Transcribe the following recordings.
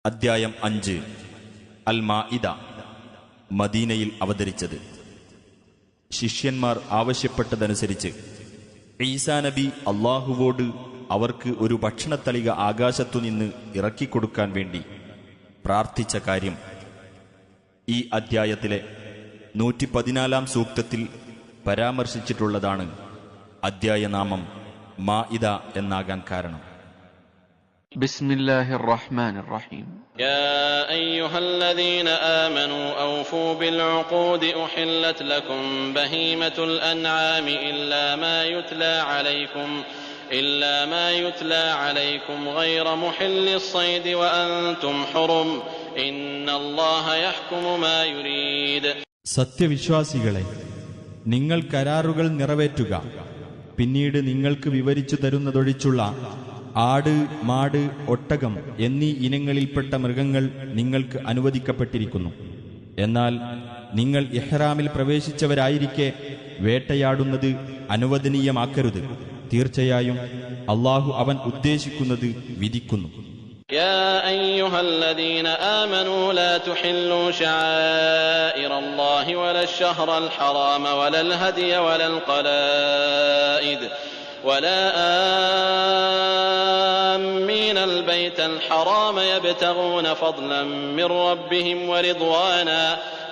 അദ്ധ്യായം 5 അൽ മാഇദ. മദീനയിൽ അവതരിച്ചത്. ശിഷ്യന്മാർ ആവശ്യപ്പെട്ടതനുസരിച്ച് ഈസാ നബി അള്ളാഹുവോട് അവർക്ക് ഒരു ഭക്ഷണത്തളിക ആകാശത്തുനിന്ന് ഇറക്കിക്കൊടുക്കാൻ വേണ്ടി പ്രാർത്ഥിച്ച കാര്യം ഈ അദ്ധ്യായത്തിലെ 114 സൂക്തത്തിൽ പരാമർശിച്ചിട്ടുള്ളതാണ്. അദ്ധ്യായനാമം മാഇദ എന്നാകാൻ കാരണം. بسم الله الرحمن الرحيم يا أيها الذين آمنوا أوفوا بالعقود أحلت لكم بهيمة الأنعام إلا ما يتلى عليكم غير محل الصيد وأنتم حرم إن الله يحكم ما يريد. സത്യവിശ്വാസികളെ, നിങ്ങൾ കരാറുകൾ നിറവേറ്റുക. പിന്നീട് നിങ്ങൾക്ക് വിവരിച്ചു തരുന്നതൊഴിച്ചുള്ള ആട്, മാട്, ഒട്ടകം എന്നീ ഇനങ്ങളിൽപ്പെട്ട മൃഗങ്ങൾ നിങ്ങൾക്ക് അനുവദിക്കപ്പെട്ടിരിക്കുന്നു. എന്നാൽ നിങ്ങൾ ഇഹ്റാമിൽ പ്രവേശിച്ചവരായിരിക്കെ വേട്ടയാടുന്നത് അനുവദനീയമാക്കരുത്. തീർച്ചയായും അല്ലാഹു അവൻ ഉദ്ദേശിക്കുന്നത് വിധിക്കുന്നു. يا أيها الذين آمنوا لا تحلوا شعائر الله ولا الشهر الحرام ولا الهدي ولا القلائد ولا آمين البيت الحرام يبتغون فضلا من ربهم ورضوانا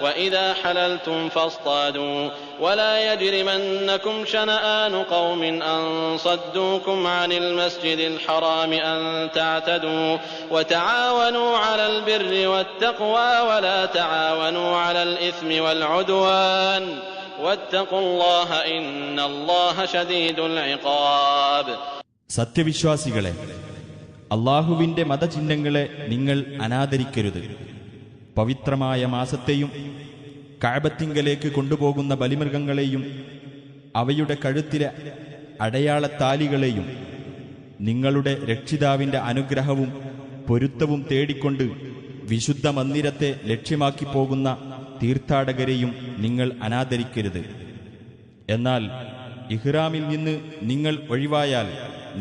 وإذا حللتم فاصطادوا ولا يجرمنكم شنآن قوم أن صدوكم عن المسجد الحرام أن تعتدوا وتعاونوا على البر والتقوى ولا تعاونوا على الإثم والعدوان واتقوا الله إن الله شديد العقاب. സത്യവിശ്വാസികളെ, അല്ലാഹുവിന്റെ മതചിഹ്നങ്ങളെ നിങ്ങൾ അനാദരിക്കരുത്. പവിത്രമായ മാസത്തെയും കഅബത്തിങ്കലേക്ക് കൊണ്ടുപോകുന്ന ബലിമൃഗങ്ങളെയും അവയുടെ കഴുത്തിലെ അടയാളത്താലികളെയും നിങ്ങളുടെ രക്ഷിതാവിന്റെ അനുഗ്രഹവും പൊരുത്തവും തേടിക്കൊണ്ട് വിശുദ്ധ മന്ദിരത്തെ ലക്ഷ്യമാക്കി പോകുന്ന തീർത്ഥാടകരെയും നിങ്ങൾ അനാദരിക്കരുത്. എന്നാൽ ഇഹ്റാമിൽ നിന്ന് നിങ്ങൾ ഒഴിവായാൽ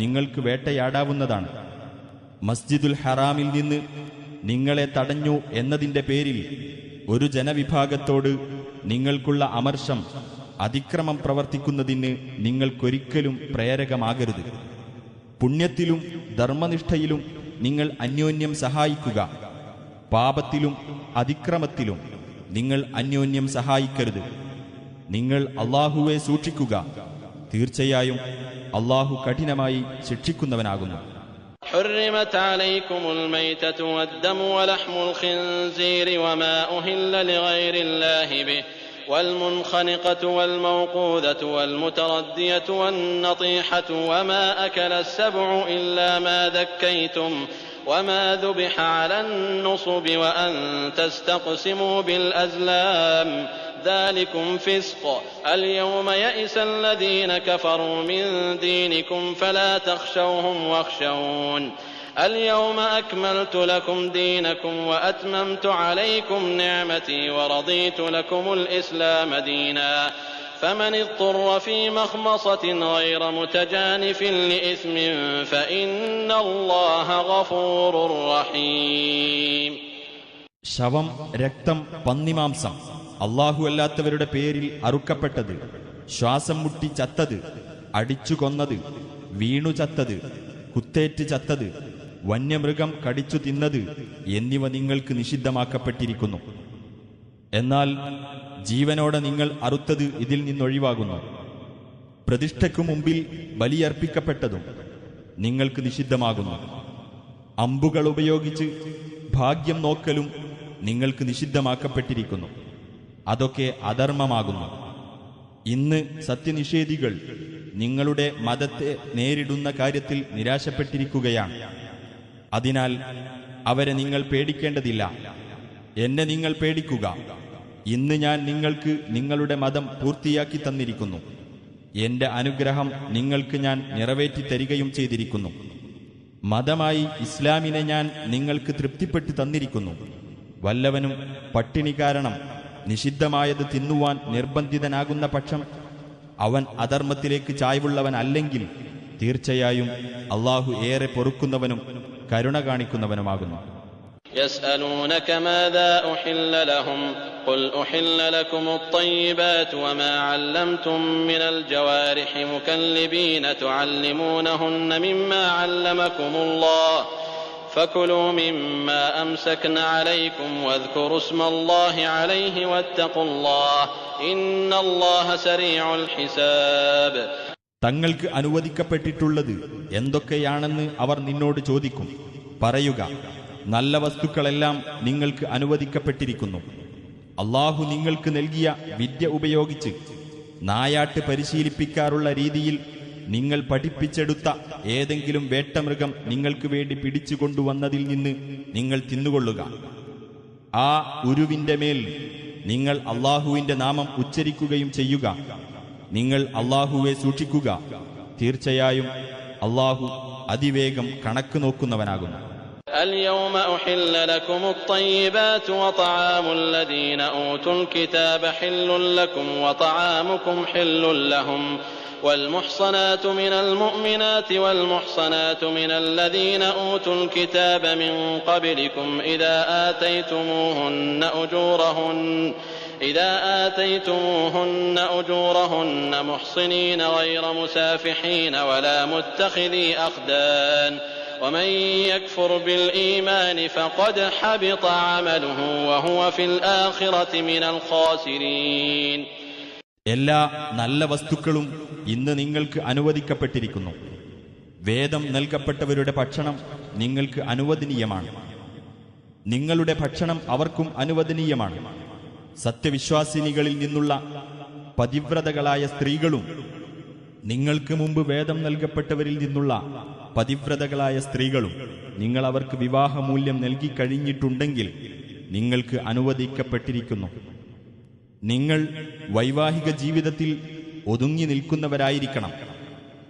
നിങ്ങൾക്ക് വേട്ടയാടാവുന്നതാണ്. മസ്ജിദുൽ ഹറാമിൽ നിന്ന് നിങ്ങളെ തടഞ്ഞു എന്നതിൻ്റെ പേരിൽ ഒരു ജനവിഭാഗത്തോട് നിങ്ങൾക്കുള്ള അമർഷം, അതിക്രമം പ്രവർത്തിക്കുന്നതിന് നിങ്ങൾക്കൊരിക്കലും പ്രേരകമാകരുത്. പുണ്യത്തിലും ധർമ്മനിഷ്ഠയിലും നിങ്ങൾ അന്യോന്യം സഹായിക്കുക. പാപത്തിലും അതിക്രമത്തിലും നിങ്ങൾ അന്യോന്യം സഹായിക്കരുത്. നിങ്ങൾ അല്ലാഹുവെ സൂക്ഷിക്കുക. തീർച്ചയായും അല്ലാഹു കഠിനമായി ശിക്ഷിക്കുന്നവനാകുന്നു. حرمت عليكم الميتة والدم ولحم الخنزير وما أهل لغير الله به والمنخنقة والموقوذة والمتردية والنطيحة وما أكل السبع إلا ما ذكيتم وما ذبح على النصب وأن تستقسموا بالأزلام ذلكم فسق اليوم يئس الذين كفروا من دينكم فلا تخشوهم واخشون اليوم أكملت لكم دينكم وأتممت عليكم نعمتي ورضيت لكم الإسلام دينا فمن اضطر في مخمصة غير متجانف لإثم فإن الله غفور رحيم. ശവം, രക്തം, പന്നിമാംസം, അല്ലാഹു അല്ലാത്തവരുടെ പേരിൽ അറുക്കപ്പെട്ടത്, ശ്വാസം മുട്ടി ചത്തത്, അടിച്ചു കൊന്നത്, വീണു ചത്തത്, കുത്തേറ്റ് ചത്തത്, വന്യമൃഗം കടിച്ചു തിന്നത് എന്നിവ നിങ്ങൾക്ക് നിഷിദ്ധമാക്കപ്പെട്ടിരിക്കുന്നു. എന്നാൽ ജീവനോടെ നിങ്ങൾ അറുത്തത് ഇതിൽ നിന്നൊഴിവാകുന്നു. പ്രതിഷ്ഠയ്ക്കു മുമ്പിൽ ബലിയർപ്പിക്കപ്പെട്ടതും നിങ്ങൾക്ക് നിഷിദ്ധമാകുന്നു. അമ്പുകൾ ഉപയോഗിച്ച് ഭാഗ്യം നോക്കലും നിങ്ങൾക്ക് നിഷിദ്ധമാക്കപ്പെട്ടിരിക്കുന്നു. അതൊക്കെ അധർമ്മമാകുന്നു. ഇന്ന് സത്യനിഷേധികൾ നിങ്ങളുടെ മതത്തെ നേരിടുന്ന കാര്യത്തിൽ നിരാശപ്പെട്ടിരിക്കുകയാണ്. അതിനാൽ അവരെ നിങ്ങൾ പേടിക്കേണ്ടതില്ല. എന്നെ നിങ്ങൾ പേടിക്കുക. ഇന്ന് ഞാൻ നിങ്ങൾക്ക് നിങ്ങളുടെ മതം പൂർത്തിയാക്കി തന്നിരിക്കുന്നു. എന്റെ അനുഗ്രഹം നിങ്ങൾക്ക് ഞാൻ നിറവേറ്റി തരികയും ചെയ്തിരിക്കുന്നു. മതമായി ഇസ്ലാമിനെ ഞാൻ നിങ്ങൾക്ക് തൃപ്തിപ്പെട്ട് തന്നിരിക്കുന്നു. വല്ലവനും പട്ടിണി കാരണം നിഷിദ്ധമായത് തിന്നുവാൻ നിർബന്ധിതനാകുന്ന പക്ഷം അവൻ അധർമ്മത്തിലേക്ക് ചായ്വുള്ളവനല്ലെങ്കിൽ തീർച്ചയായും അല്ലാഹു ഏറെ പൊറുക്കുന്നവനും കരുണ കാണിക്കുന്നവനുമാകുന്നു. يسألونك ماذا أحل لهم قل أحل لكم الطيبات وما علمتم من الجوارح مكلبين تعلمونهن مما علمكم الله فكلوا مما أمسكن عليكم واذكروا اسم الله عليه واتقوا الله إن الله سريع الحساب. തങ്ങൾക്ക് അനുവദിക്കപ്പെട്ടിട്ടുള്ളത് എന്തൊക്കെയാണെന്ന് അവർ നിന്നോട് ചോദിക്കും. പറയുക, നല്ല വസ്തുക്കളെല്ലാം നിങ്ങൾക്ക് അനുവദിക്കപ്പെട്ടിരിക്കുന്നു. അള്ളാഹു നിങ്ങൾക്ക് നൽകിയ വിദ്യ ഉപയോഗിച്ച് നായാട്ട് പരിശീലിപ്പിക്കാറുള്ള രീതിയിൽ നിങ്ങൾ പഠിപ്പിച്ചെടുത്ത ഏതെങ്കിലും വേട്ടമൃഗം നിങ്ങൾക്ക് വേണ്ടി പിടിച്ചുകൊണ്ടുവന്നതിൽ നിന്ന് നിങ്ങൾ തിന്നുകൊള്ളുക. ആ ഉരുവിന്റെ മേൽ നിങ്ങൾ അള്ളാഹുവിന്റെ നാമം ഉച്ചരിക്കുകയും ചെയ്യുക. നിങ്ങൾ അള്ളാഹുവെ സൂക്ഷിക്കുക. തീർച്ചയായും അള്ളാഹു അതിവേഗം കണക്ക് നോക്കുന്നവനാകുന്നു. اليوم أحل لكم الطيبات وطعام الذين أوتوا الكتاب حل لكم وطعامكم حل لهم والمحصنات من المؤمنات والمحصنات من الذين أوتوا الكتاب من قبلكم إذا آتيتموهن أجورهن محصنين غير مسافحين ولا متخذي أخدان ومن يكفر بالإيمان فقد حبط عمله وهو في الآخرة من الخاسرين. എല്ലാ നല്ല വസ്തുക്കളും ഇന്ന് നിങ്ങൾക്ക് അനുവദിക്കപ്പെട്ടിരിക്കുന്നു. വേദം നൽകപ്പെട്ടവരുടെ ഭക്ഷണം നിങ്ങൾക്ക് അനുവദനീയമാണ്. നിങ്ങളുടെ ഭക്ഷണം അവർക്കും അനുവദനീയമാണ്. സത്യവിശ്വാസിനികളിൽ നിന്നുള്ള പതിവ്രതകളായ സ്ത്രീകളും നിങ്ങൾക്ക് മുമ്പ് വേദം നൽകപ്പെട്ടവരിൽ നിന്നുള്ള പതിവ്രതകളായ സ്ത്രീകളും നിങ്ങൾ അവർക്ക് വിവാഹമൂല്യം നൽകിക്കഴിഞ്ഞിട്ടുണ്ടെങ്കിൽ നിങ്ങൾക്ക് അനുവദിക്കപ്പെട്ടിരിക്കുന്നു. നിങ്ങൾ വൈവാഹിക ജീവിതത്തിൽ ഒതുങ്ങി നിൽക്കുന്നവരായിരിക്കണം.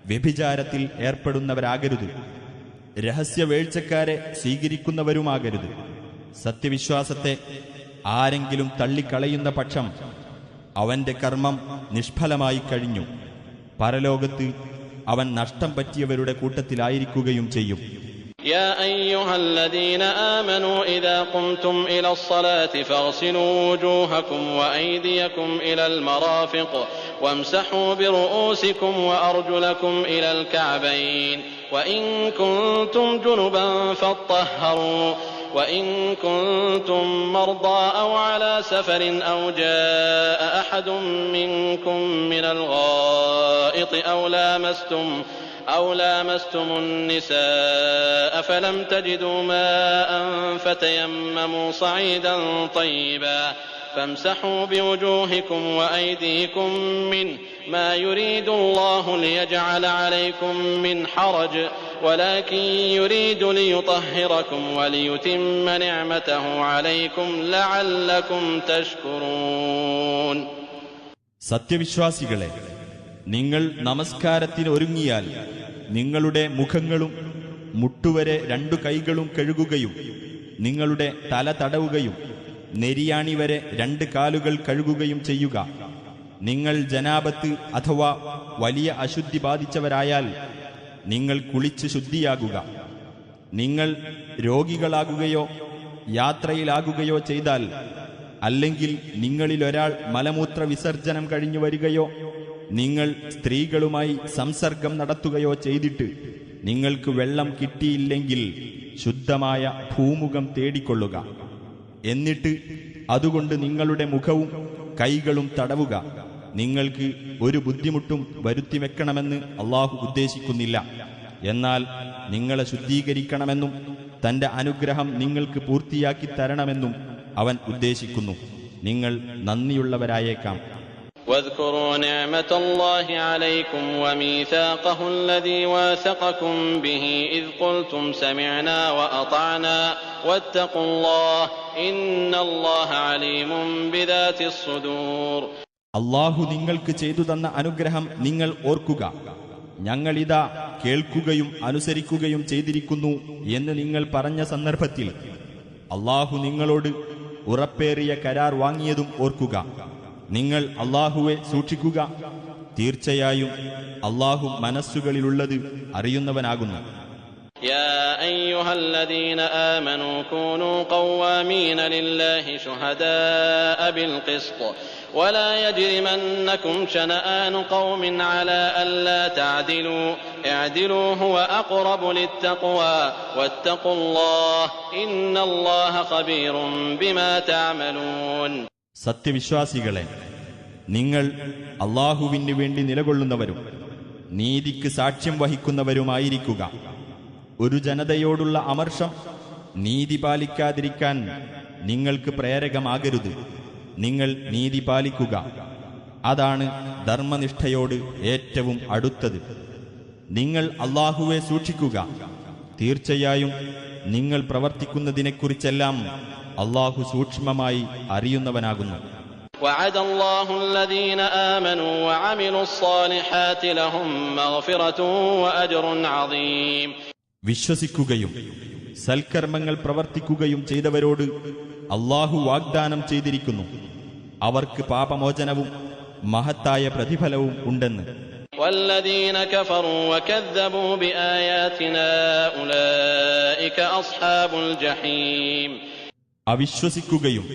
വ്യഭിചാരത്തിൽ ഏർപ്പെടുന്നവരാകരുത്. രഹസ്യവേഴ്ചക്കാരെ സ്വീകരിക്കുന്നവരുമാകരുത്. സത്യവിശ്വാസത്തെ ആരെങ്കിലും തള്ളിക്കളയുന്ന പക്ഷം അവന്റെ കർമ്മം നിഷ്ഫലമായി കഴിഞ്ഞു. പരലോകത്ത് അവൻ നഷ്ടം പറ്റിയവരുടെ കൂട്ടത്തിലായിരിക്കുകയും ചെയ്യും. يا أيها الذين آمنوا إذا قمتم إلى الصلاة فاغسلوا وجوهكم وأيديكم إلى المرافق وامسحوا برؤوسكم وأرجلكم إلى الكعبين وإن كنتم جنبا فاطهروا وإن كنتم مرضى أو على سفر أو جاء أحد منكم من الغائط أو لامستم النساء فلم تجدوا ماء فتيمموا صعيدا طيبا فامسحوا بوجوهكم وأيديكم منه ما يريد الله ليجعل عليكم من حرج ولكن يريد ليطهركم وليتم نعمته عليكم لعلكم تشكرون. സത്യവിശ്വാസികളെ, നിങ്ങൾ നമസ്കാരത്തിന് ഒരുങ്ങിയാൽ നിങ്ങളുടെ മുഖങ്ങളും മുട്ടുവരെ 2 കൈകളും കഴുകുകയും നിങ്ങളുടെ തല തടവുകയും നെരിയാണി വരെ 2 കാലുകൾ കഴുകുകയും ചെയ്യുക. നിങ്ങൾ ജനാബത്ത് അഥവാ വലിയ അശുദ്ധി ബാധിച്ചവരായാൽ നിങ്ങൾ കുളിച്ച് ശുദ്ധിയാകുക. നിങ്ങൾ രോഗികളാകുകയോ യാത്രയിലാകുകയോ ചെയ്താൽ, അല്ലെങ്കിൽ നിങ്ങളിലൊരാൾ മലമൂത്ര വിസർജനം കഴിഞ്ഞു വരികയോ നിങ്ങൾ സ്ത്രീകളുമായി സംസർഗം നടത്തുകയോ ചെയ്തിട്ട് നിങ്ങൾക്ക് വെള്ളം കിട്ടിയില്ലെങ്കിൽ ശുദ്ധമായ ഭൂമുഖം തേടിക്കൊള്ളുക. എന്നിട്ട് അതുകൊണ്ട് നിങ്ങളുടെ മുഖവും കൈകളും തടവുക. നിങ്ങൾക്ക് ഒരു ബുദ്ധിമുട്ടും വരുത്തിവെക്കണമെന്ന് അള്ളാഹു ഉദ്ദേശിക്കുന്നില്ല. എന്നാൽ നിങ്ങളെ ശുദ്ധീകരിക്കണമെന്നും തന്റെ അനുഗ്രഹം നിങ്ങൾക്ക് പൂർത്തിയാക്കി തരണമെന്നും അവൻ ഉദ്ദേശിക്കുന്നു. നിങ്ങൾ നന്ദിയുള്ളവരായേക്കാം. واذكروا نعمة الله عليكم وميثاقه الذي واثقكم به إذ قلتم سمعنا وأطعنا واتقوا الله إن الله عليم بذات الصدور. അള്ളാഹു നിങ്ങൾക്ക് ചെയ്തു തന്ന അനുഗ്രഹം നിങ്ങൾ ഓർക്കുക. ഞങ്ങളിതാ കേൾക്കുകയും അനുസരിക്കുകയും ചെയ്തിരിക്കുന്നു എന്ന് നിങ്ങൾ പറഞ്ഞ സന്ദർഭത്തിൽ അള്ളാഹു നിങ്ങളോട് ഉറപ്പേറിയ കരാർ വാങ്ങിയതും ഓർക്കുക. നിങ്ങൾ അള്ളാഹുവെ സൂക്ഷിക്കുക. തീർച്ചയായും അള്ളാഹു മനസ്സുകളിലുള്ളത് അറിയുന്നവനാകുന്നു. يا أيها الذين آمنوا كونوا قوامين لله شهداء بالقسط ولا يجرمنكم شنآن قوم على ألا تعدلوا اعدلوا هو أقرب للتقوى واتقوا الله إن الله خبير بما تعملون. സത്യവിശ്വാസികളെ, നിങ്ങൾ അല്ലാഹുവിന് വേണ്ടി നിലകൊള്ളുന്നവരും നീതിക്ക് സാക്ഷ്യം വഹിക്കുന്നവരുമായിരിക്കുക. ഒരു ജനതയോടുള്ള അമർഷം നീതി പാലിക്കാതിരിക്കാൻ നിങ്ങൾക്ക് പ്രേരകമാകരുത്. നിങ്ങൾ നീതി പാലിക്കുക. അതാണ് ധർമ്മനിഷ്ഠയോട് ഏറ്റവും അടുത്തത്. നിങ്ങൾ അല്ലാഹുവെ സൂക്ഷിക്കുക. തീർച്ചയായും നിങ്ങൾ പ്രവർത്തിക്കുന്നതിനെക്കുറിച്ചെല്ലാം അല്ലാഹു സൂക്ഷ്മമായി അറിയുന്നവനാകുന്നു. وعد الله الذين آمنوا وعملوا الصالحات لهم مغفرة وأجر عظيم. വിശ്വസിക്കുകയും സൽക്കർമ്മങ്ങൾ പ്രവർത്തിക്കുകയും ചെയ്തവരോട് അല്ലാഹു വാഗ്ദാനം ചെയ്തിരിക്കുന്നു, അവർക്ക് പാപമോചനവും മഹത്തായ പ്രതിഫലവും ഉണ്ടെന്ന്. والذين كفروا وكذبوا بآياتنا أولئك أصحاب الجحيم. അവിശ്വസിക്കുകയും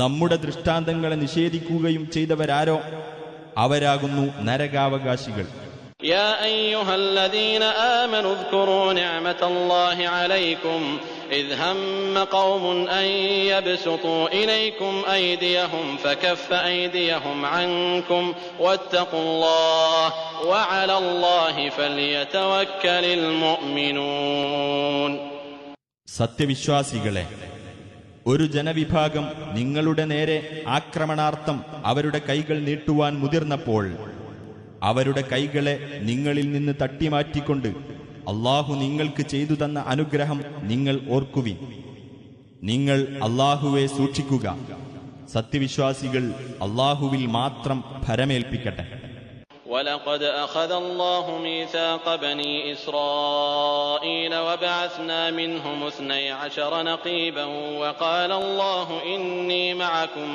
നമ്മുടെ ദൃഷ്ടാന്തങ്ങളെ നിഷേധിക്കുകയും ചെയ്തവരാരോ അവരാകുന്നു നരകാവകാശികൾ. يا أيها الذين آمنوا اذكروا نعمة الله عليكم إذ هم قوم أن يبسطوا إليكم أيديهم فكف أيديهم عنكم واتقوا الله وعلى الله فليتوكل المؤمنون. സത്യവിശ്വാസികളെ, ഒരു ജനവിഭാഗം നിങ്ങളുടെ നേരെ ആക്രമണാർത്ഥം അവരുടെ കൈകൾ നീട്ടുവാൻ മുതിർന്നപ്പോൾ അവരുടെ കൈകളെ നിങ്ങളിൽ നിന്ന് തട്ടിമാറ്റിക്കൊണ്ട് അല്ലാഹു നിങ്ങൾക്ക് ചെയ്തു തന്ന അനുഗ്രഹം നിങ്ങൾ ഓർക്കുവിൻ. നിങ്ങൾ അല്ലാഹുവെ സൂക്ഷിക്കുക. സത്യവിശ്വാസികൾ അല്ലാഹുവിൽ മാത്രം ഭരമേൽപ്പിക്കട്ടെ. ولقد أخذ الله ميثاق بني إسرائيل وبعثنا منهم 12 نقيبا وقال الله إني معكم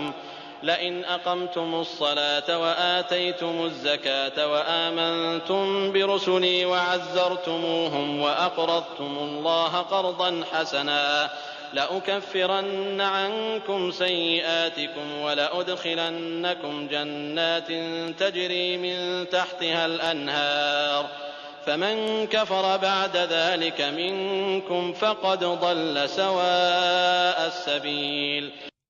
لئن أقمتم الصلاة وآتيتم الزكاة وآمنتم برسلي وعزرتموهم وأقرضتم الله قرضا حسنا لأكفرن عنكم سيئاتكم ولأدخلنكم جنات تجري من تحتها الأنهار فمن كفر بعد ذلك منكم فقد ضل سواء السبيل.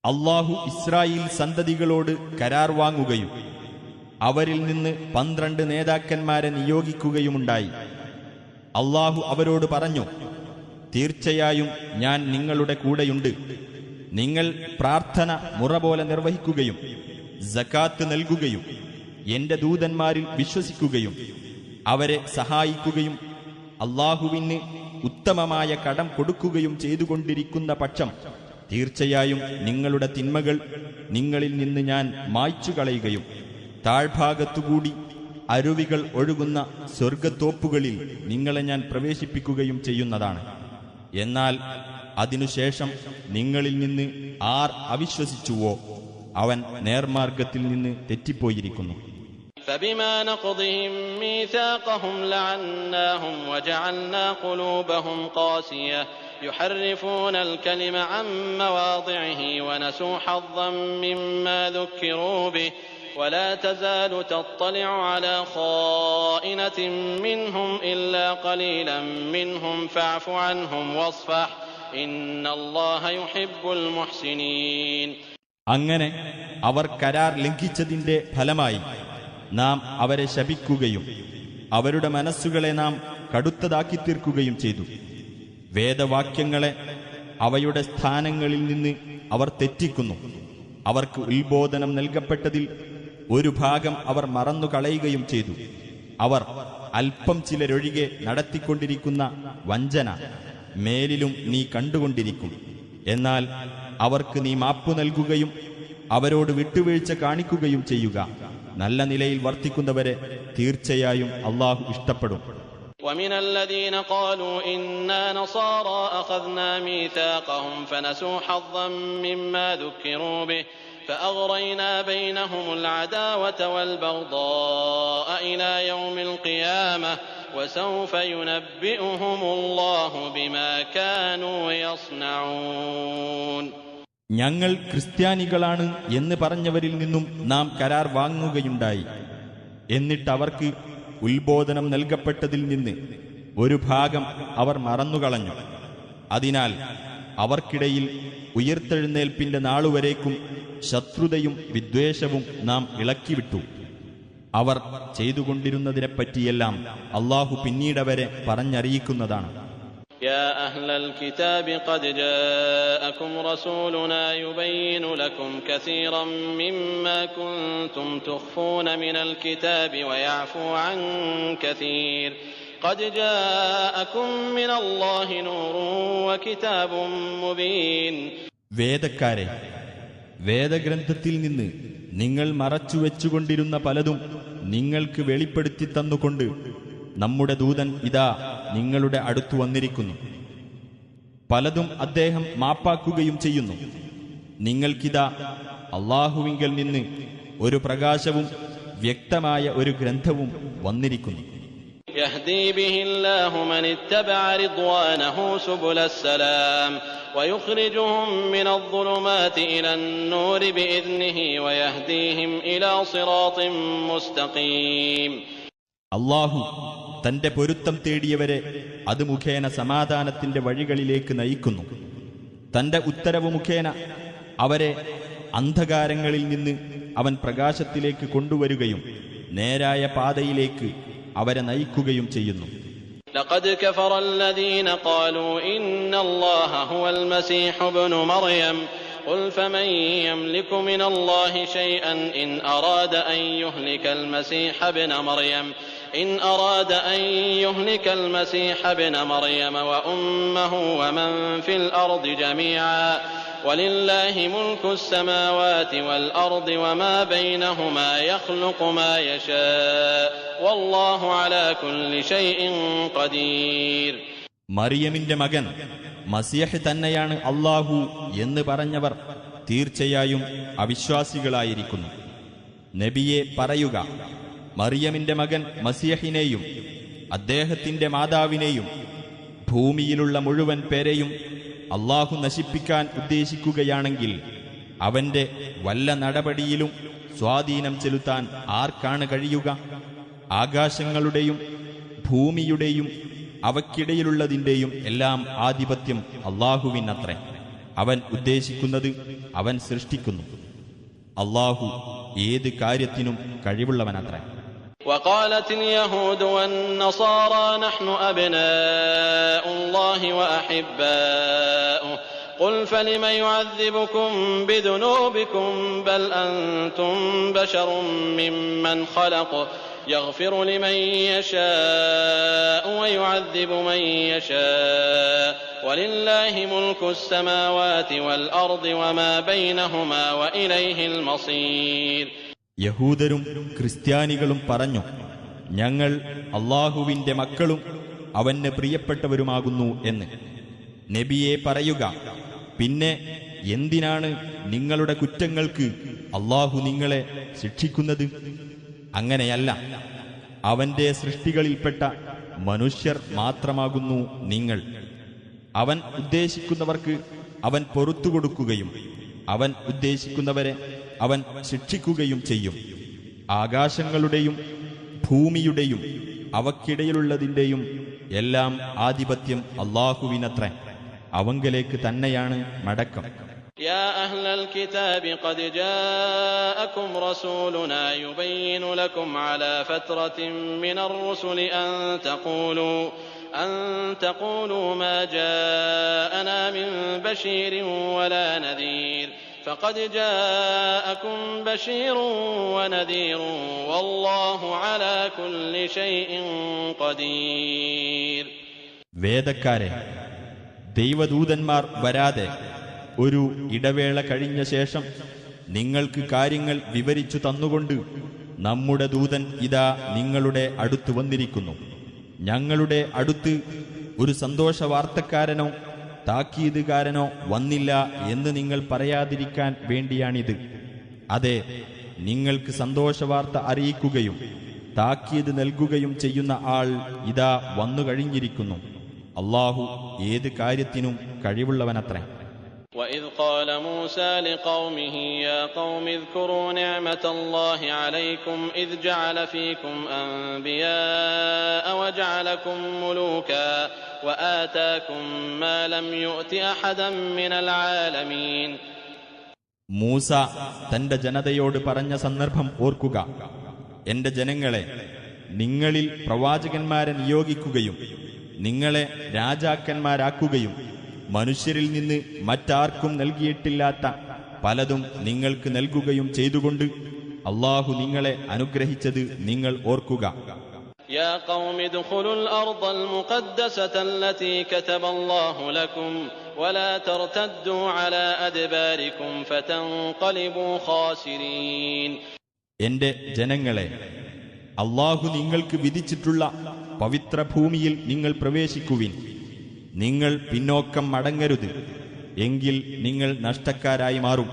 അല്ലാഹു ഇസ്രായേൽ സന്തതികളോട് കരാർ വാങ്ങുകയും അവരിൽ നിന്ന് 12 നേതാക്കന്മാരെ നിയോഗിക്കുകയുമുണ്ടായി. അല്ലാഹു അവരോട് പറഞ്ഞു, തീർച്ചയായും ഞാൻ നിങ്ങളുടെ കൂടെയുണ്ട്. നിങ്ങൾ പ്രാർത്ഥന മുറ പോലെ നിർവഹിക്കുകയും സകാത്ത് നൽകുകയും എന്റെ ദൂതന്മാരിൽ വിശ്വസിക്കുകയും അവരെ സഹായിക്കുകയും അല്ലാഹുവിന് ഉത്തമമായ കടം കൊടുക്കുകയും ചെയ്തുകൊണ്ടിരിക്കുന്ന പക്ഷം തീർച്ചയായും നിങ്ങളുടെ തിന്മകൾ നിങ്ങളിൽ നിന്ന് ഞാൻ മായ്ച്ചു കളയുകയും താഴ്ഭാഗത്തുകൂടി അരുവികൾ ഒഴുകുന്ന സ്വർഗത്തോപ്പുകളിൽ നിങ്ങളെ ഞാൻ പ്രവേശിപ്പിക്കുകയും ചെയ്യുന്നതാണ്. എന്നാൽ അതിനുശേഷം നിങ്ങളിൽ നിന്ന് ആർ അവിശ്വസിച്ചുവോ അവൻ നേർമാർഗത്തിൽ നിന്ന് തെറ്റിപ്പോയിരിക്കുന്നു. فبما نقضهم ميثاقهم لعناهم وجعلنا قلوبهم قاسية يحرفون الكلم عن مواضعه ونسوا حظا مما ذكروا به ولا تزال تطلع على خائنة منهم إلا قليلا منهم فاعف عنهم واصفح إن الله يحب المحسنين. അങ്ങനെ അവർ കരാർ ലംഘിച്ചതിന്റെ ഫലമായി നാം അവരെ ശപിക്കുകയും അവരുടെ മനസ്സുകളെ നാം കടുത്തതാക്കി തീർക്കുകയും ചെയ്തു. വേദവാക്യങ്ങളെ അവയുടെ സ്ഥാനങ്ങളിൽ നിന്ന് അവർ തെറ്റിക്കുന്നു. അവർക്ക് ഉത്ബോധനം നൽകപ്പെട്ടതിൽ ഒരു ഭാഗം അവർ മറന്നുകളയുകയും ചെയ്തു. അവർ അല്പം ചിലരൊഴികെ നടത്തിക്കൊണ്ടിരിക്കുന്ന വഞ്ചന മേലിലും നീ കണ്ടുകൊണ്ടിരിക്കും. എന്നാൽ അവർക്ക് നീ മാപ്പു നൽകുകയും അവരോട് വിട്ടുവീഴ്ച കാണിക്കുകയും ചെയ്യുക. നല്ല നിലയിൽ വർത്തിക്കുന്നവരെ തീർച്ചയായും അല്ലാഹു ഇഷ്ടപ്പെടും. ومن الذين قالوا إنا نصارى أخذنا ميثاقهم فنسوا حظا مما ذكروا به فأغرينا بينهم العداوة والبغضاء إلى يوم القيامة وسوف ينبئهم الله بما كانوا يصنعون. ഞങ്ങൾ ക്രിസ്ത്യാനികളാണ് എന്ന് പറഞ്ഞവരിൽ നിന്നും നാം കരാർ വാങ്ങുകയുണ്ടായി. എന്നിട്ട് അവർക്ക് ഉത്ബോധനം നൽകപ്പെട്ടതിൽ നിന്ന് ഒരു ഭാഗം അവർ മറന്നുകളഞ്ഞു. അതിനാൽ അവർക്കിടയിൽ ഉയിർത്തെഴുന്നേൽപ്പിന്റെ നാളുവരേക്കും ശത്രുതയും വിദ്വേഷവും നാം ഇളക്കിവിട്ടു. അവർ ചെയ്തുകൊണ്ടിരുന്നതിനെപ്പറ്റിയെല്ലാം അല്ലാഹു പിന്നീടവരെ പറഞ്ഞറിയിക്കുന്നതാണ്. يا أهل الكتاب قد جاءكم رسولنا يبين لكم كثيرا مما كنتم تخفون من الكتاب ويعفو عن كثير قد جاءكم من الله نور وكتاب مبين. വേദക്കാരെ, വേദഗ്രന്ഥത്തിൽ നിന്ന് നിങ്ങൾ മറച്ചുവെച്ചുകൊണ്ടിരുന്ന പലതും നിങ്ങൾക്ക് വെളിപ്പെടുത്തി തന്നുകൊണ്ട് നമ്മുടെ ദൂതൻ ഇതാ നിങ്ങളുടെ അടുത്തു വന്നിരിക്കുന്നു. പലതും അദ്ദേഹം മാപ്പാക്കുകയും ചെയ്യുന്നു. നിങ്ങൾക്കിതാ അല്ലാഹുവിങ്കൽ നിന്ന് ഒരു പ്രകാശവും വ്യക്തമായ ഒരു ഗ്രന്ഥവും വന്നിരിക്കുന്നു. يهدي به الله من اتبع رضوانه سبل السلام ويخرجهم من الظلمات إلى النور بإذنه ويهديهم إلى صراط مستقيم. അല്ലാഹു തന്റെ പൊരുത്തം തേടിയവരെ അത് മുഖേന സമാധാനത്തിന്റെ വഴികളിലേക്ക് നയിക്കുന്നു. തന്റെ ഉത്തരവ് മുഖേന അവരെ അന്ധകാരങ്ങളിൽ നിന്ന് അവൻ പ്രകാശത്തിലേക്ക് കൊണ്ടുവരികയും നേരായ പാതയിലേക്ക് അവരെ നയിക്കുകയും ചെയ്യുന്നു. لقد كفر الذين قالوا إن الله هو المسيح ابن مريم قل فمن يملك من الله شيئا إن أراد أن يهلك المسيح ابن مريم وأمه ومن في الأرض جميعا ولله ملك السماوات والأرض وما بينهما يخلق ما يشاء والله على كل شيء قدير. മറിയമിന്റെ മകൻ മസീഹ് തന്നെയാണ് അല്ലാഹു എന്ന് പറഞ്ഞവർ തീർച്ചയായും അവിശ്വാസികളായിരിക്കുന്നു. നബിയെ പറയുക, മറിയമിന്റെ മകൻ മസീഹിനെയും അദ്ദേഹത്തിന്റെ മാതാവിനെയും ഭൂമിയിലുള്ള മുഴുവൻ പേരെയും അല്ലാഹു നശിപ്പിക്കാൻ ഉദ്ദേശിക്കുകയാണെങ്കിൽ അവന്റെ വല്ല നടപടിയിലും സ്വാധീനം ചെലുത്താൻ ആർക്കാണ് കഴിയുക? ആകാശങ്ങളുടെയും ഭൂമിയുടെയും അവയ്ക്കിടയിലുള്ളതിന്റെയും എല്ലാം ആധിപത്യം അല്ലാഹുവിനത്രേ. അവൻ ഉദ്ദേശിക്കുന്നത് അവൻ സൃഷ്ടിക്കുന്നു. അല്ലാഹു ഏത് കാര്യത്തിനും കഴിവുള്ളവനത്രേ. وقالت اليهود والنصارى نحن أبناء الله وأحباؤه قل فلم يعذبكم بذنوبكم بل أنتم بشر ممن خلق يغفر لمن يشاء ويعذب من يشاء ولله ملك السماوات والأرض وما بينهما وإليه المصير. യഹൂദരും ക്രിസ്ത്യാനികളും പറഞ്ഞു, ഞങ്ങൾ അല്ലാഹുവിന്റെ മക്കളും അവന് പ്രിയപ്പെട്ടവരുമാകുന്നു എന്ന്. നബിയെ പറയുക, പിന്നെ എന്തിനാണ് നിങ്ങളുടെ കുറ്റങ്ങൾക്ക് അല്ലാഹു നിങ്ങളെ ശിക്ഷിക്കുന്നത്? അങ്ങനെയല്ല, അവന്റെ സൃഷ്ടികളിൽപ്പെട്ട മനുഷ്യർ മാത്രമാകുന്നു നിങ്ങൾ. അവൻ ഉദ്ദേശിക്കുന്നവർക്ക് അവൻ പൊറുത്തുകൊടുക്കുകയും അവൻ ഉദ്ദേശിക്കുന്നവരെ അവൻ ശിക്ഷിക്കുകയും ചെയ്യും. ആകാശങ്ങളുടെയും ഭൂമിയുടെയും അവയ്ക്കിടയിലുള്ളതിന്റെയും എല്ലാം ആധിപത്യം അല്ലാഹുവിനത്രേ. അവങ്കലേക്ക് തന്നെയാണ് മടക്കം. يا أهل الكتاب قد جاءكم رسولنا يبين لكم على فترة من الرسل أن تقولوا ما جاءنا من بشير ولا نذير فقد جاءكم بشير ونذير والله على كل شيء قدير. വേദക്കാരെ, ദൈവദൂതന്മാർ വരാതെ ഒരു ഇടവേള കഴിഞ്ഞ ശേഷം നിങ്ങൾക്ക് കാര്യങ്ങൾ വിവരിച്ചു തന്നുകൊണ്ട് നമ്മുടെ ദൂതൻ ഇതാ നിങ്ങളുടെ അടുത്ത് വന്നിരിക്കുന്നു. ഞങ്ങളുടെ അടുത്ത് ഒരു സന്തോഷവാർത്തക്കാരനോ താക്കീതുകാരനോ വന്നില്ല എന്ന് നിങ്ങൾ പറയാതിരിക്കാൻ വേണ്ടിയാണിത്. അതെ, നിങ്ങൾക്ക് സന്തോഷവാർത്ത അറിയിക്കുകയും താക്കീത് നൽകുകയും ചെയ്യുന്ന ആൾ ഇതാ വന്നുകഴിഞ്ഞിരിക്കുന്നു. അല്ലാഹു ഏത് കാര്യത്തിനും കഴിവുള്ളവനത്രേ. وإذ قال موسى لقومه يا قوم اذكروا نعمة الله عليكم إذ جعل فيكم أنبياء وجعلكم ملوكا وآتاكم ما لم يؤت أحدا من العالمين. മൂസ തന്റെ ജനതയോട് പറഞ്ഞ സന്ദർഭം ഓർക്കുക. എന്റെ ജനങ്ങളെ, നിങ്ങളിൽ പ്രവാചകന്മാരെ നിയോഗിക്കുകയും നിങ്ങളെ രാജാക്കന്മാരാക്കുകയും മനുഷ്യരിൽ നിന്ന് മറ്റാർക്കും നൽകിയിട്ടില്ലാത്ത പലതും നിങ്ങൾക്ക് നൽകുകയും ചെയ്തുകൊണ്ട് അല്ലാഹു നിങ്ങളെ അനുഗ്രഹിച്ചത് നിങ്ങൾ ഓർക്കുക. يا قوم ادخلوا الأرض المقدسة التي كتب الله لكم ولا ترتدوا على أدباركم فتنقلبوا خاسرين. എന്റെ ജനങ്ങളെ, അല്ലാഹു നിങ്ങൾക്ക് വിധിച്ചിട്ടുള്ള പവിത്ര ഭൂമിയിൽ നിങ്ങൾ പ്രവേശിക്കുവിൻ. നിങ്ങൾ പിന്നോക്കം മടങ്ങരുത്, എങ്കിൽ നിങ്ങൾ നഷ്ടക്കാരായി മാറും.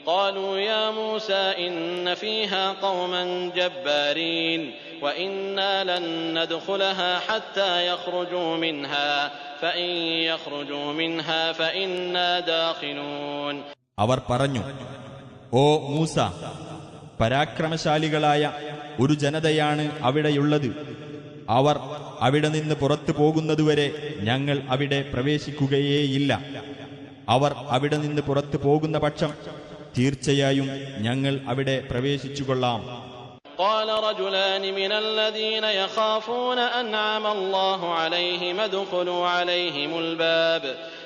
قالوا يا موسى إن فيها قوما جبارين وإنا لن ندخلها حتى يخرجوا منها فإن يخرجوا منها فإنا داخلون. അവർ പറഞ്ഞു, ഓ മൂസ, പരാക്രമശാലികളായ ഒരു ജനതയാണ് അവിടെയുള്ളത്. അവർ അവിടെ നിന്ന് പുറത്തു പോകുന്നതുവരെ ഞങ്ങൾ അവിടെ പ്രവേശിക്കുകയേയില്ല. അവർ അവിടെ നിന്ന് പുറത്തു പോകുന്ന പക്ഷം തീർച്ചയായും ഞങ്ങൾ അവിടെ പ്രവേശിച്ചുകൊള്ളാം. قال رجلان من الذين يخافون أنعم الله عليهم ادخلوا عليهم الباب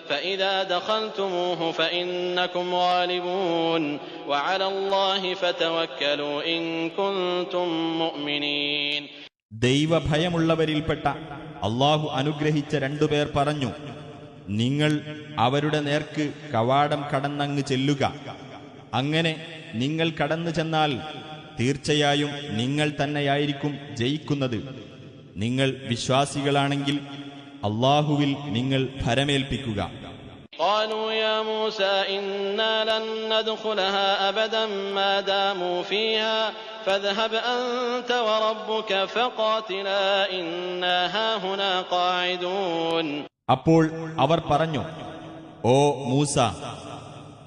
فإذا دخلتموه فإنكم غالبون وعلى الله فتوكلوا إن كنتم مؤمنين. ദൈവഭയമുള്ളവരിൽപ്പെട്ട അല്ലാഹു അനുഗ്രഹിച്ച രണ്ടുപേർ പറഞ്ഞു, നിങ്ങൾ അവരുടെ നേർക്ക് കവാടം കടന്നങ്ങ് ചെല്ലുക. അങ്ങനെ നിങ്ങൾ കടന്നു ചെന്നാൽ തീർച്ചയായും നിങ്ങൾ തന്നെയായിരിക്കും ജയിക്കുന്നത്. നിങ്ങൾ വിശ്വാസികളാണെങ്കിൽ അല്ലാഹുവിൽ നിങ്ങൾ ഭരമേൽപ്പിക്കുക. قالوا يا موسى إنا لن ندخلها أبدا ما داموا فيها فاذهب أنت وربك فقاتلا إنا هاهنا قاعدون. അപ്പോൾ അവർ പറഞ്ഞു, ഓ മൂസ,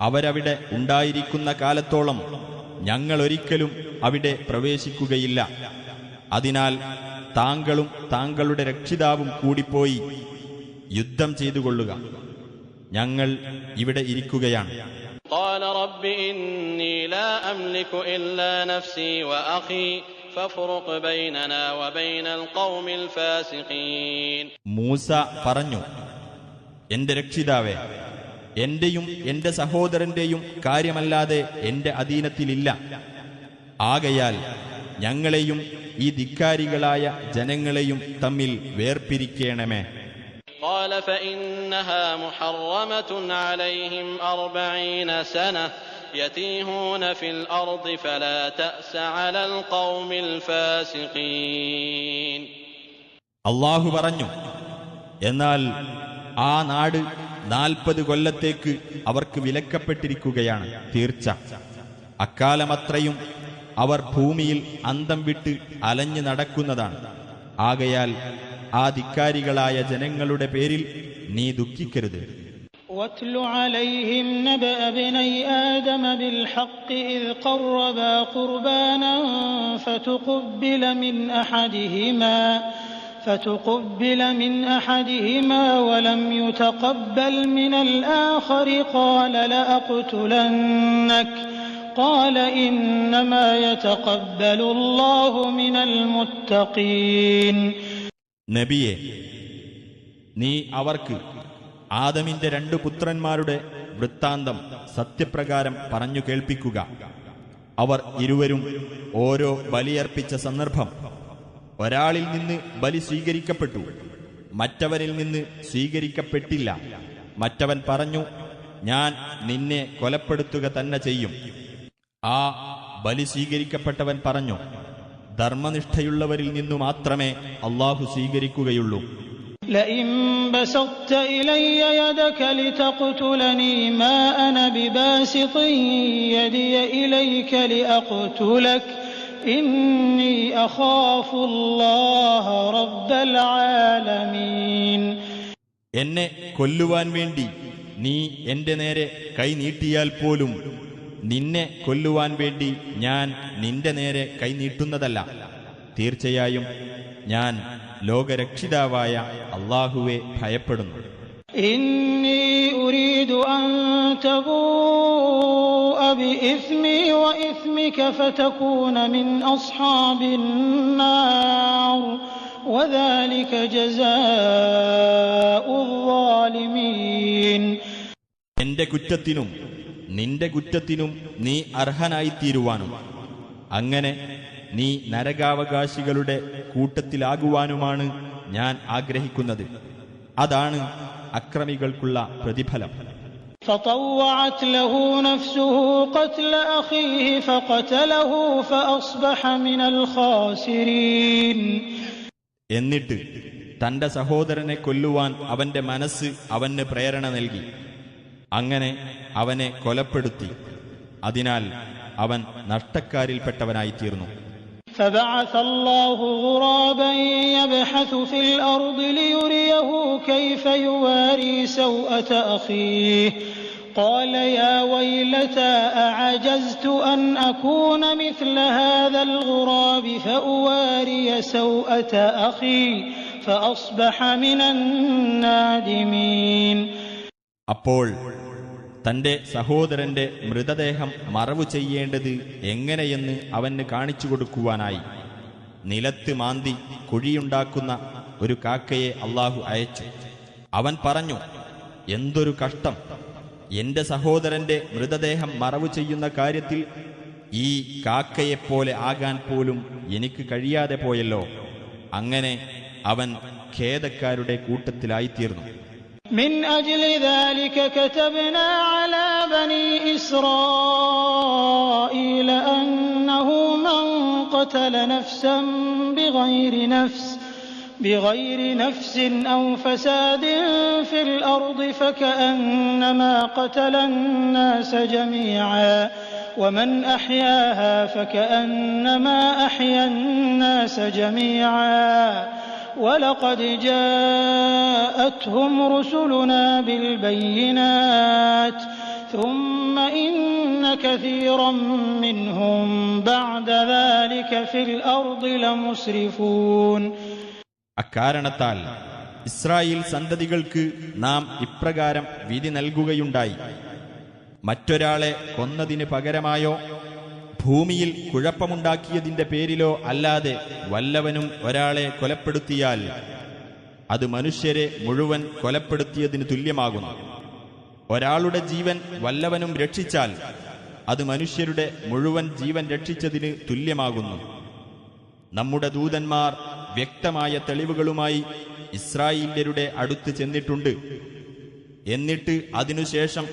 അവരവിടെ ഉണ്ടായിരിക്കുന്ന കാലത്തോളം ഞങ്ങൾ ഒരിക്കലും അവിടെ പ്രവേശിക്കുകയില്ല. അതിനാൽ താങ്കളും താങ്കളുടെ രക്ഷിതാവും കൂടിപ്പോയി യുദ്ധം ചെയ്തുകൊള്ളുക. ഞങ്ങൾ ഇവിടെ ഇരിക്കുകയാണ്. قال رب إني لا أملك إلا نفسي وأخي فافرق بيننا وبين القوم الفاسقين. മൂസ പറഞ്ഞു, എന്റെ രക്ഷിതാവേ, എന്റെയും എന്റെ സഹോദരന്റെയും കാര്യമല്ലാതെ എന്റെ അധീനത്തിലില്ല. ആകയാൽ ഞങ്ങളെയും ഈ ധിക്കാരികളായ ജനങ്ങളെയും തമ്മിൽ വേർപിരിക്കണമേ. قال فإنها محرمة عليهم 40 سنة يتيهون في الأرض فلا تأس على القوم الفاسقين. അല്ലാഹു പറഞ്ഞു, എന്നാൽ ആ നാട് 40 കൊല്ലത്തേക്ക് അവർക്ക് വിലക്കപ്പെട്ടിരിക്കുകയാണ് തീർച്ച. അക്കാലമത്രയും അവർ ഭൂമിയിൽ അന്തം വിട്ട് അലഞ്ഞു നടക്കുന്നതാണ്. ആകയാൽ ആ ധിക്കാരികളായ ജനങ്ങളുടെ പേരിൽ നീ ദുഃഖിക്കരുത്. واتل عليهم نبأ ابني آدم بالحق إذ قربا قربانا فتقبل من أحدهما ولم يتقبل من الآخر قال لأقتلنك قال إنما يتقبل الله من المتقين. നബിയെ, നീ അവർക്ക് ആദമിന്റെ 2 പുത്രന്മാരുടെ വൃത്താന്തം സത്യപ്രകാരം പറഞ്ഞു കേൾപ്പിക്കുക. അവർ ഇരുവരും ഓരോ ബലിയർപ്പിച്ച സന്ദർഭം ഒരാളിൽ നിന്ന് ബലി സ്വീകരിക്കപ്പെട്ടു, മറ്റവനിൽ നിന്ന് സ്വീകരിക്കപ്പെട്ടില്ല. മറ്റവൻ പറഞ്ഞു, ഞാൻ നിന്നെ കൊലപ്പെടുത്തുക തന്നെ ചെയ്യും. ആ ബലി സ്വീകരിക്കപ്പെട്ടവൻ പറഞ്ഞു, ധർമ്മനിഷ്ഠയുള്ളവരിൽ നിന്നു മാത്രമേ അല്ലാഹു സ്വീകരിക്കുകയുള്ളൂ. لئن بسطت إلي يدك لتقتلني ما أنا بباسط يدي إليك لأقتلك إني أخاف الله رب العالمين. എന്നെ കൊല്ലുവാൻ വേണ്ടി നീ എന്റെ നേരെ കൈ നീട്ടിയാൽ പോലും നിന്നെ കൊല്ലുവാൻ വേണ്ടി ഞാൻ നിന്റെ നേരെ കൈ നീട്ടുന്നതല്ല. തീർച്ചയായും ഞാൻ ലോകരക്ഷിതാവായ അല്ലാഹുവെ ഭയപ്പെടുന്നു. إني أريد أن تبوء بإثمي وإثمك فتكون من أصحاب النار وذلك جزاء الظالمين. എന്റെ കുറ്റത്തിനും നിന്റെ കുറ്റത്തിനും നീ അർഹനായിത്തീരുവാനും അങ്ങനെ നീ നരകാവകാശികളുടെ കൂട്ടത്തിലാകുവാനുമാണ് ഞാൻ ആഗ്രഹിക്കുന്നത്. അതാണ് അക്രമികൾക്കുള്ള പ്രതിഫലം. فطوعت له نفسه قتل أخيه فقتله فأصبح من الخاسرين. എന്നിട്ട് തന്റെ സഹോദരനെ കൊല്ലുവാൻ അവന്റെ മനസ്സ് അവന് പ്രേരണ നൽകി. അങ്ങനെ അവനെ കൊലപ്പെടുത്തി. അതിനാൽ അവൻ നഷ്ടക്കാരിൽപ്പെട്ടവനായിത്തീർന്നു. فبعث الله غرابا يبحث في الأرض ليريه كيف يواري سوءة أخيه قال يا ويلتى أعجزت أن أكون مثل هذا الغراب فأواري سوءة أخي فأصبح من النادمين. അപ്പോൾ തന്റെ സഹോദരന്റെ മൃതദേഹം മറവു ചെയ്യേണ്ടത് എങ്ങനെയെന്ന് അവന് കാണിച്ചു കൊടുക്കുവാനായി നിലത്ത് മാന്തി കുഴിയുണ്ടാക്കുന്ന ഒരു കാക്കയെ അല്ലാഹു അയച്ചു. അവൻ പറഞ്ഞു, എന്തൊരു കഷ്ടം! എന്റെ സഹോദരന്റെ മൃതദേഹം മറവു ചെയ്യുന്ന കാര്യത്തിൽ ഈ കാക്കയെപ്പോലെ ആകാൻ പോലും എനിക്ക് കഴിയാതെ പോയല്ലോ. അങ്ങനെ അവൻ ഖേദക്കാരുടെ കൂട്ടത്തിലായിത്തീർന്നു. من أجل ذلك كتبنا على بني إسرائيل أنه من قتل نفسا بغير نفس أو فساد في الأرض فكأنما قتل الناس جميعا ومن أحياها فكأنما أحيا الناس جميعا ولقد جاءتهم رسلنا بالبينات ثم إن كثيرا منهم بعد ذلك في الأرض لمسرفون. അക്കാരണത്താൽ ഇസ്രായേൽ സന്തതികൾക്ക് നാം ഇപ്രകാരം വിധി നൽകുകയുണ്ടായി. മറ്റൊരാളെ കൊന്നതിന് പകരമായോ ഭൂമിയിൽ കുഴപ്പമുണ്ടാക്കിയതിന്റെ പേരിലോ അല്ലാതെ വല്ലവനും ഒരാളെ കൊലപ്പെടുത്തിയാൽ അത് മനുഷ്യരെ മുഴുവൻ കൊലപ്പെടുത്തിയതിന് തുല്യമാകുന്നു. ഒരാളുടെ ജീവൻ വല്ലവനും രക്ഷിച്ചാൽ അത് മനുഷ്യരുടെ മുഴുവൻ ജീവൻ രക്ഷിച്ചതിന് തുല്യമാകുന്നു. നമ്മുടെ ദൂതന്മാർ വ്യക്തമായ തെളിവുകളുമായി ഇസ്രായേല്യരുടെ അടുത്ത് ചെന്നിട്ടുണ്ട്. എന്നിട്ട് അതിനുശേഷം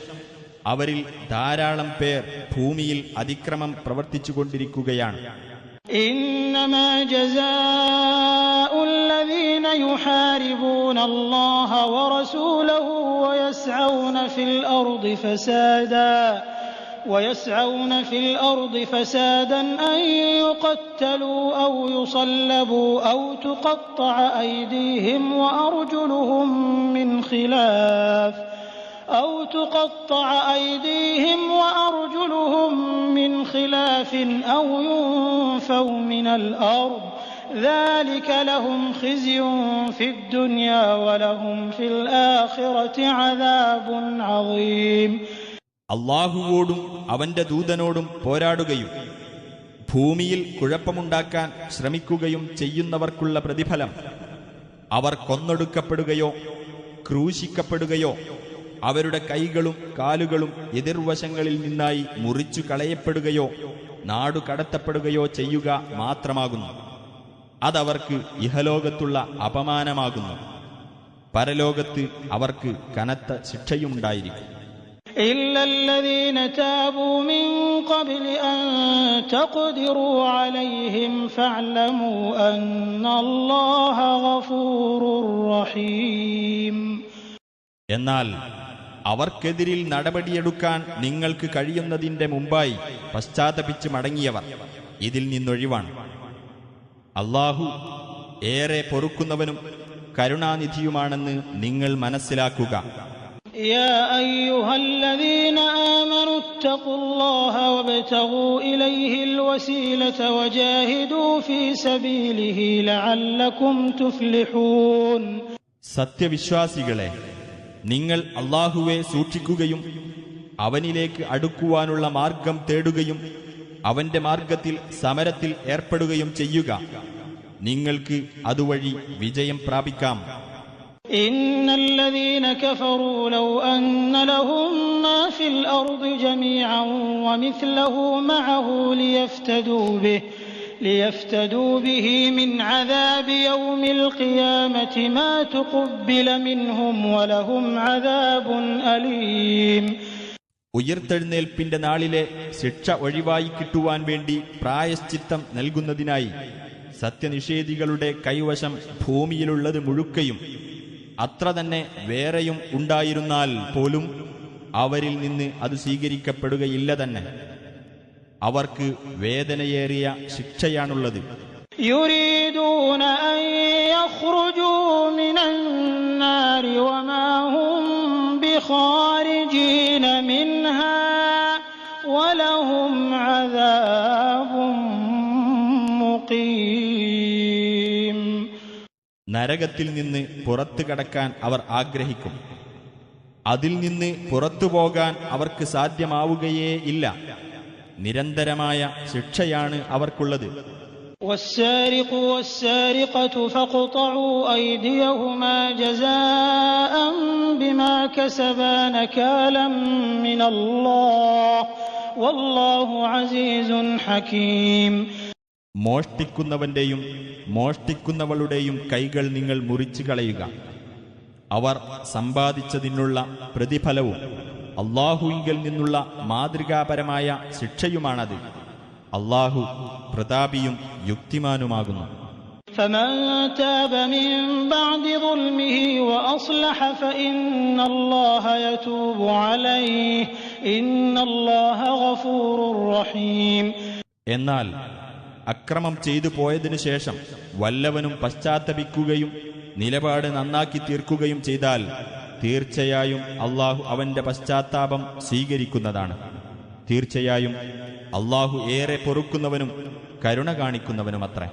അവരിൽ ധാരാളം പേർ ഭൂമിയിൽ അതിക്രമം പ്രവർത്തിച്ചുകൊണ്ടിരിക്കുകയാണ്. إنما جزاء الذين يحاربون الله ورسوله ويسعون في الأرض فسادا أن يقتلوا أو يصلبوا أو تقطع أيديهم وأرجلهم من خلاف أو ينفوا من الأرض ذلك لهم خزي في الدنيا ولهم في الآخرة عذاب عظيم. അല്ലാഹുവോടും അവന്റെ ദൂതനോടും പോരാടുകയും ഭൂമിയിൽ കുഴപ്പമുണ്ടാക്കാൻ ശ്രമിക്കുകയും ചെയ്യുന്നവർക്കുള്ള പ്രതിഫലം അവർ കൊന്നൊടുക്കപ്പെടുകയോ ക്രൂശിക്കപ്പെടുകയോ അവരുടെ കൈകളും കാലുകളും എതിർവശങ്ങളിൽ നിന്നായി മുറിച്ചു കളയപ്പെടുകയോ നാടുകടത്തപ്പെടുകയോ ചെയ്യുക മാത്രമാകുന്നു. അതവർക്ക് ഇഹലോകത്തുള്ള അപമാനമാകുന്നു. പരലോകത്ത് അവർക്ക് കനത്ത ശിക്ഷയുണ്ടായിരിക്കും. إلا الذين تابوا من قبل أن تقدروا عليهم فاعلموا أن الله غفور رحيم. എന്നാൽ അവർക്കെതിരിൽ നടപടിയെടുക്കാൻ നിങ്ങൾക്ക് കഴിയുന്നതിന്റെ മുമ്പായി പശ്ചാത്തപിച്ച് മടങ്ങിയവർ ഇതിൽ നിന്നൊഴിവാണ്. അല്ലാഹു ഏറെ പൊറുക്കുന്നവനും കരുണാനിധിയുമാണെന്ന് നിങ്ങൾ മനസ്സിലാക്കുക. يا أيها الذين آمنوا اتقوا الله وابتغوا إليه الوسيلة وجاهدوا في سبيله لعلكم تفلحون. സത്യവിശ്വാസികളെ, നിങ്ങൾ അല്ലാഹുവെ സൂക്ഷിക്കുകയും അവനിലേക്ക് അടുക്കുവാനുള്ള മാർഗം തേടുകയും അവന്റെ മാർഗത്തിൽ സമരത്തിൽ ഏർപ്പെടുകയും ചെയ്യുക. നിങ്ങൾക്ക് അതുവഴി വിജയം പ്രാപിക്കാം. إن الذين كفروا لو أن لهم ما في الأرض جميعا ومثله معه ليفتدوا به من عذاب يوم القيامة ما تقبل منهم ولهم عذاب أليم. ഉയിർത്തെഴുന്നേൽപ്പിന്റെ നാളിലെ ശിക്ഷ ഒഴിവായി കിട്ടുവാൻ വേണ്ടി പ്രായശ്ചിത്തം നൽകുന്നതിനായി സത്യനിഷേധികളുടെ കൈവശം ഭൂമിയിലുള്ളത് മുഴുക്കയും അത്ര തന്നെ വേറെയും ഉണ്ടായിരുന്നാൽ പോലും അവരിൽ നിന്ന് അത് സ്വീകരിക്കപ്പെടുകയില്ല തന്നെ. അവർക്ക് വേദനയേറിയ ശിക്ഷയാണുള്ളത്. يريدون أن يخرجوا من النار وما هم بخارجين منها ولهم عذاب مقيم. നരകത്തിൽ നിന്ന് പുറത്തു കടക്കാൻ അവർ ആഗ്രഹിക്കും. അതിൽ നിന്ന് പുറത്തു പോകാൻ അവർക്ക് സാധ്യമാവുകയേ ഇല്ല. നിരന്തരമായ ശിക്ഷയാണ് അവർക്കുള്ളത്. والسارق والسارقة فاقطعوا أيديهما جزاء بما كسبا نكالا من الله والله عزيز حكيم. മോഷ്ടിക്കുന്നവന്റെയും മോഷ്ടിക്കുന്നവളുടെയും കൈകൾ നിങ്ങൾ മുറിച്ചു കളയുക. അവർ സമ്പാദിച്ചതിനുള്ള പ്രതിഫലവും അല്ലാഹുവിങ്കൽ നിന്നുള്ള മാതൃകാപരമായ ശിക്ഷയുമാണത്. അല്ലാഹു പ്രതാപിയും യുക്തിമാനുമാകുന്നു. فمن تاب من بعد ظلمه وأصلح فإن الله يتوب عليه إن الله غفور رحيم. എന്നാൽ അക്രമം ചെയ്തു പോയതിനു ശേഷം വല്ലവനും പശ്ചാത്തപിക്കുകയും നിലപാട് നന്നാക്കി തീർക്കുകയും ചെയ്താൽ തീർച്ചയായും അല്ലാഹു അവന്റെ പശ്ചാത്താപം സ്വീകരിക്കുന്നതാണ്. തീർച്ചയായും അല്ലാഹു ഏറെ പൊറുക്കുന്നവനും കരുണ കാണിക്കുന്നവനുമത്രേ.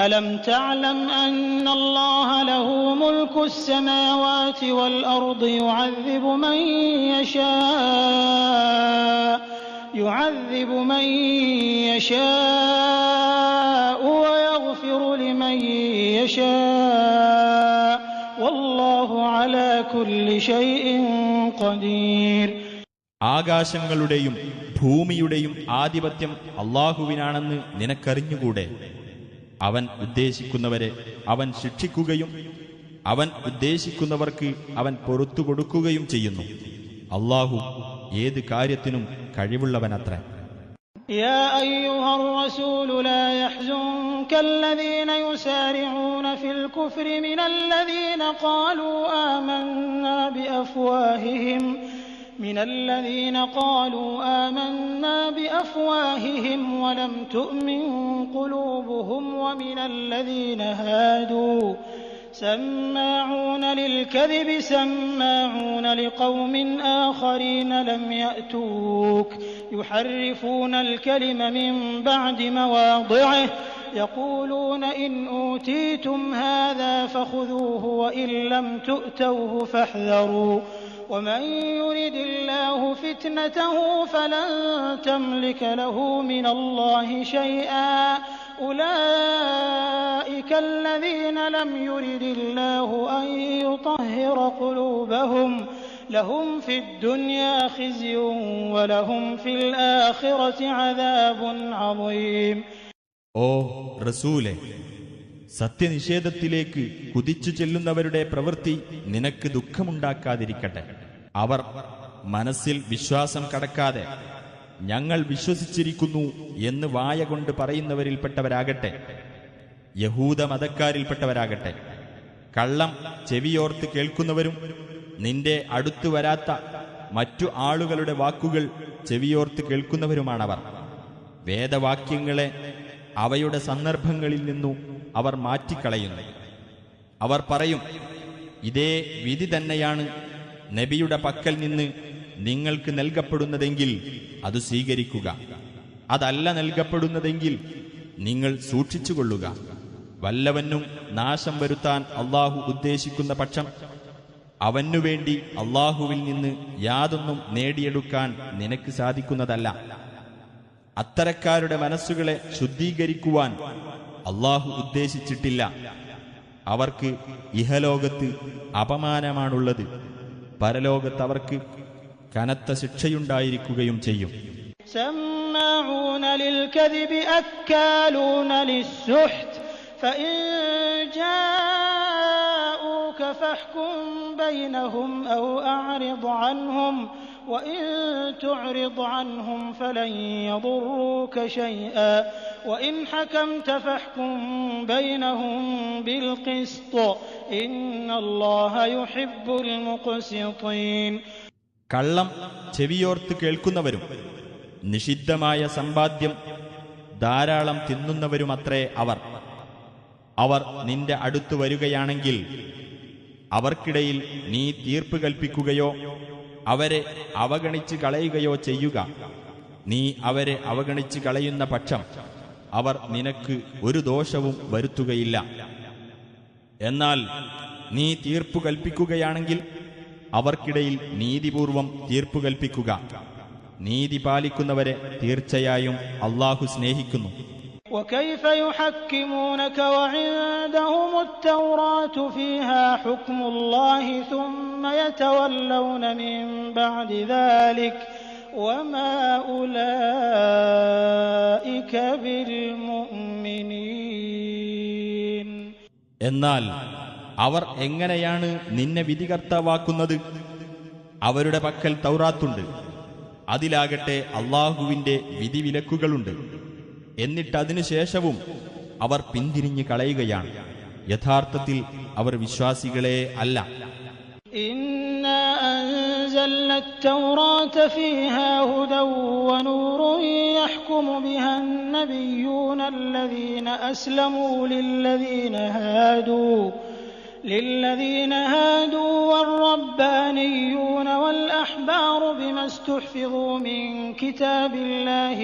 ألم تعلم أن الله له ملك السماوات والأرض يعذب من يشاء ويغفر لمن يشاء والله على كل شيء قدير. ആകാശങ്ങളുടെയും ഭൂമിയുടെയും ആധിപത്യം അല്ലാഹുവിനാണെന്ന് നിനക്കറിഞ്ഞുകൂടെ? അവൻ ഉദ്ദേശിക്കുന്നവരെ അവൻ ശിക്ഷിക്കുകയും അവൻ ഉദ്ദേശിക്കുന്നവർക്ക് അവൻ പൊറുത്തു കൊടുക്കുകയും ചെയ്യുന്നു. അല്ലാഹു ഏത് കാര്യത്തിനും കഴിവുള്ളവനത്രേ. يا أيها الرسول لا يحزنك الذين يسارعون في الكفر من الذين قالوا آمنا بأفواههم ولم تؤمن قلوبهم ومن الذين هادوا سماعون للكذب سماعون لقوم آخرين لم يأتوك يحرفون الكلم من بعد مواضعه يقولون إن أوتيتم هذا فخذوه وإن لم تؤتوه فاحذروا ومن يرد الله فتنته فلن تملك له من الله شيئا أولئك الذين لم يرد الله أن يطهر قلوبهم لهم في الدنيا خزي ولهم في الآخرة عذاب عظيم. ഓ റസൂലേ, സത്യനിഷേധത്തിലേക്ക് കുതിച്ചു ചെല്ലുന്നവരുടെ പ്രവൃത്തി നിനക്ക് ദുഃഖമുണ്ടാക്കാതിരിക്കട്ടെ. അവർ മനസ്സിൽ വിശ്വാസം കടക്കാതെ ഞങ്ങൾ വിശ്വസിച്ചിരിക്കുന്നു എന്ന് വായ കൊണ്ട് പറയുന്നവരിൽപ്പെട്ടവരാകട്ടെ, യഹൂദ മതക്കാരിൽപ്പെട്ടവരാകട്ടെ, കള്ളം ചെവിയോർത്ത് കേൾക്കുന്നവരും നിന്റെ അടുത്തു വരാത്ത മറ്റു ആളുകളുടെ വാക്കുകൾ ചെവിയോർത്ത് കേൾക്കുന്നവരുമാണവർ. വേദവാക്യങ്ങളെ അവയുടെ സന്ദർഭങ്ങളിൽ നിന്നു അവർ മാറ്റിക്കളയുന്നു. അവർ പറയും, ഇതേ വിധി തന്നെയാണ് നബിയുടെ പക്കൽ നിന്ന് നിങ്ങൾക്ക് നൽകപ്പെടുന്നതെങ്കിൽ അത് സ്വീകരിക്കുക. അതല്ല നൽകപ്പെടുന്നതെങ്കിൽ നിങ്ങൾ സൂക്ഷിച്ചുകൊള്ളുക. വല്ലവനും നാശം വരുത്താൻ അള്ളാഹു ഉദ്ദേശിക്കുന്ന പക്ഷം അവനുവേണ്ടി അള്ളാഹുവിൽ നിന്ന് യാതൊന്നും നേടിയെടുക്കാൻ നിനക്ക് സാധിക്കുന്നതല്ല. അത്തരക്കാരുടെ മനസ്സുകളെ ശുദ്ധീകരിക്കുവാൻ അള്ളാഹു ഉദ്ദേശിച്ചിട്ടില്ല. അവർക്ക് ഇഹലോകത്ത് അപമാനമാണുള്ളത്, പരലോകത്ത് അവർക്ക് കനത്ത ശിക്ഷയുണ്ടായിരിക്കുകയും ചെയ്യും. سماعون للكذب أكالون للسحت فإن جاءوك فاحكم بينهم أو أعرض عنهم وإن تعرض عنهم فلن يضروك شيئا وإن حكمت فاحكم بينهم بالقسط إن الله يحب المقسطين. കള്ളം ചെവിയോർത്ത് കേൾക്കുന്നവരും നിഷിദ്ധമായ സമ്പാദ്യം ധാരാളം തിന്നുന്നവരുമത്രേ അവർ നിന്റെ അടുത്തു വരികയാണെങ്കിൽ അവർക്കിടയിൽ നീ തീർപ്പ് കൽപ്പിക്കുകയോ അവരെ അവഗണിച്ച് കളയുകയോ ചെയ്യുക. നീ അവരെ അവഗണിച്ച് കളയുന്ന പക്ഷം അവർ നിനക്ക് ഒരു ദോഷവും വരുത്തുകയില്ല. എന്നാൽ നീ തീർപ്പു കൽപ്പിക്കുകയാണെങ്കിൽ അവർക്കിടയിൽ നീതിപൂർവം തീർപ്പു കൽപ്പിക്കുക. നീതി പാലിക്കുന്നവരെ തീർച്ചയായും അള്ളാഹു സ്നേഹിക്കുന്നു. وكيف يحكمونك وعندهم التوراة فيها حكم الله ثم يتولون من بعد ذلك وما أولئك بالمؤمنين. എന്നാൽ അവർ എങ്ങനെയാണ് നിന്നെ വിധികർത്താവാക്കുന്നത്? അവരുടെ പക്കൽ തൗറാത്തുണ്ട്, അതിലാകട്ടെ അള്ളാഹുവിന്റെ വിധിവിലക്കുകളുണ്ട്. എന്നിട്ടതിനുശേഷവും അവർ പിന്തിരിഞ്ഞു കളയുകയാണ്. യഥാർത്ഥത്തിൽ അവർ വിശ്വാസികളെ അല്ല. إنا أنزلنا التوراة فيها هدى ونور يحكم بها النبيون الذين أسلموا للذين هادوا والربانيون والأحبار بما استحفظوا من كتاب الله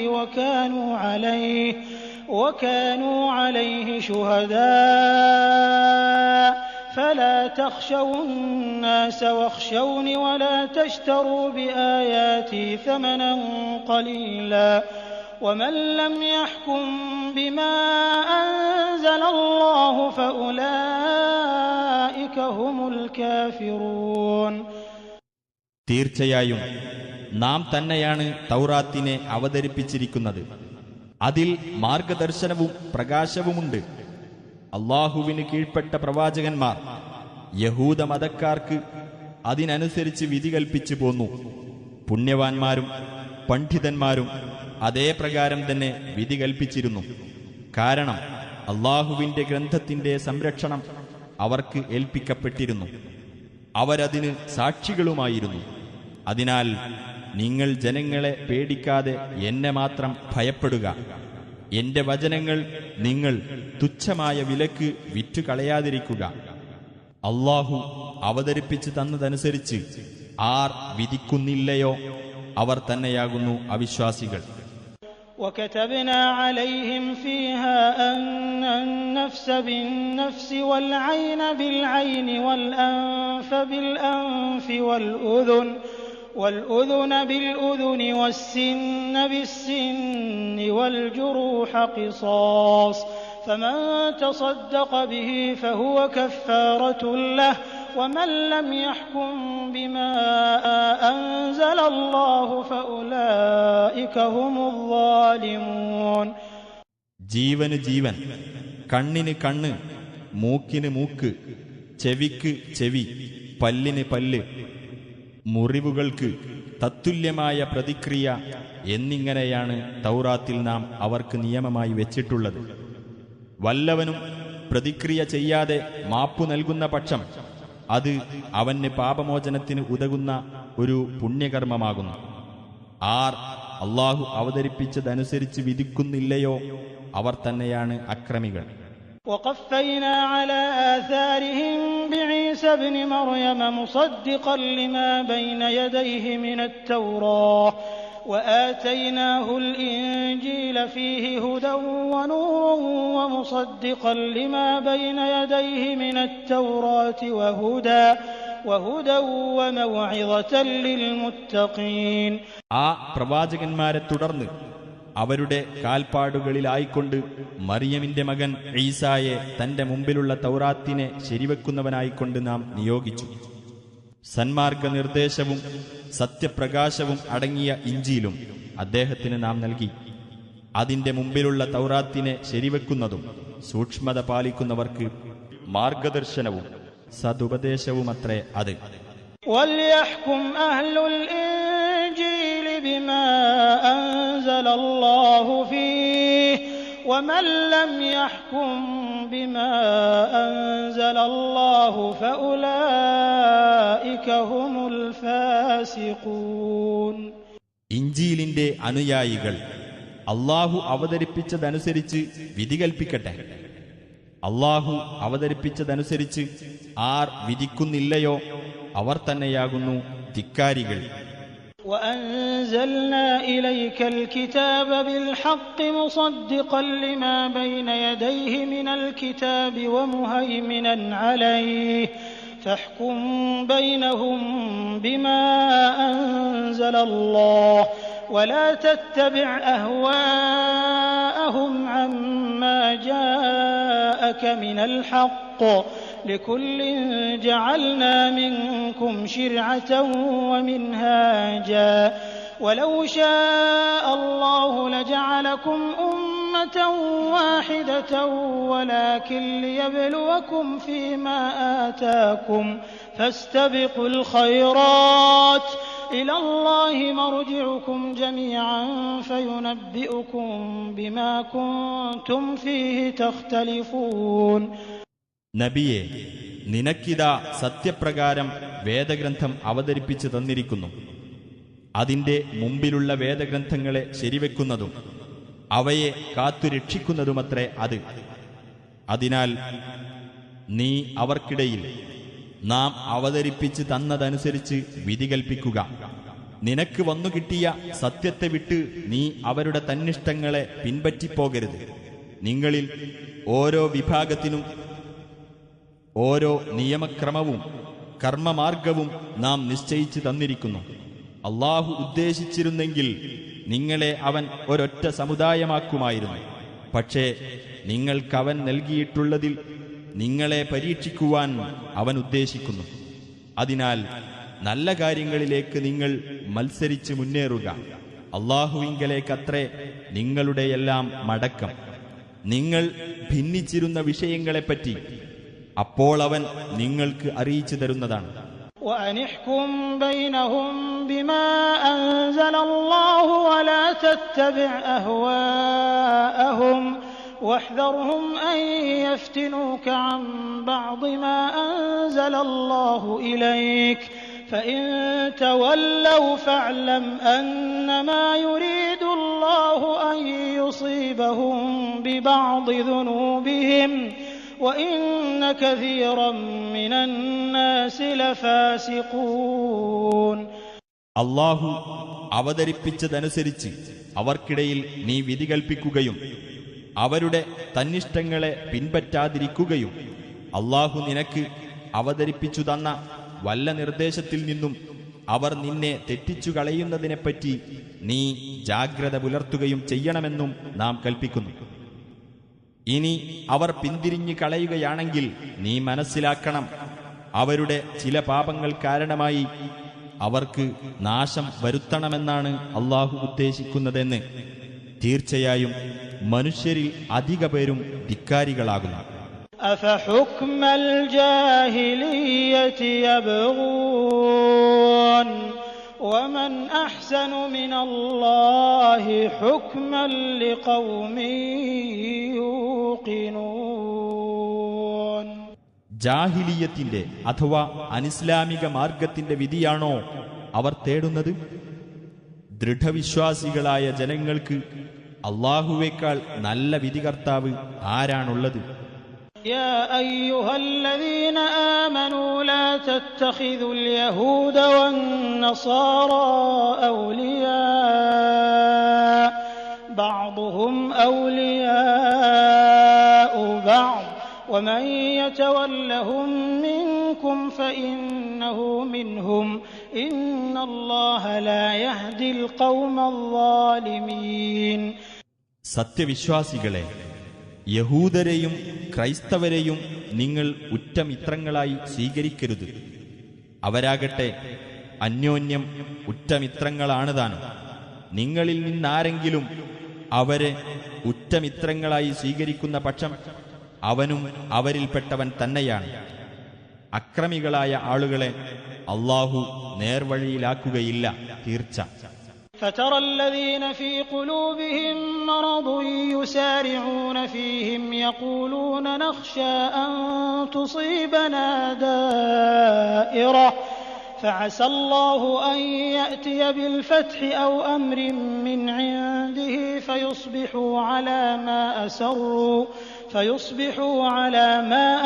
وكانوا عليه شهداء فلا تخشوا الناس واخشوني ولا تشتروا بآياتي ثمنا قليلا ومن لم يحكم بما أنزل الله فأولئك هم الكافرون. തീർച്ചയായും നാം തന്നെയാണ് തൗറാത്തിനെ അവതരിപ്പിച്ചിരിക്കുന്നത്. അതിൽ മാർഗദർശനവും പ്രകാശവുമുണ്ട്. അള്ളാഹുവിന് കീഴ്പ്പെട്ട പ്രവാചകന്മാർ യഹൂദ മതക്കാർക്ക് അതിനനുസരിച്ച് വിധി കൽപ്പിച്ചു പോന്നു. പുണ്യവാന്മാരും പണ്ഡിതന്മാരും അതേ പ്രകാരം തന്നെ വിധി കൽപ്പിച്ചിരുന്നു. കാരണം അള്ളാഹുവിന്റെ ഗ്രന്ഥത്തിന്റെ സംരക്ഷണം അവർക്ക് ഏൽപ്പിക്കപ്പെട്ടിരുന്നു. അവരതിന് സാക്ഷികളുമായിരുന്നു. അതിനാൽ നിങ്ങൾ ജനങ്ങളെ പേടിക്കാതെ എന്നെ മാത്രം ഭയപ്പെടുക. എന്റെ വചനങ്ങൾ നിങ്ങൾ തുച്ഛമായ വിലക്ക് വിറ്റുകളയാതിരിക്കുക. അള്ളാഹു അവതരിപ്പിച്ചു തന്നതനുസരിച്ച് ആർ വിധിക്കുന്നില്ലയോ അവർ തന്നെയാകുന്നു അവിശ്വാസികൾ. وكتبنا عليهم فيها أن النفس بالنفس والعين بالعين والأنف بالأنف والأذن بالأذن والسن بالسن والجروح قصاص فمن تصدق به فهو كفارة له ومن لم يحكم بما أنزل الله فأولئك هم الظالمون. ജീവന് ജീവൻ, കണ്ണിന് കണ്ണ്, മൂക്കിന് മൂക്ക്, ചെവിക്ക് ചെവി, പല്ലിന് പല്ല്, മുറിവുകൾക്ക് തത്തുല്യമായ പ്രതിക്രിയ എന്നിങ്ങനെയാണ് തൗറാത്തിൽ നാം അവർക്ക് നിയമമായി വെച്ചിട്ടുള്ളത്. വല്ലവനും പ്രതിക്രിയ ചെയ്യാതെ മാപ്പു നൽകുന്ന പക്ഷം അത് അവന് പാപമോചനത്തിന് ഉതകുന്ന ഒരു പുണ്യകർമ്മമാകുന്നു. ആർ അള്ളാഹു അവതരിപ്പിച്ചതനുസരിച്ച് വിധിക്കുന്നില്ലയോ അവർ തന്നെയാണ് അക്രമികൾ. وقفينا على آثارهم بعيسى ابن مريم مصدقا لما بين يديه من التوراة وآتيناه الإنجيل فيه هدى ونور ومصدقا لما بين يديه من التوراة وهدى وموعظة للمتقين. ആ പ്രവാചകന്മാരെ തുടർന്ന് അവരുടെ കാൽപ്പാടുകളിലായിക്കൊണ്ട് മറിയമിന്റെ മകൻ ഈസായെ തന്റെ മുമ്പിലുള്ള തൗറാത്തിനെ ശരിവെക്കുന്നവനായിക്കൊണ്ട് നാം നിയോഗിച്ചു. സന്മാർഗ നിർദ്ദേശവും സത്യപ്രകാശവും അടങ്ങിയ ഇഞ്ചീലും അദ്ദേഹത്തിന് നാം നൽകി. അതിന്റെ മുമ്പിലുള്ള തൗറാത്തിനെ ശരിവെക്കുന്നതും സൂക്ഷ്മത പാലിക്കുന്നവർക്ക് മാർഗദർശനവും സതുപദേശവുമത്രേ അത്. وَلْيَحْكُمْ أَهْلُ الْإِنجِيلِ بِمَا أَنزَلَ اللَّهُ فِيهِ وَمَن لَّمْ يَحْكُم بِمَا أَنزَلَ اللَّهُ فَأُولَٰئِكَ هُمُ الْفَاسِقُونَ. ഇഞ്ചീലിന്റെ അനുയായികൾ അള്ളാഹു അവതരിപ്പിച്ചതനുസരിച്ച് വിധി കൽപ്പിക്കട്ടെ. അള്ളാഹു അവതരിപ്പിച്ചതനുസരിച്ച് ആർ വിധിക്കുന്നില്ലയോ അവർ തന്നെയാകുന്നു ധിക്കാരികൾ. وَأَنزَلْنَا إِلَيْكَ الْكِتَابَ بِالْحَقِّ مُصَدِّقًا لِّمَا بَيْنَ يَدَيْهِ مِنَ الْكِتَابِ وَمُهَيْمِنًا عَلَيْهِ فَاحْكُم بَيْنَهُم بِمَا أَنزَلَ اللَّهُ وَلَا تَتَّبِعْ أَهْوَاءَهُمْ عَمَّا جَاءَكَ مِنَ الْحَقِّ لِكُلٍّ جَعَلْنَا مِنكُمْ شِرْعَةً وَمِنْهَاجًا وَلَوْ شَاءَ اللَّهُ لَجَعَلَكُمْ أُمَّةً وَاحِدَةً وَلَكِن لِّيَبْلُوَكُمْ فِيمَا آتَاكُمْ فَاسْتَبِقُوا الْخَيْرَاتِ إِلَى اللَّهِ مَرْجِعُكُمْ جَمِيعًا فَيُنَبِّئُكُم بِمَا كُنتُمْ فِيهِ تَخْتَلِفُونَ. നബിയെ, നിനക്കിതാ സത്യപ്രകാരം വേദഗ്രന്ഥം അവതരിപ്പിച്ചു തന്നിരിക്കുന്നു. അതിന്റെ മുമ്പിലുള്ള വേദഗ്രന്ഥങ്ങളെ ശരിവെക്കുന്നതും അവയെ കാത്തുരക്ഷിക്കുന്നതുമത്രേ അത്. അതിനാൽ നീ അവർക്കിടയിൽ നാം അവതരിപ്പിച്ച് തന്നതനുസരിച്ച് വിധി കൽപ്പിക്കുക. നിനക്ക് വന്നുകിട്ടിയ സത്യത്തെ വിട്ട് നീ അവരുടെ തന്നിഷ്ടങ്ങളെ പിൻപറ്റിപ്പോകരുത്. നിങ്ങളിൽ ഓരോ വിഭാഗത്തിനും ഓരോ നിയമക്രമവും കർമ്മമാർഗവും നാം നിശ്ചയിച്ചു തന്നിരിക്കുന്നു. അള്ളാഹു ഉദ്ദേശിച്ചിരുന്നെങ്കിൽ നിങ്ങളെ അവൻ ഒരൊറ്റ സമുദായമാക്കുമായിരുന്നു. പക്ഷേ നിങ്ങൾക്കവൻ നൽകിയിട്ടുള്ളതിൽ നിങ്ങളെ പരീക്ഷിക്കുവാൻ അവൻ ഉദ്ദേശിക്കുന്നു. അതിനാൽ നല്ല കാര്യങ്ങളിലേക്ക് നിങ്ങൾ മത്സരിച്ച് മുന്നേറുക. അള്ളാഹുവിങ്കലേക്കത്രേ നിങ്ങളുടെയെല്ലാം മടക്കം. നിങ്ങൾ ഭിന്നിച്ചിരുന്ന വിഷയങ്ങളെപ്പറ്റി അപ്പോൾ അവൻ നിങ്ങൾക്ക് അറിയിച്ചു തരുന്നതാണ്. وَأَنِحْكُم بَيْنَهُم بِمَا أَنزَلَ اللَّهُ وَلَا تَتَّبِعْ أَهْوَاءَهُمْ وَاحْذَرْهُمْ أَن يَفْتِنُوكَ عَن بَعْضِ مَا أَنزَلَ اللَّهُ إِلَيْكَ فَإِن تَوَلَّوْا فَاعْلَمْ أَنَّمَا يُرِيدُ اللَّهُ أَن يُصِيبَهُم بِبَعْضِ ذُنُوبِهِمْ وَإِنَّ كَثِيرًا مِّنَ النَّاسِ لَفَاسِقُونَ. അള്ളാഹു അവതരിപ്പിച്ചതനുസരിച്ച് അവർക്കിടയിൽ നീ വിധി കൽപ്പിക്കുകയും അവരുടെ തന്നിഷ്ടങ്ങളെ പിൻപറ്റാതിരിക്കുകയും അള്ളാഹു നിനക്ക് അവതരിപ്പിച്ചു തന്ന വല്ല നിർദ്ദേശത്തിൽ നിന്നും അവർ നിന്നെ തെറ്റിച്ചു കളയുന്നതിനെപ്പറ്റി നീ ജാഗ്രത പുലർത്തുകയും ചെയ്യണമെന്നും നാം കൽപ്പിക്കുന്നു. ഇനി അവർ പിന്തിരിഞ്ഞു കളയുകയാണെങ്കിൽ നീ മനസ്സിലാക്കണം, അവരുടെ ചില പാപങ്ങൾ കാരണമായി അവർക്ക് നാശം വരുത്തണമെന്നാണ് അള്ളാഹു ഉദ്ദേശിക്കുന്നതെന്ന്. തീർച്ചയായും മനുഷ്യരിൽ അധിക പേരും ധിക്കാരികളാകുന്നു. أَفَحُكْمَ الْجَاهِلِيَّةِ يَبْغُونَ وَمَنْ أَحْسَنُ مِنَ اللَّهِ حُكْمًا لِقَوْمٍ يُوقِنُونَ. ജാഹിലിയത്തിന്റെ അഥവാ അനിസ്ലാമിക മാർഗത്തിന്റെ വിധിയാണോ അവർ തേടുന്നത്? ദൃഢവിശ്വാസികളായ ജനങ്ങൾക്ക് അല്ലാഹുവേക്കാൾ നല്ല വിധികർത്താവ് ആരാണുള്ളത്? يا أيها الذين آمنوا لا تتخذوا اليهود والنصارى أولياء بعضهم أولياء بعض ومن يتولهم منكم فإنه منهم إن الله لا يهدي القوم الظالمين. സത്യവിശ്വാസികളെ, യഹൂദരെയും ക്രൈസ്തവരെയും നിങ്ങൾ ഉറ്റമിത്രങ്ങളായി സ്വീകരിക്കരുത്. അവരാകട്ടെ അന്യോന്യം ഉറ്റമിത്രങ്ങളാണ് താനും. നിങ്ങളിൽ നിന്നാരെങ്കിലും അവരെ ഉറ്റമിത്രങ്ങളായി സ്വീകരിക്കുന്ന പക്ഷം അവനും അവരിൽപ്പെട്ടവൻ തന്നെയാണ്. അക്രമികളായ ആളുകളെ അല്ലാഹു നേർവഴിയിലാക്കുകയില്ല, തീർച്ച. فترى الذين في قلوبهم مرض يسارعون فيهم يقولون نخشى أن تصيبنا دائرة فعسى الله أن يأتي بالفتح أو أمر من عنده فيصبحوا على ما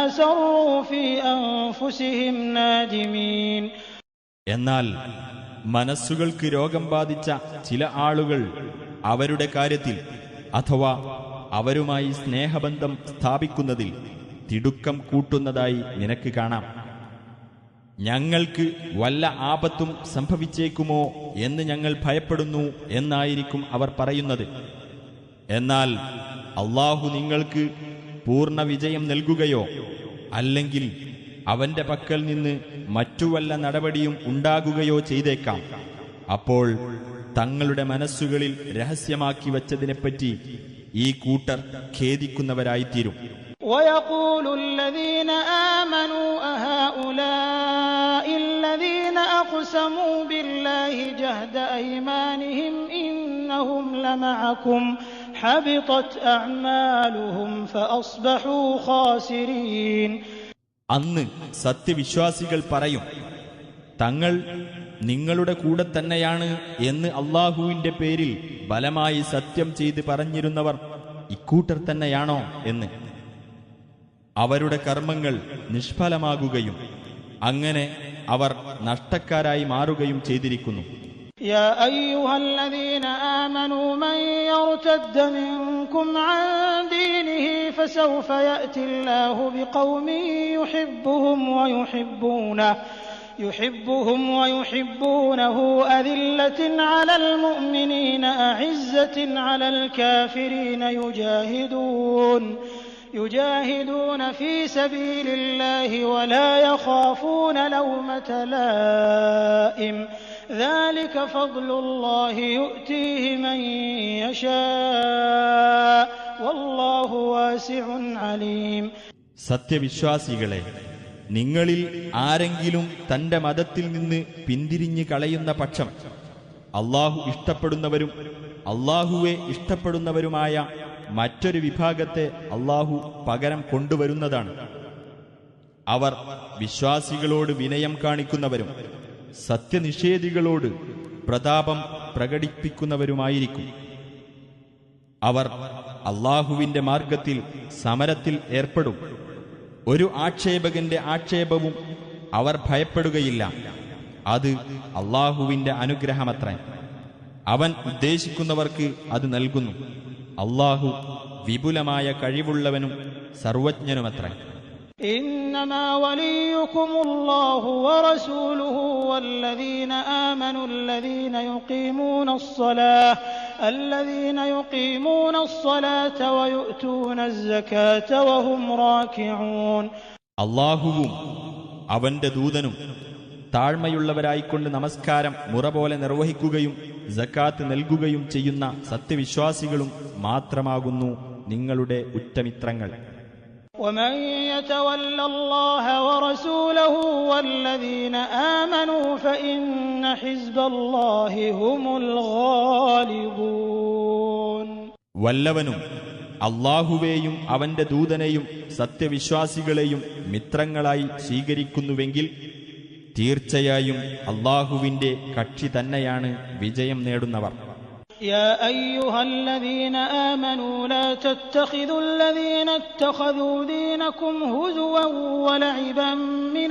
أسروا في أنفسهم نادمين. എന്നാൽ മനസ്സുകൾക്ക് രോഗം ബാധിച്ച ചില ആളുകൾ അവരുടെ കാര്യത്തിൽ അഥവാ അവരുമായി സ്നേഹബന്ധം സ്ഥാപിക്കുന്നതിൽ തിടുക്കം കൂട്ടുന്നതായി നിനക്ക് കാണാം. ഞങ്ങൾക്ക് വല്ല ആപത്തും സംഭവിച്ചേക്കുമോ എന്ന് ഞങ്ങൾ ഭയപ്പെടുന്നു എന്നായിരിക്കും അവർ പറയുന്നത്. എന്നാൽ അല്ലാഹു നിങ്ങൾക്ക് പൂർണ്ണ വിജയം നൽകുകയോ അല്ലെങ്കിൽ അവന്റെ പക്കൽ നിന്ന് മറ്റു വല്ല നടപടിയും ഉണ്ടാകുകയോ ചെയ്തേക്കാം. അപ്പോൾ തങ്ങളുടെ മനസ്സുകളിൽ രഹസ്യമാക്കി വച്ചതിനെപ്പറ്റി ഈ കൂട്ടർ ഖേദിക്കുന്നവരായിത്തീരും. ويقول الذين آمنوا أهؤلاء الذين أقسموا بالله جهد أيمانهم إنهم لمعكم حبطت أعمالهم فأصبحوا خاسرين. അന്ന് സത്യവിശ്വാസികൾ പറയും, തങ്ങൾ നിങ്ങളുടെ കൂടെ തന്നെയാണ് എന്ന് അല്ലാഹുവിന്റെ പേരിൽ ബലമായി സത്യം ചെയ്ത് പറഞ്ഞിരുന്നവർ ഇക്കൂട്ടർ തന്നെയാണോ എന്ന്. അവരുടെ കർമ്മങ്ങൾ നിഷ്ഫലമാകുകയും അങ്ങനെ അവർ നഷ്ടക്കാരായി മാറുകയും ചെയ്തിരിക്കുന്നു. يا أيها الذين آمنوا من يرتد منكم عن دينه فسوف يأتي الله بقوم يحبهم ويحبونه أذلة على المؤمنين أعزة على الكافرين يجاهدون في سبيل الله ولا يخافون لومة لائم ذلك فضل الله يؤتيه من يشاء والله واسع عليم. സത്യവിശ്വാസികളെ, നിങ്ങളിൽ ആരെങ്കിലും തന്റെ മതത്തിൽ നിന്ന് പിന്തിരിഞ്ഞു കളയുന്ന പക്ഷം അല്ലാഹു ഇഷ്ടപ്പെടുന്നവരും അല്ലാഹുവെ ഇഷ്ടപ്പെടുന്നവരുമായ മറ്റൊരു വിഭാഗത്തെ അല്ലാഹു പകരം കൊണ്ടുവരുന്നതാണ്. അവർ വിശ്വാസികളോട് വിനയം കാണിക്കുന്നവരും സത്യനിഷേധികളോട് പ്രതാപം പ്രകടിപ്പിക്കുന്നവരുമായിരിക്കും. അവർ അല്ലാഹുവിന്റെ മാർഗത്തിൽ സമരത്തിൽ ഏർപ്പെടും. ഒരു ആക്ഷേപകന്റെ ആക്ഷേപവും അവർ ഭയപ്പെടുകയില്ല. അത് അല്ലാഹുവിന്റെ അനുഗ്രഹമത്രേ. അവൻ ഉദ്ദേശിക്കുന്നവർക്ക് അത് നൽകുന്നു. അല്ലാഹു വിപുലമായ കഴിവുള്ളവനും സർവജ്ഞനുമത്രേ. إنما وليكم الله ورسوله والذين آمنوا الذين يقيمون الصلاة ويؤتون الزكاة وهم راكعون. അല്ലാഹുവും അവന്റെ ദൂതനും താഴ്മയുള്ളവരായിക്കൊണ്ട് നമസ്കാരം മുറ പോലെ നിർവഹിക്കുകയും സക്കാത്ത് നൽകുകയും ചെയ്യുന്ന സത്യവിശ്വാസികളും മാത്രമാകുന്നു നിങ്ങളുടെ ഉറ്റമിത്രങ്ങൾ. ومن يتول الله ورسوله والذين آمنوا فإن حزب الله هم الغالبون. വല്ലവനും അല്ലാഹുവേയും അവന്റെ ദൂതനെയും സത്യവിശ്വാസികളെയും മിത്രങ്ങളായി സ്വീകരിക്കുന്നുവെങ്കിൽ തീർച്ചയായും അല്ലാഹുവിന്റെ കക്ഷി തന്നെയാണ് വിജയം നേടുന്നവർ. يا أيها الذين آمنوا لا تتخذوا الذين اتخذوا دينكم هزوا ولعبا من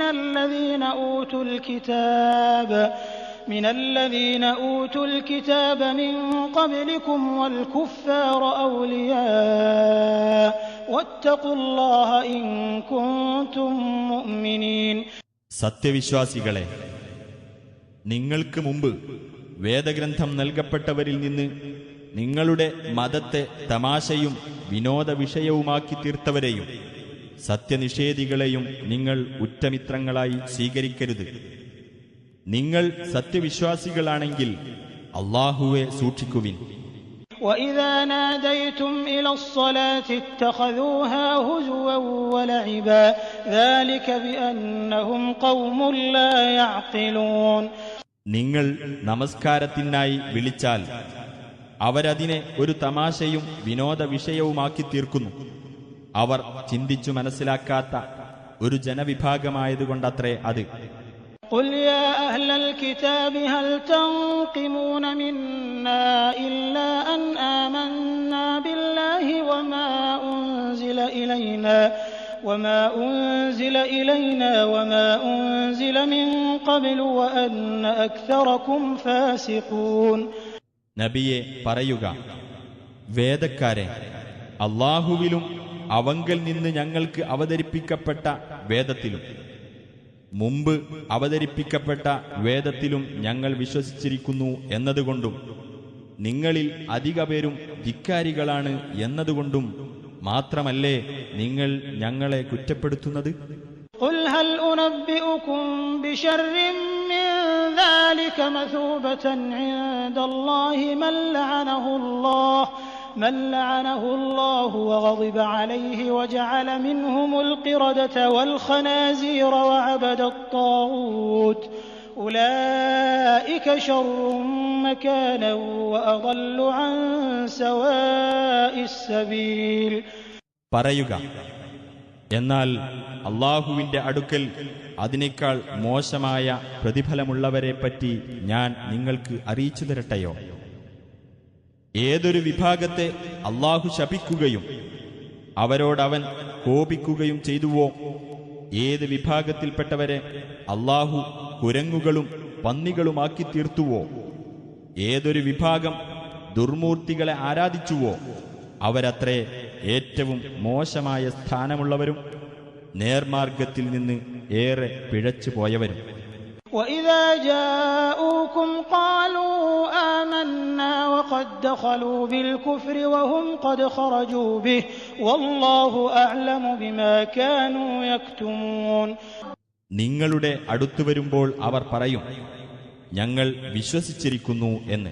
الذين أوتوا الكتاب من قبلكم والكفار أولياء واتقوا الله إن كنتم مؤمنين. സത്യവിശ്വാസികളെ, നിങ്ങൾക്ക് മുമ്പ് വേദഗ്രന്ഥം നൽകപ്പെട്ടവരിൽ നിന്ന് നിങ്ങളുടെ മതത്തെ തമാശയും വിനോദ വിഷയവുമാക്കി തീർത്തവരെയും സത്യനിഷേധികളെയും നിങ്ങൾ ഉറ്റമിത്രങ്ങളായി സ്വീകരിക്കരുത്. നിങ്ങൾ സത്യവിശ്വാസികളാണെങ്കിൽ അല്ലാഹുവെ സൂക്ഷിക്കുവിൻ. وَإِذَا نَادَيْتُمْ إِلَى الصَّلَاةِ اتَّخَذُوهَا هُزُوًا وَلَعِبًا ذَلِكَ بِأَنَّهُمْ قَوْمٌ لَّا يَعْقِلُونَ. നിങ്ങൾ നമസ്കാരത്തിനായി വിളിച്ചാൽ അവരതിനെ ഒരു തമാശയും വിനോദ വിഷയവുമാക്കി തീർക്കുന്നു. അവർ ചിന്തിച്ചു മനസ്സിലാക്കാത്ത ഒരു ജനവിഭാഗമായതുകൊണ്ടത്രേ അത്. قُلْ يَا أَهْلَ الْكِتَابِ هَلْ تَنقِمُونَ مِنَّا إِلَّا أَنْ آمَنَّا بِاللَّهِ وَمَا أُنزِلَ إِلَيْنَا وَمَا أُنزِلَ مِن قَبْلُ وَأَنَّ أَكْثَرَكُمْ فَاسِقُونَ. നബിയെ പറയുക, വേദക്കാരെ, അല്ലാഹുവിലും അവങ്കൽ നിന്ന് ഞങ്ങൾക്ക് അവതരിപ്പിക്കപ്പെട്ട വേദത്തിലും മുമ്പ് അവതരിപ്പിക്കപ്പെട്ട വേദത്തിലും ഞങ്ങൾ വിശ്വസിച്ചിരിക്കുന്നു എന്നതുകൊണ്ടും നിങ്ങളിൽ അധിക പേരും ധിക്കാരികളാണ് എന്നതുകൊണ്ടും മാത്രമല്ലേ നിങ്ങൾ ഞങ്ങളെ കുറ്റപ്പെടുത്തുന്നത്? قُلْ هَلْ أُنَبِّئُكُم بِشَرٍّ مِّن ذَلِكَ مَثُوبَةً عِندَ اللَّهِ مَن لَّعَنَهُ اللَّهُ وَغَضِبَ عَلَيْهِ وَجَعَلَ مِنْهُمُ الْقِرَدَةَ وَالْخَنَازِيرَ وَعَبَدَ الطَّاغُوتَ أُولَٰئِكَ شَرٌّ مَّكَانًا وَأَضَلُّ عَن سَوَاءِ السَّبِيلِ. പറയുക, എന്നാൽ അല്ലാഹുവിന്റെ അടുക്കൽ അതിനേക്കാൾ മോശമായ പ്രതിഫലമുള്ളവരെപ്പറ്റി ഞാൻ നിങ്ങൾക്ക് അറിയിച്ചു തരട്ടെയോ? ഏതൊരു വിഭാഗത്തെ അല്ലാഹു ശപിക്കുകയും അവരോടവൻ കോപിക്കുകയും ചെയ്തുവോ, ഏത് വിഭാഗത്തിൽപ്പെട്ടവരെ അല്ലാഹു കുരങ്ങുകളും പന്നികളുമാക്കി തീർത്തുവോ, ഏതൊരു വിഭാഗം ദുർമൂർത്തികളെ ആരാധിച്ചുവോ, അവരത്രേ ഏറ്റവും മോശമായ സ്ഥാനമുള്ളവരും നേർമാർഗത്തിൽ നിന്ന് ഏറെ പിഴച്ചു പോയവരും. وَإِذَا جَاءُوكُمْ قَالُوا آمَنَّا وَقَدْ دَخَلُوا بِالْكُفْرِ وَهُمْ قَدْ خَرَجُوا بِهِ وَاللَّهُ أَعْلَمُ بِمَا كَانُوا يَكْتُمُونَ. നിങ്ങളുടെ അടുത്തു വരുമ്പോൾ അവർ പറയും, ഞങ്ങൾ വിശ്വസിച്ചിരിക്കുന്നു എന്ന്.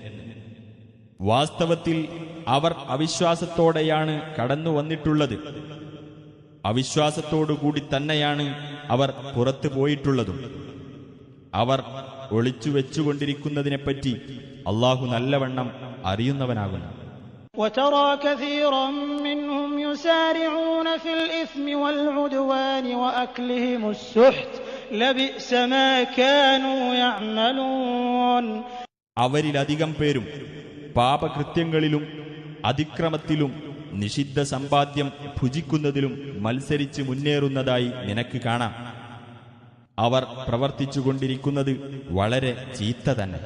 വാസ്തവത്തിൽ അവർ അവിശ്വാസത്തോടെയാണ് കടന്നു വന്നിട്ടുള്ളത്. അവിശ്വാസത്തോടുകൂടി തന്നെയാണ് അവർ പുറത്തു പോയിട്ടുള്ളതും. അവർ ഒളിച്ചുവെച്ചുകൊണ്ടിരിക്കുന്നതിനെപ്പറ്റി അല്ലാഹു നല്ലവണ്ണം അറിയുന്നവനാകുന്നു. وَتَرَى كَثِيرًا مِّنْهُمْ يُسَارِعُونَ فِي الْإِثْمِ وَالْعُدْوَانِ وَأَكْلِهِمُ السُّحْتَ لَبِئْسَ مَا كَانُوا يَعْمَلُونَ. അവരിലധികം പേരും പാപകൃത്യങ്ങളിലും അതിക്രമത്തിലും നിഷിദ്ധ സമ്പാദ്യം ഭുജിക്കുന്നതിലും മത്സരിച്ച് മുന്നേറുന്നതായി നിനക്ക് കാണാം. അവർ പ്രവർത്തിച്ചുകൊണ്ടിരിക്കുന്നത് വളരെ ചീത്ത തന്നെ.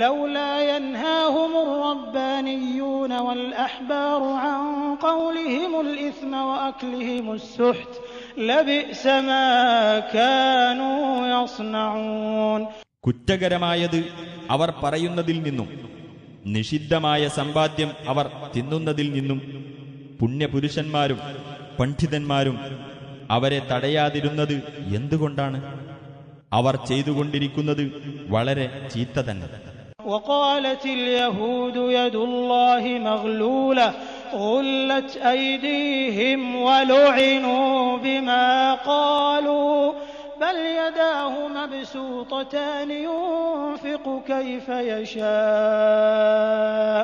لولا ينهاهم الربانيون والأحبار عن قولهم الإثم وأكلهم السحت لبئس ما كانوا يصنعون. കുറ്റകരമായത് അവർ പറയുന്നതിൽ നിന്നും നിഷിദ്ധമായ സമ്പാദ്യം അവർ തിന്നുന്നതിൽ നിന്നും പുണ്യപുരുഷന്മാരും പണ്ഡിതന്മാരും അവരെ തടയാതിരുന്നത് എന്തുകൊണ്ടാണ്? അവർ ചെയ്തുകൊണ്ടിരിക്കുന്നത് വളരെ ചീത്ത തന്നെ. وقالت اليهود يد الله مغلولة غلت أيديهم ولعنوا بما قالوا بل يداه مبسوطتان ينفق كيف يشاء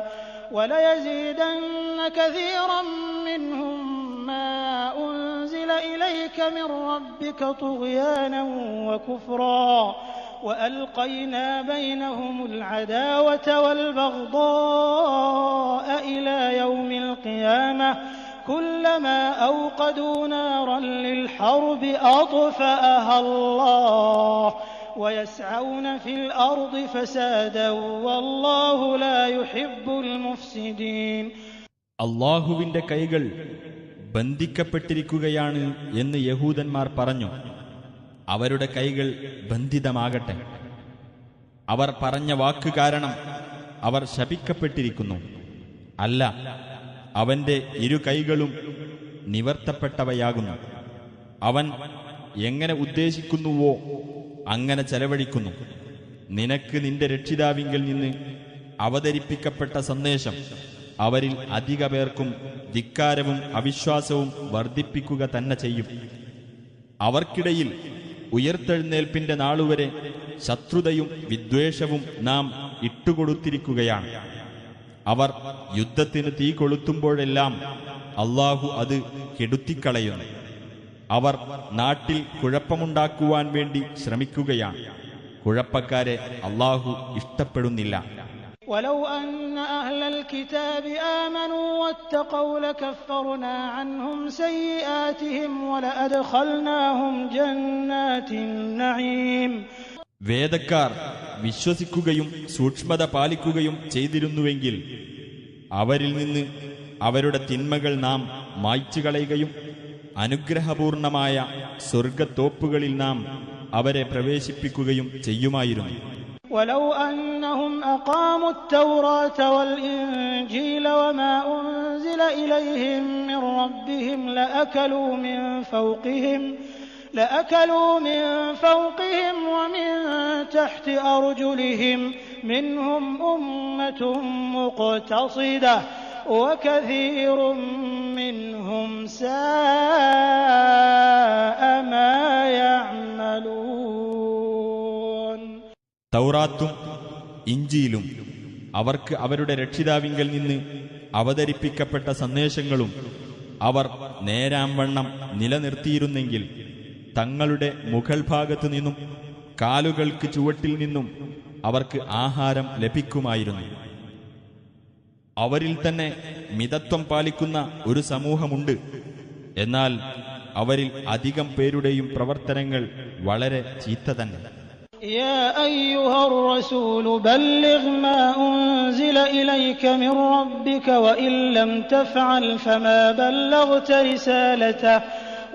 وليزيدن كثيرا منهم ما أنزل إليك من ربك طغيانا وكفرا وألقينا بينهم العداوة والبغضاء إلى يوم القيامة كلما أوقدوا نارا للحرب أطفأها الله ويسعون في الأرض فسادا والله لا يحب المفسدين. അള്ളാഹുവിന്റെ കൈകൾ ബന്ധിക്കപ്പെട്ടിരിക്കുകയാണ് എന്ന് യഹൂദന്മാർ പറഞ്ഞു. അവരുടെ കൈകൾ ബന്ധിതമാകട്ടെ. അവർ പറഞ്ഞ വാക്ക് കാരണം അവർ ശപിക്കപ്പെട്ടിരിക്കുന്നു. അല്ല, അവന്റെ ഇരു കൈകളും നിവർത്തപ്പെട്ടവയാകുന്നു. അവൻ എങ്ങനെ ഉദ്ദേശിക്കുന്നുവോ അങ്ങനെ ചെലവഴിക്കുന്നു. നിനക്ക് നിന്റെ രക്ഷിതാവിങ്കിൽ നിന്ന് അവതരിപ്പിക്കപ്പെട്ട സന്ദേശം അവരിൽ അധിക പേർക്കും ധിക്കാരവും അവിശ്വാസവും വർദ്ധിപ്പിക്കുക തന്നെ ചെയ്യും. അവർക്കിടയിൽ ഉയർത്തെഴുന്നേൽപ്പിന്റെ നാളുവരെ ശത്രുതയും വിദ്വേഷവും നാം ഇട്ടുകൊടുത്തിരിക്കുകയാണ്. അവർ യുദ്ധത്തിന് തീ കൊളുത്തുമ്പോഴെല്ലാം അള്ളാഹു അത് കെടുത്തിക്കളയുന്നു. അവർ നാട്ടിൽ കുഴപ്പമുണ്ടാക്കുവാൻ വേണ്ടി ശ്രമിക്കുകയാണ്. കുഴപ്പക്കാരെ അള്ളാഹു ഇഷ്ടപ്പെടുന്നില്ല. ولو أن أهل الكتاب آمنوا واتقوا لكفرنا عنهم سيئاتهم ولأدخلناهم جنات النعيم. വേദക്കാർ വിശ്വസിക്കുകയും സൂക്ഷ്മത പാലിക്കുകയും ചെയ്തിരുന്നുവെങ്കിൽ അവരിൽ നിന്ന് അവരുടെ തിന്മകൾ നാം മായ്ച്ചുകളയുകയും അനുഗ്രഹപൂർണമായ സ്വർഗത്തോപ്പുകളിൽ നാം അവരെ പ്രവേശിപ്പിക്കുകയും ചെയ്യുമായിരുന്നു. ولو أنهم أقاموا التوراة والإنجيل وما أنزل إليهم من ربهم لأكلوا من فوقهم ومن تحت أرجلهم منهم أمة مقتصدة وكثير منهم ساء ما يعملون. തൗറാത്തും ഇഞ്ചീലും അവർക്ക് അവരുടെ രക്ഷിതാവിങ്കൽ നിന്ന് അവതരിപ്പിക്കപ്പെട്ട സന്ദേശങ്ങളും അവർ നേരാംവണ്ണം നിലനിർത്തിയിരുന്നെങ്കിൽ തങ്ങളുടെ മുകൾ ഭാഗത്തു നിന്നും കാലുകൾക്ക് ചുവട്ടിൽ നിന്നും അവർക്ക് ആഹാരം ലഭിക്കുമായിരുന്നു. അവരിൽ തന്നെ മിതത്വം പാലിക്കുന്ന ഒരു സമൂഹമുണ്ട്. എന്നാൽ അവരിൽ അധികം പേരുടെയും പ്രവർത്തനങ്ങൾ വളരെ ചീത്ത തന്നെ. يا أيها الرسول بلغ ما أنزل إليك من ربك وإن لم تفعل فما بلغت رسالته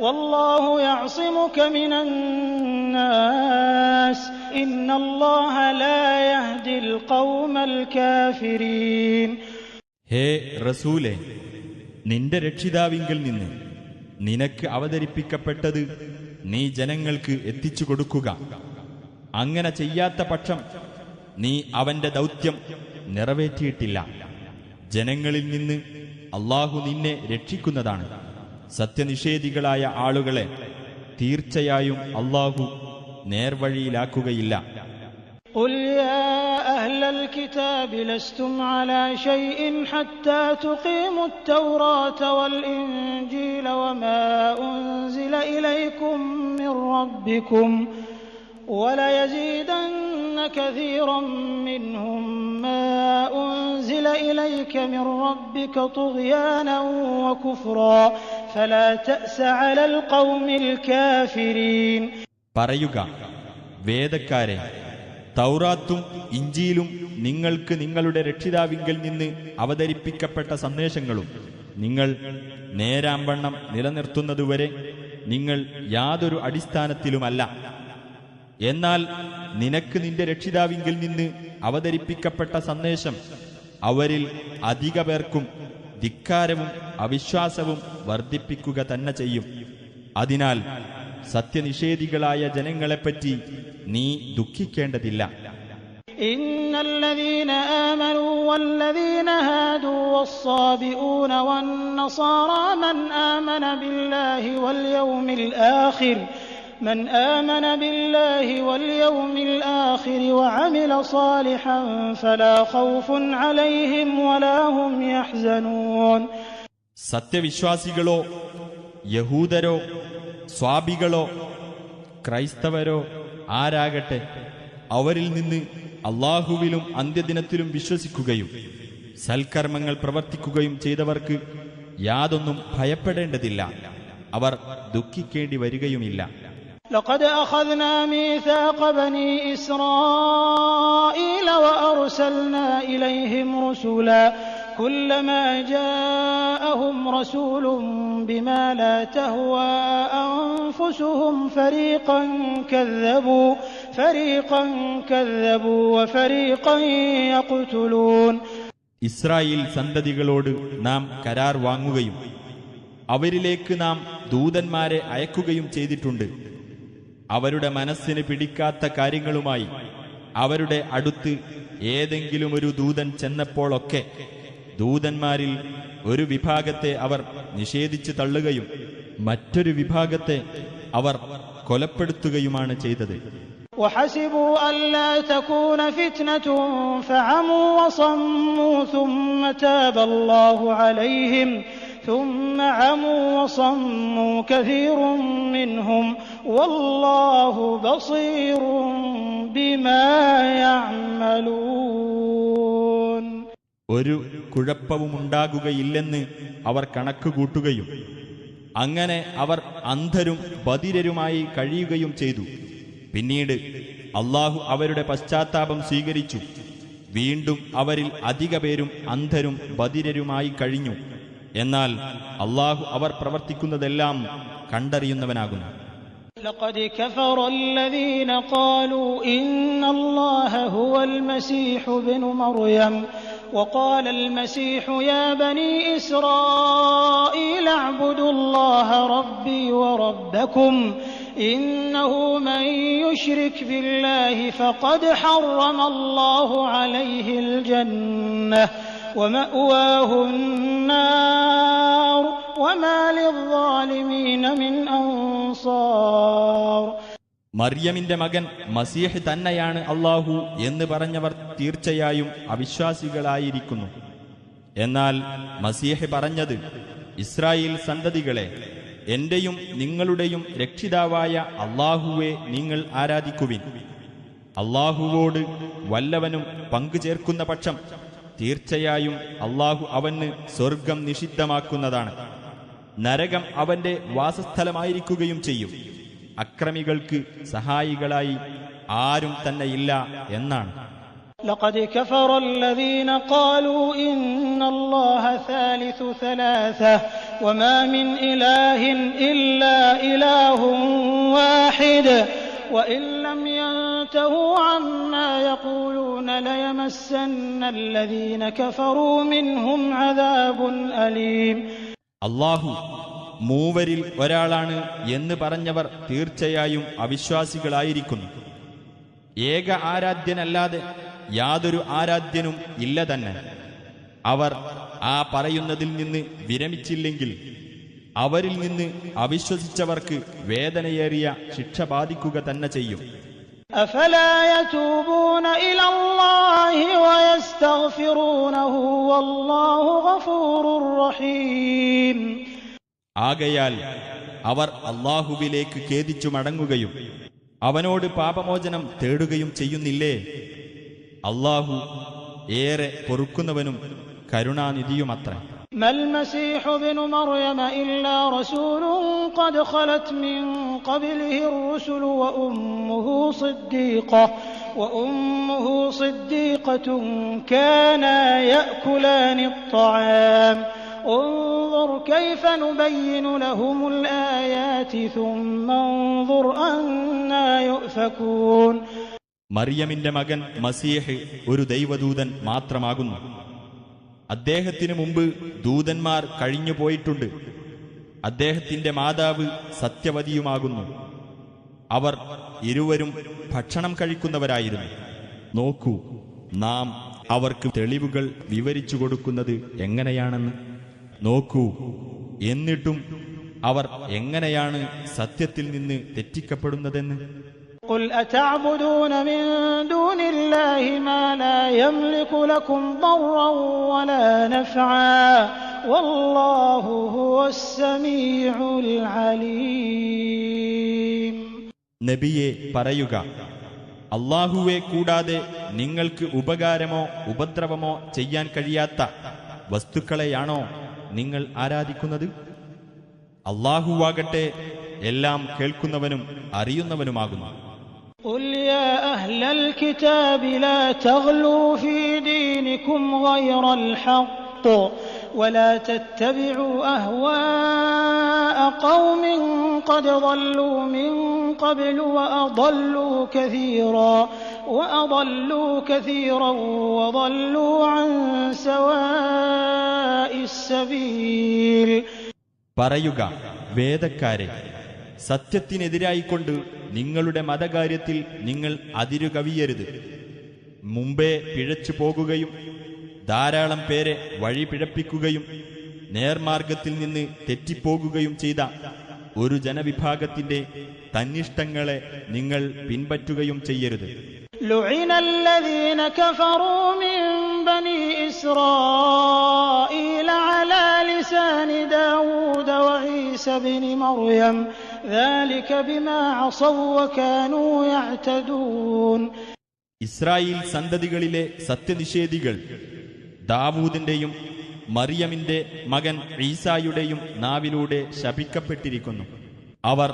والله يعصمك من الناس إن الله لا يهدي القوم الكافرين. ഹേ റസൂലേ, നിന്റെ രക്ഷിതാവിങ്കൽ നിന്ന് നിനക്ക് അവതരിപ്പിക്കപ്പെട്ടത് നീ ജനങ്ങൾക്ക് എത്തിച്ചു കൊടുക്കുക. അങ്ങനെ ചെയ്യാത്ത പക്ഷം നീ അവന്റെ ദൗത്യം നിറവേറ്റിയിട്ടില്ല. ജനങ്ങളിൽ നിന്ന് അള്ളാഹു നിന്നെ രക്ഷിക്കുന്നതാണ്. സത്യനിഷേധികളായ ആളുകളെ തീർച്ചയായും അള്ളാഹു നേർവഴിയിലാക്കുകയില്ല. قل يا أهل الكتاب لستم على شيء حتى تقيموا التوراة والإنجيل وما أنزل إليكم من ربكم وَلَيَزِيدَنَّ كَثِيرًا مِّنْهُم مَّا أُنزِلَ إِلَيْكَ مِن رَّبِّكَ طُغْيَانًا وَكُفْرًا فَلَا تَأْسَ عَلَى الْقَوْمِ الْكَافِرِينَ. പറയുക, വേദക്കാരെ, തൗറാത്തും ഇഞ്ചീലും നിങ്ങൾക്ക് നിങ്ങളുടെ രക്ഷിതാവിങ്കൽ നിന്ന് അവതരിപ്പിക്കപ്പെട്ട സന്ദേശങ്ങളും നിങ്ങൾ നേരാംവണ്ണം നിലനിർത്തുന്നതുവരെ നിങ്ങൾ യാതൊരു അടിസ്ഥാനത്തിലുമല്ല. എന്നാൽ നിനക്ക് നിന്റെ രക്ഷിതാവിങ്കിൽ നിന്ന് അവതരിപ്പിക്കപ്പെട്ട സന്ദേശം അവരിൽ അധിക പേർക്കും ധിക്കാരവും അവിശ്വാസവും വർദ്ധിപ്പിക്കുക തന്നെ ചെയ്യും. അതിനാൽ സത്യനിഷേധികളായ ജനങ്ങളെപ്പറ്റി നീ ദുഃഖിക്കേണ്ടതില്ല. إن الذين آمنوا والذين هادوا والصابئون والنصارى من آمن بالله واليوم الآخر وعمل صالحا فلا خوف عليهم ولا هم يحزنون. സത്യവിശ്വാസികളോ യഹൂദരോ സ്വാബികളോ ക്രൈസ്തവരോ ആരാകട്ടെ, അവരിൽ നിന്ന് അള്ളാഹുവിലും അന്ത്യദിനത്തിലും വിശ്വസിക്കുകയും സൽക്കർമ്മങ്ങൾ പ്രവർത്തിക്കുകയും ചെയ്തവർക്ക് യാതൊന്നും ഭയപ്പെടേണ്ടതില്ല, അവർ ദുഃഖിക്കേണ്ടി വരികയുമില്ല. لقد أخذنا ميثاق بني إسرائيل وأرسلنا إليهم رسلا كلما جاءهم رسول بما لا تهوى أنفسهم فريقا كذبوا وفريقا يقتلون. ഇസ്രായേൽ സന്തതികളോട് നാം കരാർ വാങ്ങുകയും അവരിലേക്ക് നാം ദൂതന്മാരെ അയക്കുകയും ചെയ്തിട്ടുണ്ട്. അവരുടെ മനസ്സിന് പിടിക്കാത്ത കാര്യങ്ങളുമായി അവരുടെ അടുത്ത് ഏതെങ്കിലും ഒരു ദൂതൻ ചെന്നപ്പോഴൊക്കെ ദൂതന്മാരിൽ ഒരു വിഭാഗത്തെ അവർ നിഷേധിച്ചു തള്ളുകയും മറ്റൊരു വിഭാഗത്തെ അവർ കൊലപ്പെടുത്തുകയുമാണ് ചെയ്തത്. وحسبوا ألا تكون فتنة فعموا وصموا ثم تاب الله عليهم ثم عموا وصموا كثير منهم والله بصير بما يعملون. ഒരു കുഴപ്പവുമുണ്ടാകുകയില്ലെന്ന് അവർ കണക്കുകൂട്ടുകയും അങ്ങനെ അവർ അന്ധരും ബധിരരുമായി കഴിയുകയും ചെയ്തു. പിന്നീട് അള്ളാഹു അവരുടെ പശ്ചാത്താപം സ്വീകരിച്ചു. വീണ്ടും അവരിൽ അധിക പേരും അന്ധരും ബധിരരുമായി കഴിഞ്ഞു. എന്നാൽ അള്ളാഹു അവർ പ്രവർത്തിക്കുന്നതെല്ലാം കണ്ടറിയുന്നവനാകുന്നു. لقد كفر الذين قالوا إن الله هو المسيح ابن مريم وقال المسيح يا بني إسرائيل اعبدوا الله ربي وربكم إنه من يشرك بالله فقد حرم الله عليه الجنة ومأواه النار وما للظالمين من أنصار. മറിയമിന്റെ മകൻ മസീഹ് തന്നെയാണ് അല്ലാഹു എന്ന് പറഞ്ഞവർ തീർച്ചയായും അവിശ്വാസികളായിരിക്കുന്നു. എന്നാൽ മസീഹ് പറഞ്ഞത്, ഇസ്രായേൽ സന്തതികളെ, എന്റെയും നിങ്ങളുടെയും രക്ഷിതാവായ അല്ലാഹുവെ നിങ്ങൾ ആരാധിക്കുവിൻ. അല്ലാഹുവോട് വല്ലവനും പങ്കുചേർക്കുന്ന പക്ഷം തീർച്ചയായും അല്ലാഹു അവന് സ്വർഗം നിഷിദ്ധമാക്കുന്നതാണ്. നരകം അവന്റെ വാസസ്ഥലമായിരിക്കുകയും ചെയ്യും. അക്രമികൾക്ക് സഹായികളായി ആരും തന്നെയില്ല എന്നാണ്. لقد كفر الذين قالوا إن الله ثالث ثلاثة وما من إله إلا إله واحد وإن لم ينتهوا عما يقولون ليمسن الذين كفروا منهم عذاب أليم. അല്ലാഹു മൂവരിൽ ഒരാളാണ് എന്ന് പറഞ്ഞവർ തീർച്ചയായും അവിശ്വാസികളായിരിക്കുന്നു. ഏക ആരാധ്യനല്ലാതെ യാതൊരു ആരാധ്യനും ഇല്ല തന്നെ. അവർ ആ പറയുന്നതിൽ നിന്ന് വിരമിച്ചില്ലെങ്കിൽ അവരിൽ നിന്ന് അവിശ്വസിച്ചവർക്ക് വേദനയേറിയ ശിക്ഷ ബാധിക്കുക തന്നെ ചെയ്യും. أفلا يتوبون إلى الله ويستغفرونه والله غفور رحيم. ആകയാൽ അവർ അല്ലാഹുവിലേക്ക് ഖേദിച്ചു മടങ്ങുകയും അവനോട് പാപമോചനം തേടുകയും ചെയ്യുന്നില്ലേ? അല്ലാഹു ഏറെ പൊറുക്കുന്നവനും കരുണാനിധിയുമത്രേ. ما المسيح ابن مريم إلا رسول قد خلت من قبله الرسل وأمه صديقة كانا يأكلان الطعام انظر كيف نبين لهم الآيات ثم انظر أنا يؤفكون. മറിയമിന്റെ മകൻ മസീഹ് ഒരു ദൈവദൂതൻ മാത്രമാകുന്നു. അദ്ദേഹത്തിനു മുമ്പ് ദൂതന്മാർ കഴിഞ്ഞുപോയിട്ടുണ്ട്. അദ്ദേഹത്തിന്റെ മാതാവ് സത്യവതിയുമാകുന്നു. അവർ ഇരുവരും ഭക്ഷണം കഴിക്കുന്നവരായിരുന്നു. നോക്കൂ, നാം അവർക്ക് തെളിവുകൾ വിവരിച്ചു കൊടുക്കുന്നത് എങ്ങനെയാണെന്ന് നോക്കൂ. എന്നിട്ടും അവർ എങ്ങനെയാണ് സത്യത്തിൽ നിന്ന് തെറ്റിക്കപ്പെടുന്നതെന്ന്. قل أتعبدون من دون الله ما لا يملك لكم ضرا ولا نفعا والله هو السميع العليم. നബിയെ പറയുക, അല്ലാഹുവെ കൂടാതെ നിങ്ങൾക്ക് ഉപകാരമോ ഉപദ്രവമോ ചെയ്യാൻ കഴിയാത്ത വസ്തുക്കളെയാണോ നിങ്ങൾ ആരാധിക്കുന്നത്? അല്ലാഹുവാകട്ടെ എല്ലാം കേൾക്കുന്നവനും അറിയുന്നവനുമാകുന്നു. قل يا أهل الكتاب لا تغلوا في دينكم غير الحق ولا تتبعوا أهواء قوم قد ضلوا من قبل وأضلوا كثيرا وضلوا عن سواء السبيل. പറയുക, വേദക്കാരെ, സത്യത്തിനെതിരായിക്കൊണ്ട് നിങ്ങളുടെ മതകാര്യത്തിൽ നിങ്ങൾ അതിരുകവിയരുത്. മുമ്പേ പിഴച്ചു പോകുകയും ധാരാളം പേരെ വഴി പിഴപ്പിക്കുകയും നേർമാർഗത്തിൽ നിന്ന് തെറ്റിപ്പോകുകയും ചെയ്ത ഒരു ജനവിഭാഗത്തിന്റെ തന്നിഷ്ടങ്ങളെ നിങ്ങൾ പിൻപറ്റുകയും ചെയ്യരുത്. لعن الذين كفروا من بني إسرائيل على لسان داود وعيسى بن مريم ذلك بما عصوا وكانوا يعتدون. ഇസ്രായേൽ സന്തതികളിലെ സത്യനിഷേധികൾ ദാവൂദിന്റെയും മറിയമിന്റെ മകൻ ഈസായുടെയും നാവിലൂടെ ശപിക്കപ്പെട്ടിരിക്കുന്നു. അവർ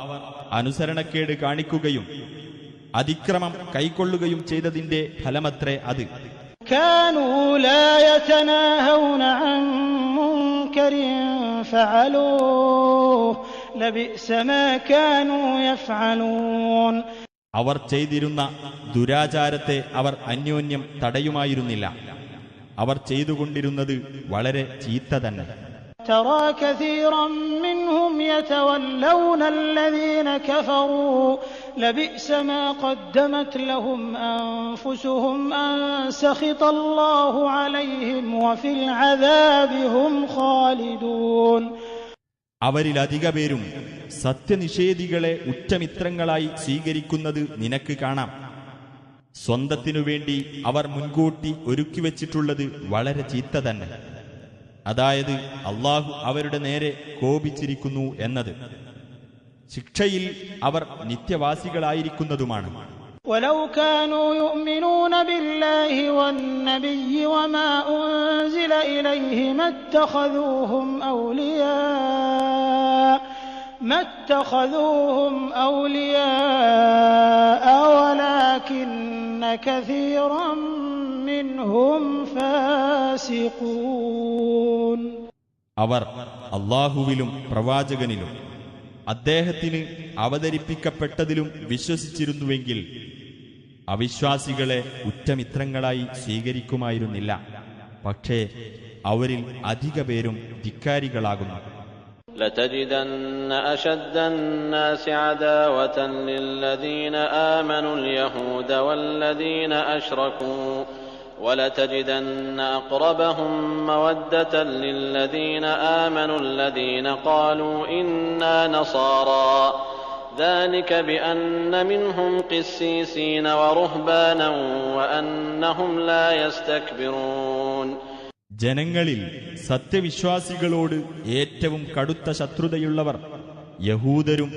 അനുസരണക്കേട് കാണിക്കുകയും അതിക്രമം കൈക്കൊള്ളുകയും ചെയ്തതിന്റെ ഫലമത്രേ അത്. كانوا لا يتناهون عن منكر فعلوه لبئس ما كانوا يفعلون. അവർ ചെയ്തിരുന്ന ദുരാചാരത്തെ അവർ അന്യോന്യം തടയുമായിരുന്നില്ല. അവർ ചെയ്തുകൊണ്ടിരുന്നത് വളരെ ചീത്ത തന്നെ. ترى كثيرا منهم يتولون الذين كفروا لبئس ما قدمت لهم أنفسهم أن سخط الله عليهم وفي العذاب هم خالدون. അവരിലധിക പേരും സത്യനിഷേധികളെ ഉറ്റമിത്രങ്ങളായി സ്വീകരിക്കുന്നത് നിനക്ക് കാണാം. സ്വന്തത്തിനുവേണ്ടി അവർ മുൻകൂട്ടി ഒരുക്കിവെച്ചിട്ടുള്ളത് വളരെ ചീത്ത തന്നെ. അതായത് അല്ലാഹു അവരുടെ നേരെ കോപിച്ചിരിക്കുന്നു എന്നത്. ശിക്ഷയിൽ അവർ നിത്യവാസികളായിരിക്കുന്നതുമാണ്. ولو كانوا يؤمنون بالله والنبي وما أنزل إليه ما اتخذوهم أولياء ولكن كثيرا منهم فاسقون. അവർ അല്ലാഹുവിലും പ്രവാചകനിലും അദ്ദേഹത്തിന് അവതരിപ്പിക്കപ്പെട്ടതിലും വിശ്വസിച്ചിരുന്നുവെങ്കിൽ അവിശ്വാസികളെ ഉറ്റമിത്രങ്ങളായി സ്വീകരിക്കുമായിരുന്നില്ല. പക്ഷേ അവരിൽ അധിക പേരും ധിക്കാരികളാകുന്നു. لتجدن أشد الناس عداوة للذين آمنوا اليهود والذين أشركوا ولتجدن أقربهم مودة للذين آمنوا الذين قالوا إنا نصارى ذلك بأن منهم قسيسين ورهبانا وأنهم لا يستكبرون. ജനങ്ങളിൽ സത്യവിശ്വാസികളോട് ഏറ്റവും കടുത്ത ശത്രുതയുള്ളവർ യഹൂദരും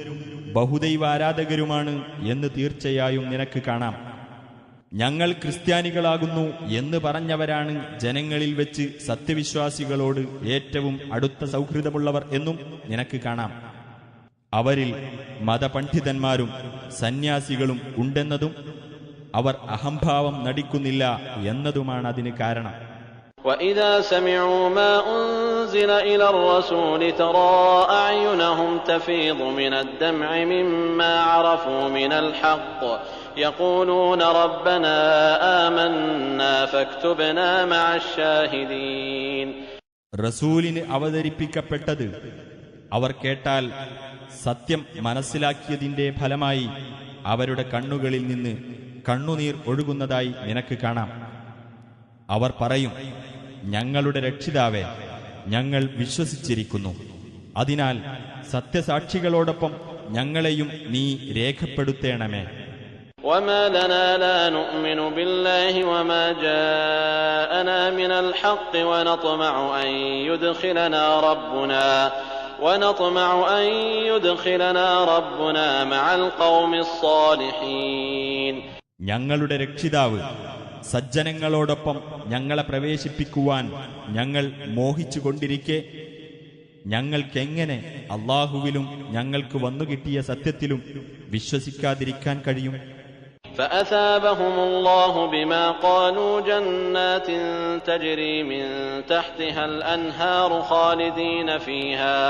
ബഹുദൈവാരാധകരുമാണ് എന്ന് തീർച്ചയായും നിനക്ക് കാണാം. ഞങ്ങൾ ക്രിസ്ത്യാനികളാകുന്നു എന്ന് പറഞ്ഞവരാണ് ജനങ്ങളിൽ വെച്ച് സത്യവിശ്വാസികളോട് ഏറ്റവും അടുത്ത സൗഹൃദമുള്ളവർ എന്നും നിനക്ക് കാണാം. അവരിൽ മതപണ്ഡിതന്മാരും സന്യാസികളും ഉണ്ടെന്നതും അവർ അഹംഭാവം നടിക്കുന്നില്ല എന്നതുമാണ് അതിന് കാരണം. وَإِذَا سَمِعُوا مَا أُنزِلَ إِلَى الرَّسُولِ تَرَى أَعْيُنَهُمْ تَفِيضُ مِنَ الدَّمْعِ مِمَّا عَرَفُوا مِنَ الْحَقِّ يَقُولُونَ رَبَّنَا آمَنَّا فَاكْتُبْنَا مَعَ الشَّاهِدِينَ. റസൂലിന് അവതരിപ്പിക്കപ്പെട്ടത് അവർ കേട്ടാൽ സത്യം മനസ്സിലാക്കിയതിന്റെ ഫലമായി അവരുടെ കണ്ണുകളിൽ നിന്ന് കണ്ണുനീർ ഒഴുകുന്നതായി നിനക്ക് കാണാം. അവർ പറയും, ഞങ്ങളുടെ രക്ഷിതാവേ, ഞങ്ങൾ വിശ്വസിച്ചിരിക്കുന്നു. അതിനാൽ സത്യസാക്ഷികളോടൊപ്പം ഞങ്ങളെയും നീ രേഖപ്പെടുത്തേണമേ. وما لنا لا نؤمن بالله وما جاءنا من الحق ونطمع أن يدخلنا ربنا مع القوم الصالحين. ഞങ്ങളുടെ രക്ഷിതാവ് സജ്ജനങ്ങളോടൊപ്പം ഞങ്ങളെ പ്രവേശിപ്പിക്കുവാൻ ഞങ്ങൾ മോഹിച്ചുകൊണ്ടിരിക്കെ ഞങ്ങൾക്കെങ്ങനെ അല്ലാഹുവിലും ഞങ്ങൾക്ക് വന്നുകിട്ടിയ സത്യത്തിലും വിശ്വസിക്കാതിരിക്കാൻ കഴിയും? فأثابهم الله بما قالوا جنات تجري من تحتها الأنهار خالدين فيها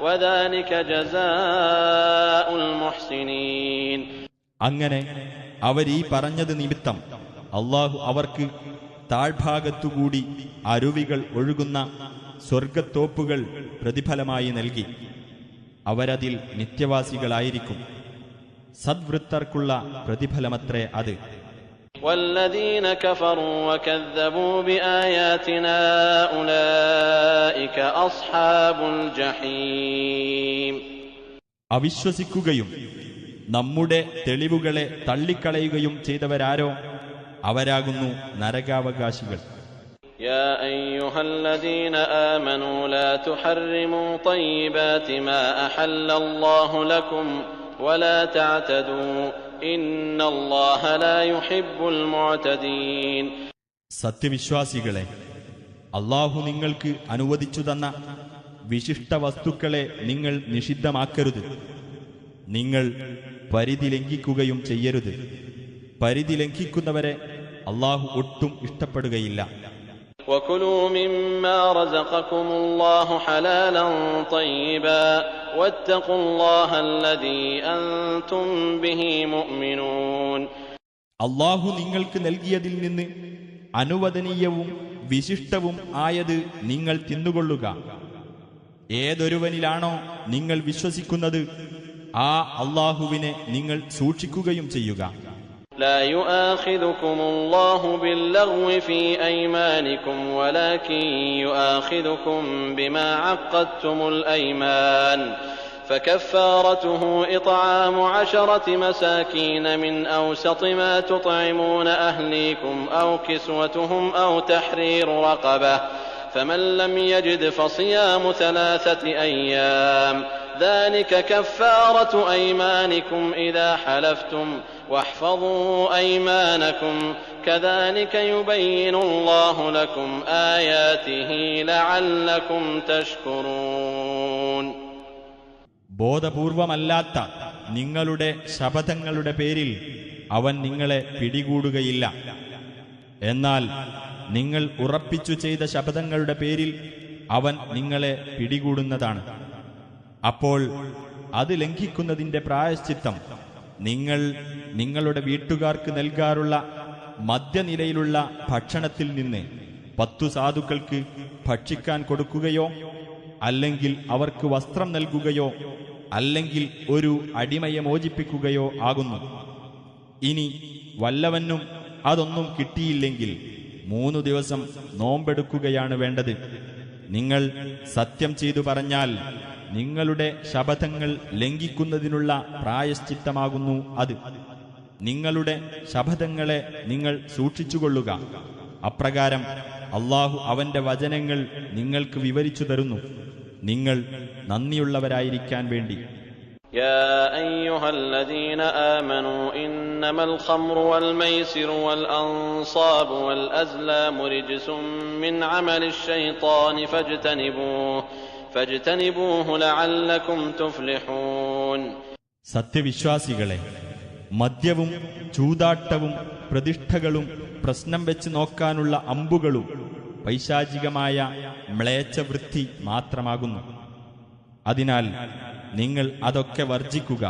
وذلك جزاء المحسنين. അങ്ങനെ അവരീ പറഞ്ഞത് നിമിത്തം അല്ലാഹു അവർക്ക് താഴ്ഭാഗത്തുകൂടി അരുവികൾ ഒഴുകുന്ന സ്വർഗത്തോപ്പുകൾ പ്രതിഫലമായി നൽകി. അവരതിൽ നിത്യവാസികളായിരിക്കും. സദ്വൃത്തർക്കുള്ള പ്രതിഫലമത്രേ അത്. والذين كفروا وكذبوا بآياتنا أولئك أصحاب الجحيم. അവിശ്വസിക്കുകയും നമ്മുടെ തെളിവുകളെ തള്ളിക്കളയുകയും ചെയ്തവരാരോ അവരാകുന്നു നരകാവകാശികൾ. يا أيها الذين آمنوا لا تحرموا طيبات ما أحل الله لكم ولا تعتدوا إن الله لا يحب المعتدين. സത്യവിശ്വാസികളെ, അല്ലാഹു നിങ്ങൾക്ക് അനുവദിച്ചു തന്ന വിശിഷ്ട വസ്തുക്കളെ നിങ്ങൾ നിഷിദ്ധമാക്കരുത്. നിങ്ങൾ പരിധി ലംഘിക്കുകയും ചെയ്യരുത്. പരിധി ലംഘിക്കുന്നവരെ അല്ലാഹു ഒട്ടും ഇഷ്ടപ്പെടുകയില്ല. وكلوا مما رزقكم الله حلالا طيبا واتقوا الله الذي أنتم به مؤمنون. അല്ലാഹു നിങ്ങൾക്ക് നൽകിയതിൽ നിന്ന് അനുവദനീയവും വിശിഷ്ടവും ആയത് നിങ്ങൾ തിന്നുകൊള്ളുക. ഏതൊരുവനിലാണോ നിങ്ങൾ വിശ്വസിക്കുന്നത് ആ അല്ലാഹുവിനെ നിങ്ങൾ സൂക്ഷിക്കുകയും ചെയ്യുക. لا يؤاخذكم الله باللغو في أيمانكم ولكن يؤاخذكم بما عقدتم الأيمان فكفارته إطعام 10 مساكين من أوسط ما تطعمون أهليكم أو كسوتهم أو تحرير رقبة فمن لم يجد فصيام 3 أيام ذلك كفارة أيمانكم إذا حلفتم واحفظوا أيمانكم كذلك يبين الله لكم آياته لعلكم تشكرون. ബോധപൂർവമല്ലാത്ത നിങ്ങളുടെ ശപഥങ്ങളുടെ പേരിൽ അവൻ നിങ്ങളെ പിടികൂടുകയില്ല. എന്നാൽ നിങ്ങൾ ഉറപ്പിച്ചു ചെയ്ത ശപഥങ്ങളുടെ പേരിൽ അവൻ നിങ്ങളെ പിടികൂടുന്നതാണ്. അപ്പോൾ അത് ലംഘിക്കുന്നതിന്റെ പ്രായശ്ചിത്തം നിങ്ങൾ നിങ്ങളുടെ വീട്ടുകാർക്ക് നൽകാറുള്ള മധ്യനിലയിലുള്ള ഭക്ഷണത്തിൽ നിന്ന് 10 സാധുക്കൾക്ക് ഭക്ഷിക്കാൻ കൊടുക്കുകയോ അല്ലെങ്കിൽ അവർക്ക് വസ്ത്രം നൽകുകയോ അല്ലെങ്കിൽ ഒരു അടിമയെ മോചിപ്പിക്കുകയോ ആകുന്നു. ഇനി വല്ലവനും അതൊന്നും കിട്ടിയില്ലെങ്കിൽ 3 ദിവസം നോമ്പെടുക്കുകയാണ് വേണ്ടത്. നിങ്ങൾ സത്യം ചെയ്തു പറഞ്ഞാൽ നിങ്ങളുടെ ശപഥങ്ങൾ ലംഘിക്കുന്നതിനുള്ള പ്രായശ്ചിത്തമാകുന്നു അത്. നിങ്ങളുടെ ശപഥങ്ങളെ നിങ്ങൾ സൂക്ഷിച്ചുകൊള്ളുക. അപ്രകാരം അല്ലാഹു അവന്റെ വചനങ്ങൾ നിങ്ങൾക്ക് വിവരിച്ചു തരുന്നു, നിങ്ങൾ നന്ദിയുള്ളവരായിരിക്കാൻ വേണ്ടി. يا أيها الذين آمنوا إنما الخمر والميسر والأنصاب والأزلام رجس من عمل الشيطان فاجتنبوه لعلكم تفلحون. സത്യവിശ്വാസികളെ, മദ്യവും ചൂതാട്ടവും പ്രതിഷ്ഠകളും പ്രശ്നം വെച്ച് നോക്കാനുള്ള അമ്പുകളും പൈശാചികമായ മ്ലേച്ഛവൃത്തി മാത്രമാകുന്നു. അതിനാൽ നിങ്ങൾ അതൊക്കെ വർജിക്കുക,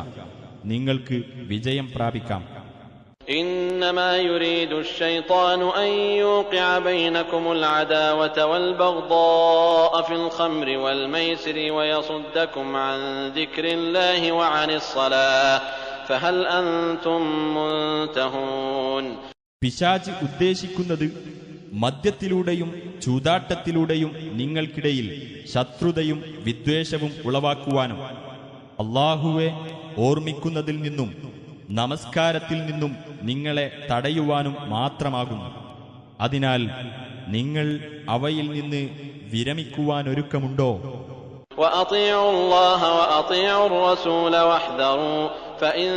നിങ്ങൾക്ക് വിജയം പ്രാപിക്കാം. إنما يريد الشيطان أن يوقع بينكم العداوة والبغضاء في الخمر والميسر ويصدكم عن ذكر الله وعن الصلاة فهل أنتم منتهون. പിശാച് ഉദ്ദേശിക്കുന്നത് മദ്യത്തിലൂടെയും ചൂതാട്ടത്തിലൂടെയും നിങ്ങൾക്കിടയിൽ ശത്രുതയും വിദ്വേഷവും ഉളവാക്കുവാനും അല്ലാഹുവെ ഓർമ്മിക്കുന്നതിൽ നിന്നും നമസ്കാരത്തിൽ നിന്നും നിങ്ങളെ തടയുവാനും മാത്രമാകുന്നു. അതിനാൽ നിങ്ങൾ അവയിൽ നിന്ന് വിരമിക്കുവാനൊരുക്കമുണ്ടോ? وأطيعوا الله وأطيعوا الرسول واحذروا فإن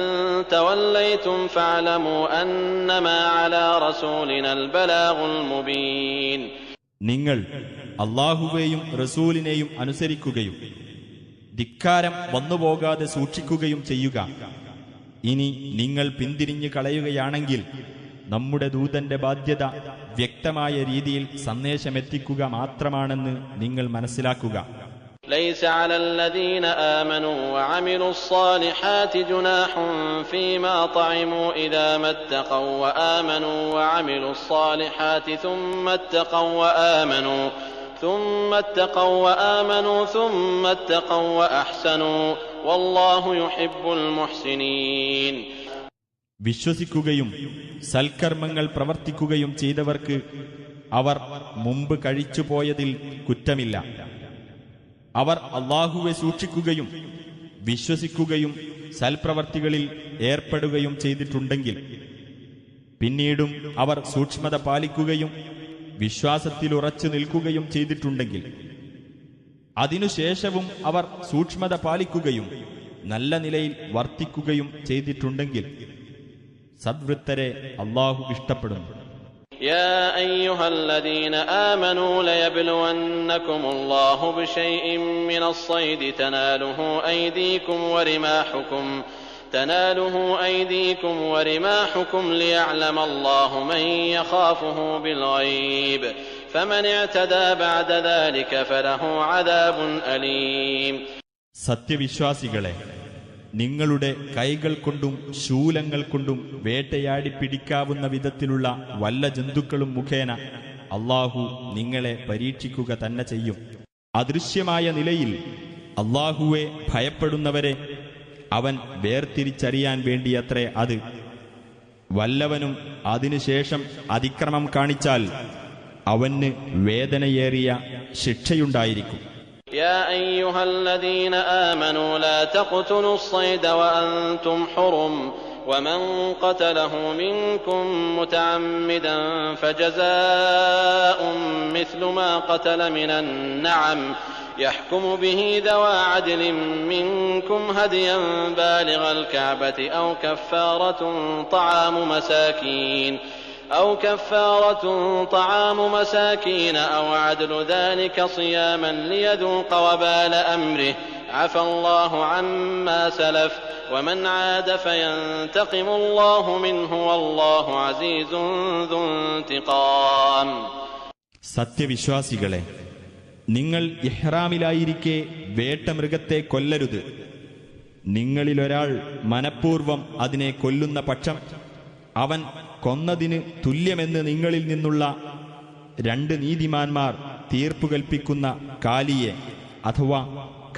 توليتم فاعلموا أنما على رسولنا البلاغ المبين. നിങ്ങൾ അല്ലാഹുവേയും റസൂലിനെയും അനുസരിക്കുകയും ധിക്കാരം വന്നുപോകാതെ സൂക്ഷിക്കുകയും ചെയ്യുക. ഇനി നിങ്ങൾ പിന്തിരിഞ്ഞു കളയുകയാണെങ്കിൽ നമ്മുടെ ദൂതന്റെ ബാധ്യത വ്യക്തമായ രീതിയിൽ സന്ദേശമെത്തിക്കുക മാത്രമാണെന്ന് നിങ്ങൾ മനസ്സിലാക്കുക. ليس على الذين آمنوا وعملوا الصالحات جناح فيما طعموا إذا ما اتقوا وآمنوا وعملوا الصالحات ثم اتقوا وآمنوا ثم اتقوا وأحسنوا والله يحب المحسنين. വിശ്വസിക്കുകയും സൽക്കർമ്മങ്ങൾ പ്രവർത്തിക്കുകയും ചെയ്തവർക്ക് അവർ മുമ്പ് കഴിച്ചുപോയതിൽ കുറ്റമില്ല. അവർ അല്ലാഹുവെ സൂക്ഷിക്കുകയും വിശ്വസിക്കുകയും സൽപ്രവർത്തികളിൽ ഏർപ്പെടുകയും ചെയ്തിട്ടുണ്ടെങ്കിൽ, പിന്നീടും അവർ സൂക്ഷ്മത പാലിക്കുകയും വിശ്വാസത്തിലുറച്ചു നിൽക്കുകയും ചെയ്തിട്ടുണ്ടെങ്കിൽ, അതിനുശേഷവും അവർ സൂക്ഷ്മത പാലിക്കുകയും നല്ല നിലയിൽ വർത്തിക്കുകയും ചെയ്തിട്ടുണ്ടെങ്കിൽ സദ്വൃത്തരെ അല്ലാഹു ഇഷ്ടപ്പെടുന്നു. يا أيها الذين آمنوا ليبلونكم الله بشيء من الصيد تناله أيديكم ورماحكم ليعلم الله من يخافه بالغيب فمن اعتدى بعد ذلك فله عذاب أليم. സത്യവിശ്വാസികളെ, നിങ്ങളുടെ കൈകൾ കൊണ്ടും ശൂലങ്ങൾ കൊണ്ടും വേട്ടയാടി പിടിക്കാവുന്ന വിധത്തിലുള്ള വല്ല ജന്തുക്കളും മുഖേന അല്ലാഹു നിങ്ങളെ പരീക്ഷിക്കുക തന്നെ ചെയ്യും. അദൃശ്യമായ നിലയിൽ അല്ലാഹുവെ ഭയപ്പെടുന്നവരെ അവൻ വേർതിരിച്ചറിയാൻ വേണ്ടിയത്രേ അത്. വല്ലവനും അതിനുശേഷം അതിക്രമം കാണിച്ചാൽ അവന് വേദനയേറിയ ശിക്ഷയുണ്ടായിരിക്കും. يا أيها الذين آمنوا لا تقتلوا الصيد وأنتم حرم ومن قتله منكم متعمدا فجزاء مثل ما قتل من النعم يحكم به ذوى عدل منكم هديا بالغ الكعبة أو كفارة طعام مساكين أو عدل ذلك صياما ليذوق وبال أمره عفى الله عما سلف ومن عاد فينتقم الله منه والله عزيز ذو انتقام. സത്യവിശ്വാസികളെ, നിങ്ങൾ ഇഹ്റാമിലായിരിക്കെ വേട്ടമൃഗത്തെ കൊല്ലരുത്. നിങ്ങളിലൊരാൾ മനഃപൂർവ്വം അതിനെ കൊല്ലുന്ന പക്ഷം അവൻ കൊന്നതിന് തുല്യമെന്ന് നിങ്ങളിൽ നിന്നുള്ള 2 നീതിമാന്മാർ തീർപ്പു കൽപ്പിക്കുന്ന കാലിയെ അഥവാ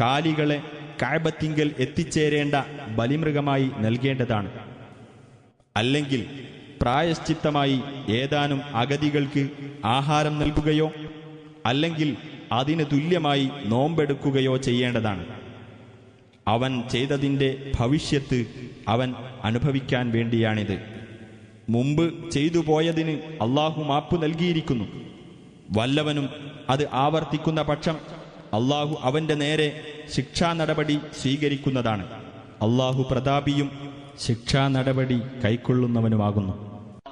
കാലികളെ കഅബത്തിങ്കൽ എത്തിച്ചേരേണ്ട ബലിമൃഗമായി നൽകേണ്ടതാണ്. അല്ലെങ്കിൽ പ്രായശ്ചിത്തമായി ഏതാനും അഗതികൾക്ക് ആഹാരം നൽകുകയോ അല്ലെങ്കിൽ അതിന് തുല്യമായി നോമ്പെടുക്കുകയോ ചെയ്യേണ്ടതാണ്. അവൻ ചെയ്തതിൻ്റെ ഭവിഷ്യത്ത് അവൻ അനുഭവിക്കാൻ വേണ്ടിയാണിത്. മുമ്പ് ചെയ്തു പോയതിന് അല്ലാഹു മാപ്പ് നൽകിയിരിക്കുന്നു. വല്ലവനും അത് ആവർത്തിക്കുന്ന പക്ഷം അല്ലാഹു അവന്റെ നേരെ ശിക്ഷാ നടപടി സ്വീകരിക്കുന്നതാണ്. അല്ലാഹു പ്രതാപിയും ശിക്ഷാ നടപടി കൈക്കൊള്ളുന്നവനുമാകുന്നു.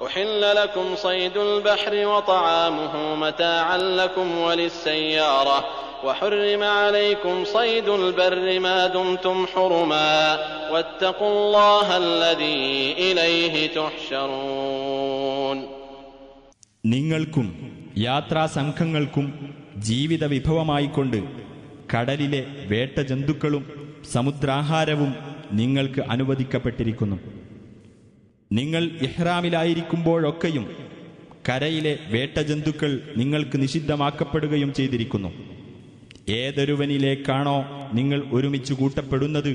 أحل لكم صيد البحر وطعامه متاعا لكم وللسيارة وحرم عليكم صيد البر ما دمتم حرما واتقوا الله الذي إليه تحشرون. നിങ്ങൾക്കും യാത്രാസംഘങ്ങൾക്കും ജീവിത വിഭവമായിക്കൊണ്ട് കടലിലെ വേട്ടജന്തുക്കളും സമുദ്രാഹാരവും നിങ്ങൾക്ക് അനുവദിക്കപ്പെട്ടിരിക്കുന്നു. നിങ്ങൾ ഇഹ്റാമിലായിരിക്കുമ്പോഴൊക്കെയും കരയിലെ വേട്ടജന്തുക്കൾ നിങ്ങൾക്ക് നിഷിദ്ധമാക്കപ്പെടുകയും ചെയ്തിരിക്കുന്നു. ഏതൊരുവനിലേക്കാണോ നിങ്ങൾ ഒരുമിച്ച് കൂട്ടപ്പെടുന്നത്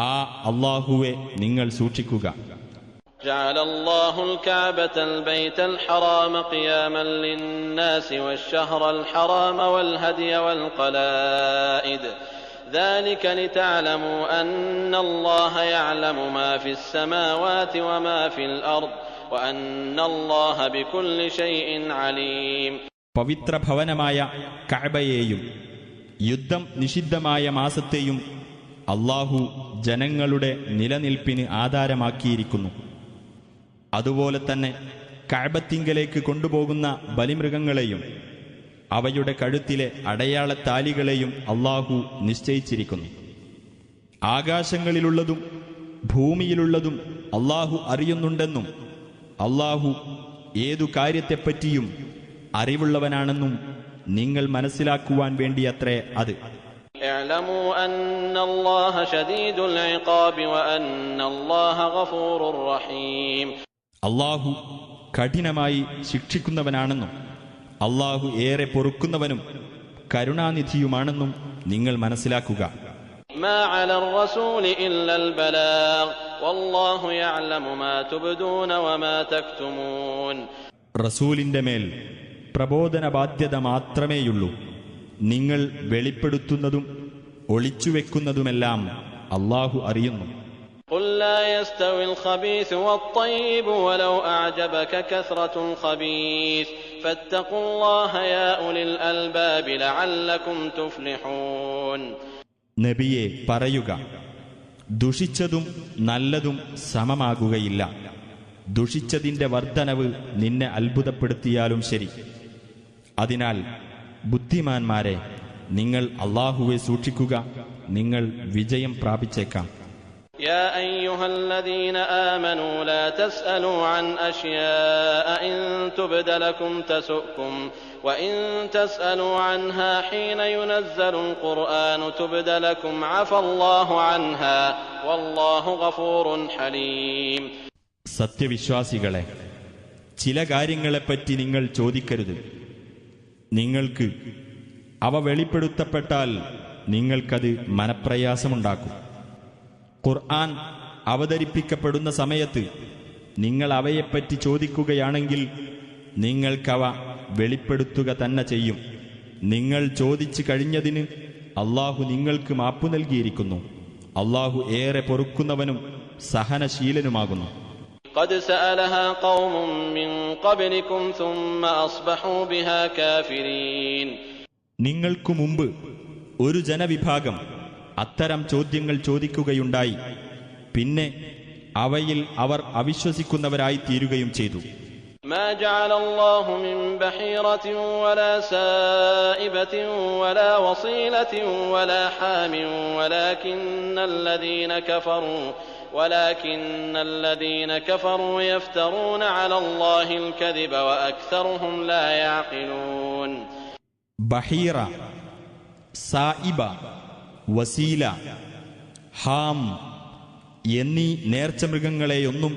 ആ അല്ലാഹുവെ നിങ്ങൾ സൂക്ഷിക്കുക. جعل الله الكعبة البيت الحرام قياما للناس والشهر الحرام والهدي والقلائد ذلك لتعلموا أن الله يعلم ما في السماوات وما في الأرض وأن الله بكل شيء عليم. പവിത്ര ഭവനമായ കഅബയെയും യുദ്ധം നിഷിദ്ധമായ മാസത്തെയും അല്ലാഹു ജനങ്ങളുടെ നിലനിൽപ്പിന് ആധാരമാക്കിയിരിക്കുന്നു. അതുപോലെ തന്നെ കഅബത്തിങ്കലേക്ക് കൊണ്ടുപോകുന്ന ബലിമൃഗങ്ങളെയും അവയുടെ കഴുത്തിലെ അടയാളത്താലികളെയും അല്ലാഹു നിശ്ചയിച്ചിരിക്കുന്നു. ആകാശങ്ങളിലുള്ളതും ഭൂമിയിലുള്ളതും അല്ലാഹു അറിയുന്നുണ്ടെന്നും അല്ലാഹു ഏതു കാര്യത്തെപ്പറ്റിയും അറിവുള്ളവനാണെന്നും നിങ്ങൾ മനസ്സിലാക്കുവാൻ വേണ്ടിയത്രേ അത്. اعلموا أن الله شديد العقاب وأن الله غفور رحيم. അല്ലാഹു കഠിനമായി ശിക്ഷിക്കുന്നവനാണെന്നും അല്ലാഹു ഏറെ പൊറുക്കുന്നവനും കരുണാനിധിയുമാണെന്നും നിങ്ങൾ മനസ്സിലാക്കുക. ما على الرسول إلا البلاغ والله يعلم ما تبدون وما تكتمون. റസൂലിന്റെ മേൽ പ്രബോധന ബാധ്യത മാത്രമേയുള്ളൂ. നിങ്ങൾ വെളിപ്പെടുത്തുന്നതും ഒളിച്ചുവെക്കുന്നതുമെല്ലാം അല്ലാഹു അറിയുന്നു. قل لا يستوي الخبيث والطيب ولو أعجبك كثرة الخبيث فاتقوا الله يا أولي الألباب لعلكم تفلحون. നബിയെ പറയുക, ദുഷിച്ചതും നല്ലതും സമമാകുകയില്ല. ദുഷിച്ചതിന്റെ വർധനവ് നിന്നെ അത്ഭുതപ്പെടുത്തിയാലും ശരി. അതിനാൽ ബുദ്ധിമാന്മാരെ, നിങ്ങൾ അല്ലാഹുവെ സൂക്ഷിക്കുക, നിങ്ങൾ വിജയം പ്രാപിച്ചേക്കാം. يا أيها الذين آمنوا لا تسألوا عن أشياء إن تبد لكم تسؤكم وإن تسألوا عنها حين ينزل القرآن تبد لكم عفى الله عنها والله غفور حليم. സത്യവിശ്വാസികളെ, ചില കാര്യങ്ങളെപ്പറ്റി നിങ്ങൾ ചോദിക്കരുത്. നിങ്ങൾക്ക് അവ വെളിപ്പെടുത്തപ്പെട്ടാൽ നിങ്ങൾക്കത് മനപ്രയാസമുണ്ടാക്കും. ഖുർആൻ അവതരിപ്പിക്കപ്പെടുന്ന സമയത്ത് നിങ്ങൾ അവയെപ്പറ്റി ചോദിക്കുകയാണെങ്കിൽ നിങ്ങൾക്കവ വെളിപ്പെടുത്തുക തന്നെ ചെയ്യും. നിങ്ങൾ ചോദിച്ചു കഴിഞ്ഞതിന് അല്ലാഹു നിങ്ങൾക്ക് മാപ്പു നൽകിയിരിക്കുന്നു. അല്ലാഹു ഏറെ പൊറുക്കുന്നവനും സഹനശീലനുമാകുന്നു. قد سألها قوم من قبلكم ثم أصبحوا بها كافرين. നിങ്ങൾക്കു മുമ്പ് ഒരു ജനവിഭാഗം അത്തരം ചോദ്യങ്ങൾ ചോദിക്കുകയുണ്ടായി. പിന്നെ അവയിൽ അവർ അവിശ്വസിക്കുന്നവരായി തീരുകയും ചെയ്തു. ما جعل الله من بحيرة ولا سائبة ولا وصيلة ولا حام ولكن الذين كفروا يفترون على الله الكذب وأكثرهم لا يعقلون. ബഹീറ, സായിബ, വസീല, ഹാം എന്നീ നേർച്ചമൃഗങ്ങളെയൊന്നും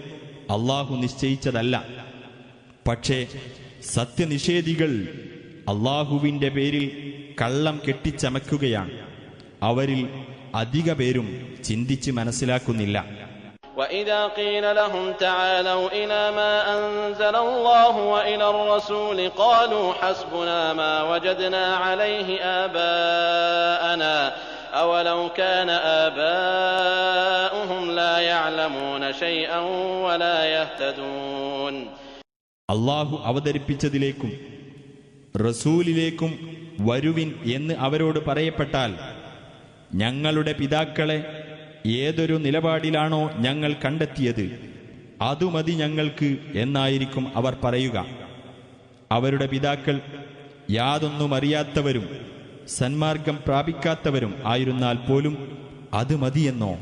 അല്ലാഹു നിശ്ചയിച്ചതല്ല. പക്ഷേ സത്യനിഷേധികൾ അല്ലാഹുവിന്റെ പേരിൽ കള്ളം കെട്ടിച്ചമക്കുകയാണ്. അവരിൽ അധിക പേരും ചിന്തിച്ച് മനസ്സിലാക്കുന്നില്ല. وإذا قيل لهم تعالوا إلى ما أنزل الله وإلى الرسول قالوا حسبنا ما وجدنا عليه آباءنا أولو كان آباؤهم لا يعلمون شيئا ولا يهتدون. അല്ലാഹു അവതരിപ്പിച്ചതിലേക്കും റസൂലിലേക്കും വരുവിൻ എന്ന് അവരോട് പറയപ്പെട്ടാൽ ഞങ്ങളുടെ പിതാക്കളെ ഏതൊരു നിലപാടിലാണോ ഞങ്ങൾ കണ്ടെത്തിയത് അതുമതി ഞങ്ങൾക്ക് എന്നായിരിക്കും അവർ പറയുക. അവരുടെ പിതാക്കൾ യാതൊന്നും അറിയാത്തവരും സന്മാർഗം പ്രാപിക്കാത്തവരും ആയിരുന്നാൽ പോലും അത് മതിയെന്നോ?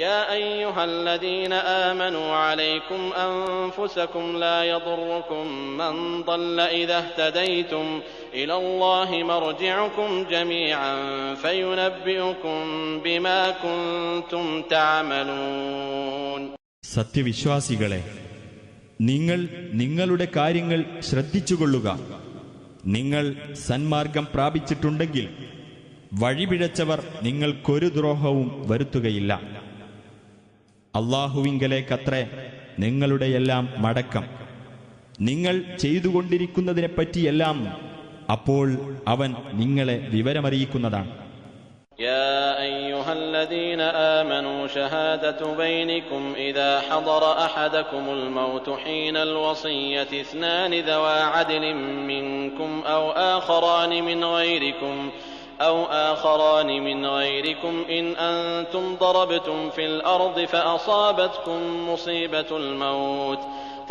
يا أيها الذين آمنوا عليكم أنفسكم لا يضركم من ضل إذا اهتديتم إلى الله مرجعكم جميعا فينبئكم بما كنتم تعملون. സത്യവിശ്വാസികളെ, നിങ്ങൾ നിങ്ങളുടെ കാര്യങ്ങൾ ശ്രദ്ധിച്ചുകൊള്ളുക. നിങ്ങൾ സന്മാർഗം പ്രാപിച്ചിട്ടുണ്ടെങ്കിൽ വഴിപിഴച്ചവർ നിങ്ങൾക്കൊരു ദ്രോഹവും വരുത്തുകയില്ല. അല്ലാഹുവിങ്കലേക്കത്രേ നിങ്ങളുടെയെല്ലാം മടക്കം. നിങ്ങൾ ചെയ്തുകൊണ്ടിരിക്കുന്നതിനെപ്പറ്റിയെല്ലാം അപ്പോൾ അവൻ നിങ്ങളെ വിവരമറിയിക്കുന്നതാണ്. يا أيها الذين آمنوا شهادة بينكم إذا حضر أحدكم الموت حين الوصية اثنان ذوى عدل منكم أو أو آخران من غيركم إن أنتم ضربتم في الأرض فأصابتكم مصيبة الموت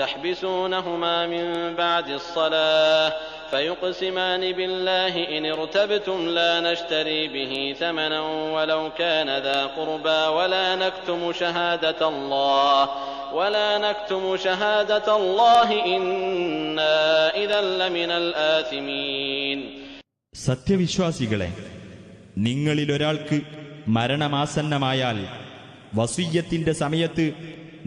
تحبسونهما من بعد الصلاة فيقسمان بالله إن ارتبتم لا نشتري به ثمنا ولو كان ذا قربى ولا نكتم شهادة الله إنا إذا لمن الآثمين. സത്യവിശ്വാസികളെ, നിങ്ങളിലൊരാൾക്ക് മരണമാസന്നമായാൽ വസിയ്യത്തിന്റെ സമയത്ത്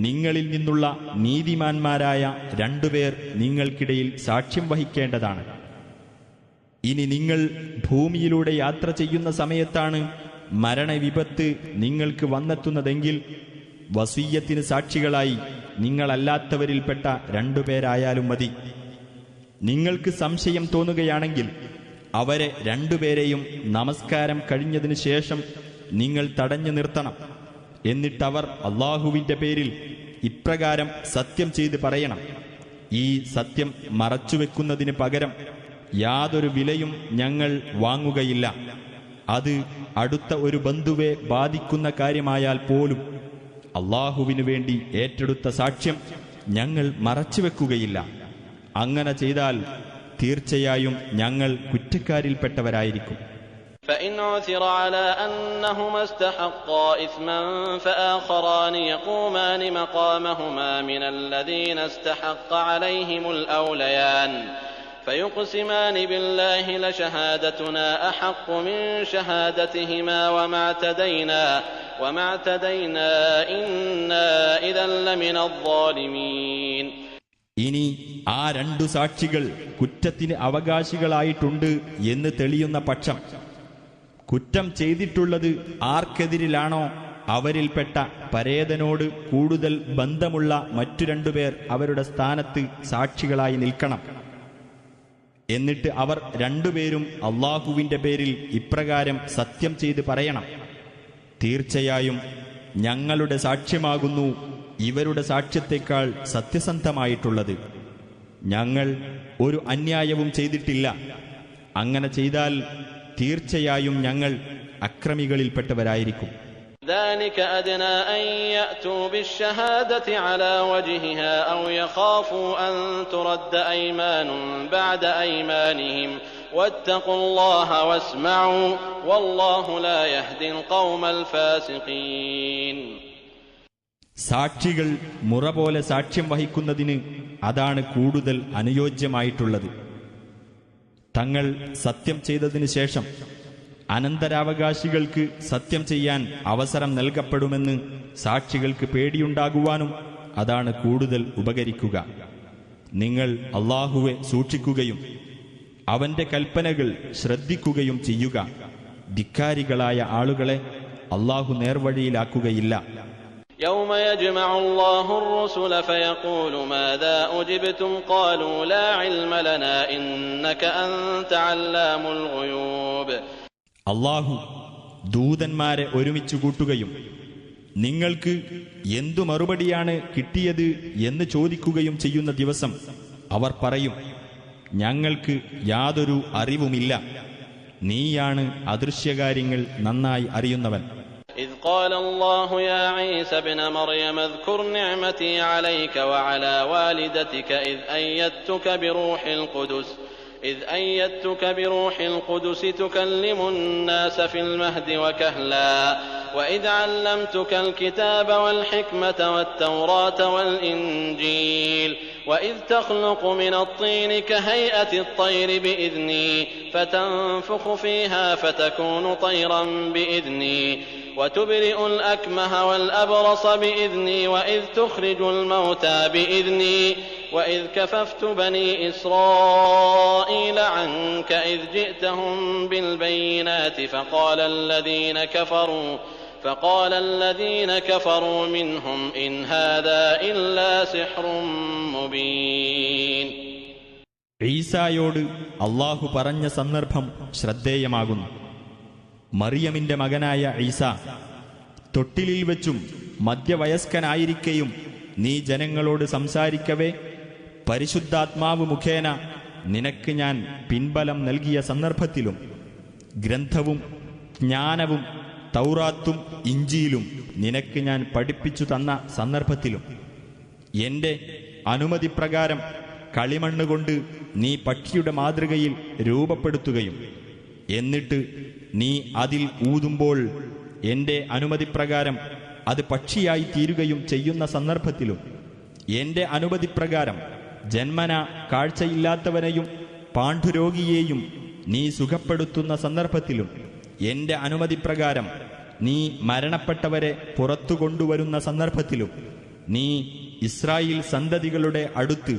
നിങ്ങളിൽ നിന്നുള്ള നീതിമാന്മാരായ രണ്ടുപേർ നിങ്ങൾക്കിടയിൽ സാക്ഷ്യം വഹിക്കേണ്ടതാണ്. ഇനി നിങ്ങൾ ഭൂമിയിലൂടെ യാത്ര ചെയ്യുന്ന സമയത്താണ് മരണവിപത്ത് നിങ്ങൾക്ക് വന്നെത്തുന്നതെങ്കിൽ വസിയ്യത്തിന് സാക്ഷികളായി നിങ്ങളല്ലാത്തവരിൽപ്പെട്ട രണ്ടുപേരായാലും മതി. നിങ്ങൾക്ക് സംശയം തോന്നുകയാണെങ്കിൽ അവരെ രണ്ടുപേരെയും നമസ്കാരം കഴിഞ്ഞതിനു ശേഷം നിങ്ങൾ തടഞ്ഞു നിർത്തണം. എന്നിട്ടവർ അള്ളാഹുവിന്റെ പേരിൽ ഇപ്രകാരം സത്യം ചെയ്ത് പറയണം: ഈ സത്യം മറച്ചുവെക്കുന്നതിന് പകരം യാതൊരു വിലയും ഞങ്ങൾ വാങ്ങുകയില്ല. അത് അടുത്ത ഒരു ബന്ധുവെ ബാധിക്കുന്ന കാര്യമായാൽ പോലും അള്ളാഹുവിനു വേണ്ടി ഏറ്റെടുത്ത സാക്ഷ്യം ഞങ്ങൾ മറച്ചുവെക്കുകയില്ല. അങ്ങനെ ചെയ്താൽ തീർച്ചയായും ഞങ്ങൾ കുറ്റക്കാരിൽപ്പെട്ടവരായിരിക്കും. فإن عثر على أنهما استحقا إثما فآخران يقومان مقامهما من الذين استحق عليهم الأوليان فيقسمان بالله لشهادتنا أحق من شهادتهما وما اعتدينا إنا إذا لمن الظالمين. ഇനി ആ രണ്ടു സാക്ഷികൾ കുറ്റത്തിന് അവകാശികളായിട്ടുണ്ട് എന്ന് തെളിയുന്ന പക്ഷം കുറ്റം ചെയ്തിട്ടുള്ളത് ആർക്കെതിരിലാണോ അവരിൽപ്പെട്ട പരേതനോട് കൂടുതൽ ബന്ധമുള്ള മറ്റു രണ്ടുപേർ അവരുടെ സ്ഥാനത്ത് സാക്ഷികളായി നിൽക്കണം. എന്നിട്ട് അവർ രണ്ടുപേരും അള്ളാഹുവിന്റെ പേരിൽ ഇപ്രകാരം സത്യം ചെയ്ത് പറയണം: തീർച്ചയായും ഞങ്ങളുടെ സാക്ഷ്യമാകുന്നു ഇവരുടെ സാക്ഷ്യത്തെക്കാൾ സത്യസന്ധമായിട്ടുള്ളത്. ഞങ്ങൾ ഒരു അന്യായവും ചെയ്തിട്ടില്ല. അങ്ങനെ ചെയ്താൽ തീർച്ചയായും ഞങ്ങൾ അക്രമികളിൽപ്പെട്ടവരായിരിക്കും. ذلك أدنى أن يأتوا بالشهادة على وجهها أو يخافوا أن ترد أيمان بعد أيمانهم واتقوا الله واسمعوا والله لا يهدي القوم الفاسقين. സാക്ഷികൾ മുറ പോലെ സാക്ഷ്യം വഹിക്കുന്നതിന് അതാണ് കൂടുതൽ അനുയോജ്യമായിട്ടുള്ളത്. തങ്ങൾ സത്യം ചെയ്തതിനു ശേഷം അനന്തരാവകാശികൾക്ക് സത്യം ചെയ്യാൻ അവസരം നൽകപ്പെടുമെന്ന് സാക്ഷികൾക്ക് പേടിയുണ്ടാകുവാനും അതാണ് കൂടുതൽ ഉപകരിക്കുക. നിങ്ങൾ അള്ളാഹുവെ സൂക്ഷിക്കുകയും അവന്റെ കൽപ്പനകൾ ശ്രദ്ധിക്കുകയും ചെയ്യുക. ധിക്കാരികളായ ആളുകളെ അള്ളാഹു നേർവഴിയിലാക്കുകയില്ല. يوم يجمع الله الرسل فيقول ماذا أجبتم قالوا لا علم لنا إنك أنت علام الغيوب. അള്ളാഹു ദൂതന്മാരെ ഒരുമിച്ചു കൂട്ടുകയും നിങ്ങൾക്ക് എന്തു മറുപടിയാണ് കിട്ടിയത് എന്ന് ചോദിക്കുകയും ചെയ്യുന്ന ദിവസം അവർ പറയും: ഞങ്ങൾക്ക് യാതൊരു അറിവുമില്ല, നീയാണ് അദൃശ്യകാര്യങ്ങൾ നന്നായി അറിയുന്നവൻ. إذ قال الله يا عيسى ابن مريم اذكر نعمتي عليك وعلى والدتك إذ أيدتك بروح القدس تكلم الناس في المهد وكهلا وإذ علمتك الكتاب والحكمة والتوراة والإنجيل وإذ تخلق من الطين كهيئة الطير بإذني فتنفخ فيها فتكون طيرا بإذني وتبرئ الأكمه والأبرص بإذني وإذ تخرج الموتى بإذني وإذ كففت بني إسرائيل عنك إذ جئتهم بالبينات فقال الذين كفروا منهم إن هذا إلا سحر مبين. ഈസായോട് അള്ളാഹു പറഞ്ഞ സന്ദർഭം ശ്രദ്ധേയമാകുന്നു. മറിയമിന്റെ മകനായ ഈസ തൊട്ടിലിൽ വെച്ചും മധ്യവയസ്കനായിരിക്കെയും നീ ജനങ്ങളോട് സംസാരിക്കവേ പരിശുദ്ധാത്മാവ് മുഖേന നിനക്ക് ഞാൻ പിൻബലം നൽകിയ സന്ദർഭത്തിലും ഗ്രന്ഥവും ജ്ഞാനവും തൗറാത്തും ഇഞ്ചീലും നിനക്ക് ഞാൻ പഠിപ്പിച്ചു തന്ന സന്ദർഭത്തിലും എന്റെ അനുമതിപ്രകാരം കളിമണ്ണുകൊണ്ട് നീ പക്ഷിയുടെ മാതൃകയിൽ രൂപപ്പെടുത്തുകയും എന്നിട്ട് നീ അതിൽ ഊതുമ്പോൾ എന്റെ അനുമതിപ്രകാരം അത് പക്ഷിയായി തീരുകയും ചെയ്യുന്ന സന്ദർഭത്തിലും എന്റെ അനുമതിപ്രകാരം ജന്മന കാഴ്ചയില്ലാത്തവനെയും പാണ്ഡുരോഗിയെയും നീ സുഖപ്പെടുത്തുന്ന സന്ദർഭത്തിലും എന്റെ അനുമതിപ്രകാരം നീ മരണപ്പെട്ടവരെ പുറത്തു കൊണ്ടുവരുന്ന സന്ദർഭത്തിലും നീ ഇസ്രായേൽ സന്തതികളുടെ അടുത്ത്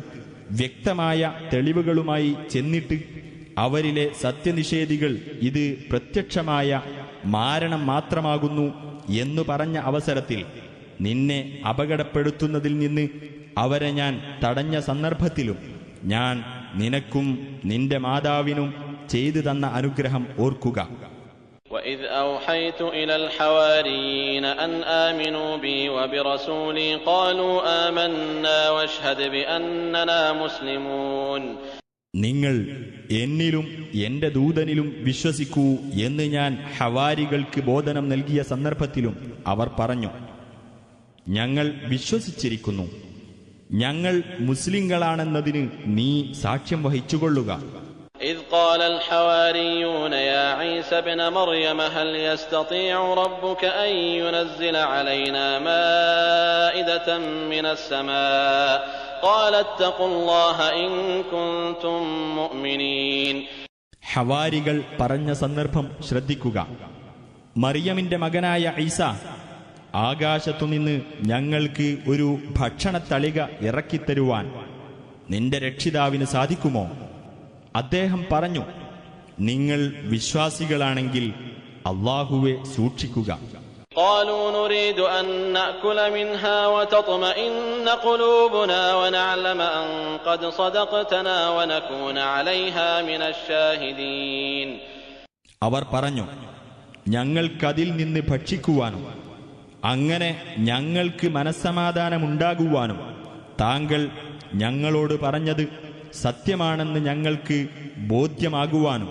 വ്യക്തമായ തെളിവുകളുമായി ചെന്നിട്ട് അവരിലെ സത്യനിഷേധികൾ ഇത് പ്രത്യക്ഷമായ മാരണം മാത്രമാകുന്നു എന്നു പറഞ്ഞ അവസരത്തിൽ നിന്നെ അപകടപ്പെടുത്തുന്നതിൽ നിന്ന് അവരെ ഞാൻ തടഞ്ഞ സന്ദർഭത്തിലും ഞാൻ നിനക്കും നിന്റെ മാതാവിനും ചെയ്തു തന്ന അനുഗ്രഹം ഓർക്കുക. وَإِذْ أَوْحَيْتُ إِلَى الْحَوَارِيِّينَ أَنْ آمِنُوا بِي وَبِرَسُولِي قَالُوا آمَنَّا وَاشْهَدْ بِأَنَّنَا مُسْلِمُونَ. നിങ്ങൾ എന്നിലും എന്റെ ദൂതനിലും വിശ്വസിക്കൂ എന്ന് ഞാൻ ഹവാരികൾക്ക് ബോധനം നൽകിയ സന്ദർഭത്തിലും അവർ പറഞ്ഞു, ഞങ്ങൾ വിശ്വസിച്ചിരിക്കുന്നു, ഞങ്ങൾ മുസ്ലിങ്ങളാണെന്നതിന് നീ സാക്ഷ്യം വഹിച്ചുകൊള്ളുക. إذ قال الحواريون يا عيسى ابن مريم هل يستطيع ربك أن ينزل علينا مائدة من السماء قال اتقوا الله إن كنتم مؤمنين. ഹവാരികൾ പറഞ്ഞ സന്ദർഭം ശ്രദ്ധിക്കുക. മറിയമിന്റെ മകനായ ഈസ, ആകാശത്തുനിന്ന് ഞങ്ങൾക്ക് ഒരു ഭക്ഷണത്തളിക ഇറക്കിത്തരുവാൻ നിന്റെ രക്ഷിതാവിന് സാധിക്കുമോ? അദ്ദേഹം പറഞ്ഞു, നിങ്ങൾ വിശ്വാസികളാണെങ്കിൽ അല്ലാഹുവെ സൂക്ഷിക്കുക. قالوا نريد أن نأكل منها وتطمئن قلوبنا ونعلم أن قد صدقتنا ونكون عليها من الشاهدين. അവർ പറഞ്ഞു, ഞങ്ങൾക്കതിൽ നിന്ന് ഭക്ഷിക്കുവാനും അങ്ങനെ ഞങ്ങൾക്ക് മനസ്സമാധാനമുണ്ടാകുവാനും താങ്കൾ ഞങ്ങളോട് പറഞ്ഞത് സത്യമാണെന്ന് ഞങ്ങൾക്ക് ബോധ്യമാകുവാനും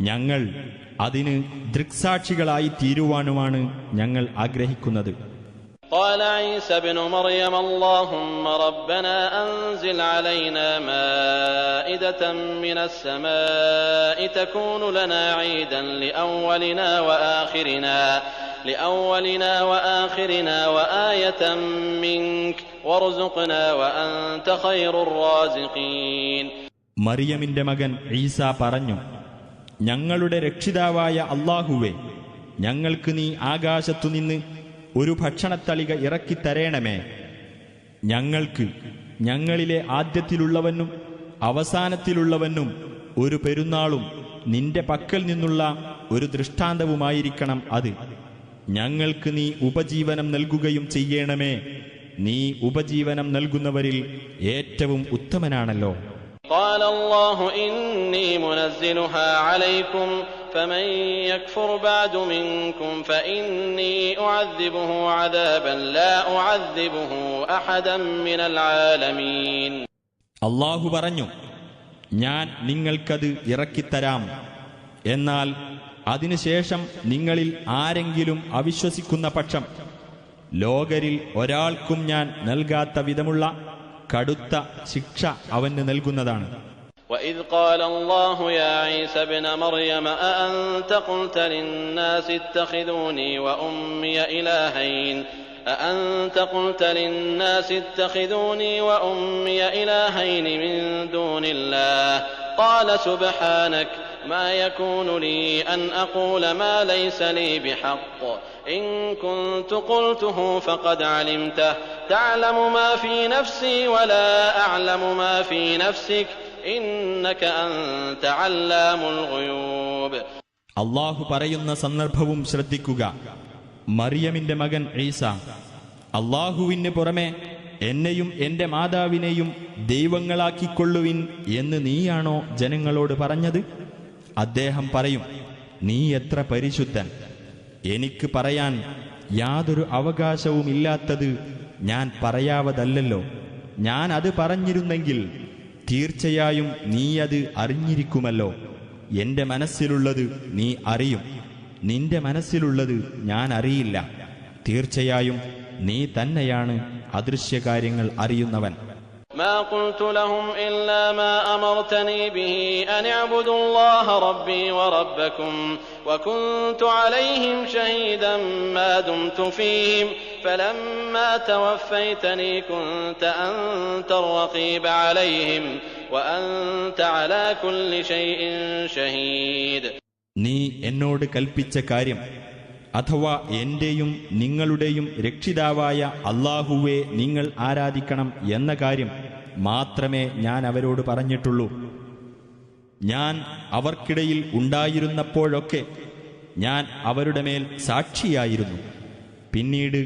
ഞങ്ങൾ അതിന് ദൃക്സാക്ഷികളായി തീരുവാനുമാണ് ഞങ്ങൾ ആഗ്രഹിക്കുന്നത്. قال عيسى ابن مريم اللهم ربنا أنزل علينا مائدة من السماء تكون لنا عيدا لأولنا وآخرنا وآية منك وارزقنا وأنت خير الرازقين. മറിയമിന്റെ മകൻ ഈസ പറഞ്ഞു, ഞങ്ങളുടെ രക്ഷിതാവായ അല്ലാഹുവേ, ഞങ്ങൾക്ക് നീ ആകാശത്തുനിന്ന് ഒരു ഭക്ഷണത്തളിക ഇറക്കിത്തരേണമേ. ഞങ്ങൾക്ക് ഞങ്ങളിലെ ആദ്യത്തിലുള്ളവനും അവസാനത്തിലുള്ളവനും ഒരു പെരുന്നാളും നിന്റെ പക്കൽ നിന്നുള്ള ഒരു ദൃഷ്ടാന്തവുമായിരിക്കണം അത്. ഞങ്ങൾക്ക് നീ ഉപജീവനം നൽകുകയും ചെയ്യണമേ. നീ ഉപജീവനം നൽകുന്നവരിൽ ഏറ്റവും ഉത്തമനാണല്ലോ. قال الله إني منزلها عليكم فمن يكفر بعد منكم فإني أعذبه عذابا لا أعذبه أحدا من العالمين. അല്ലാഹു പറഞ്ഞു, ഞാൻ നിങ്ങൾക്കത് ഇറക്കിത്തരാം. എന്നാൽ അതിനുശേഷം നിങ്ങളിൽ ആരെങ്കിലും അവിശ്വസിക്കുന്ന പക്ഷം ലോകരിൽ ഒരാൾക്കും ഞാൻ നൽകാത്ത വിധമുള്ള കടുത്ത ശിക്ഷ അവന് നൽകുന്നതാണ്. وإذ قال الله يا عيسى ابن مريم أأنت قلت للناس اتخذوني وأمي إلهين من دون الله قال سبحانك ما يكون لي أن أقول ما ليس لي بحق إن كنت قلته فقد علمته تعلم ما في نفسي ولا أعلم ما في نفسك إنك أنت علام الغيوب. അല്ലാഹു പറയുന്ന സന്ദർഭവും ശ്രദ്ധിക്കുക. മറിയമിന്റെ മകൻ ഈസ, അല്ലാഹുവിന് പുറമെ എന്നെയും എന്റെ മാതാവിനെയും ദൈവങ്ങളാക്കിക്കൊള്ളുവിൻ എന്ന് നീയാണോ ജനങ്ങളോട് പറഞ്ഞത്? അദ്ദേഹം പറയും, നീ എത്ര പരിശുദ്ധൻ! എനിക്ക് പറയാൻ യാതൊരു അവകാശവുമില്ലാത്തത് ഞാൻ പറയാവതല്ലോ. ഞാൻ അത് പറഞ്ഞിരുന്നെങ്കിൽ തീർച്ചയായും നീ അത് അറിഞ്ഞിരിക്കുമല്ലോ. എന്റെ മനസ്സിലുള്ളത് നീ അറിയും, നിന്റെ മനസ്സിലുള്ളത് ഞാൻ അറിയില്ല. തീർച്ചയായും നീ തന്നെയാണ് അദൃശ്യകാര്യങ്ങൾ അറിയുന്നവൻ. ما قلت لهم إلا ما أمرتني به أن اعبدوا الله ربي وربكم وكنت عليهم شهيدا ما دمت فيهم فلما توفيتني كنت أنت الرقيب عليهم وأنت على كل شيء شهيد. നീ എന്നോട് കൽപ്പിച്ച കാര്യം, അഥവാ എന്റെയും നിങ്ങളുടെയും രക്ഷിതാവായ അല്ലാഹുവെ നിങ്ങൾ ആരാധിക്കണം എന്ന കാര്യം മാത്രമേ ഞാൻ അവരോട് പറഞ്ഞിട്ടുള്ളൂ. ഞാൻ അവർക്കിടയിൽ ഉണ്ടായിരുന്നപ്പോഴൊക്കെ ഞാൻ അവരുടെ മേൽ സാക്ഷിയായിരുന്നു. പിന്നീട്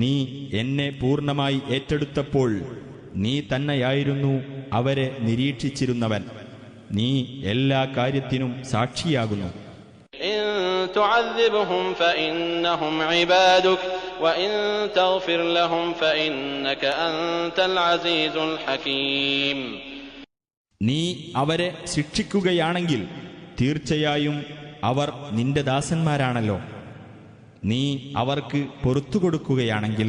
നീ എന്നെ പൂർണ്ണമായി ഏറ്റെടുത്തപ്പോൾ നീ തന്നെയായിരുന്നു അവരെ നിരീക്ഷിച്ചിരുന്നവൻ. നീ എല്ലാ കാര്യത്തിനും സാക്ഷിയാകുന്നു. إن تعذبهم فإنهم عبادك وإن تغفر لهم فإنك أنت العزيز الحكيم. നീ അവരെ ശിക്ഷിക്കുകയാണെങ്കിൽ തീർച്ചയായും അവർ നിന്റെ ദാസന്മാരാണല്ലോ. നീ അവർക്ക് പൊറുത്തുകൊടുക്കുകയാണെങ്കിൽ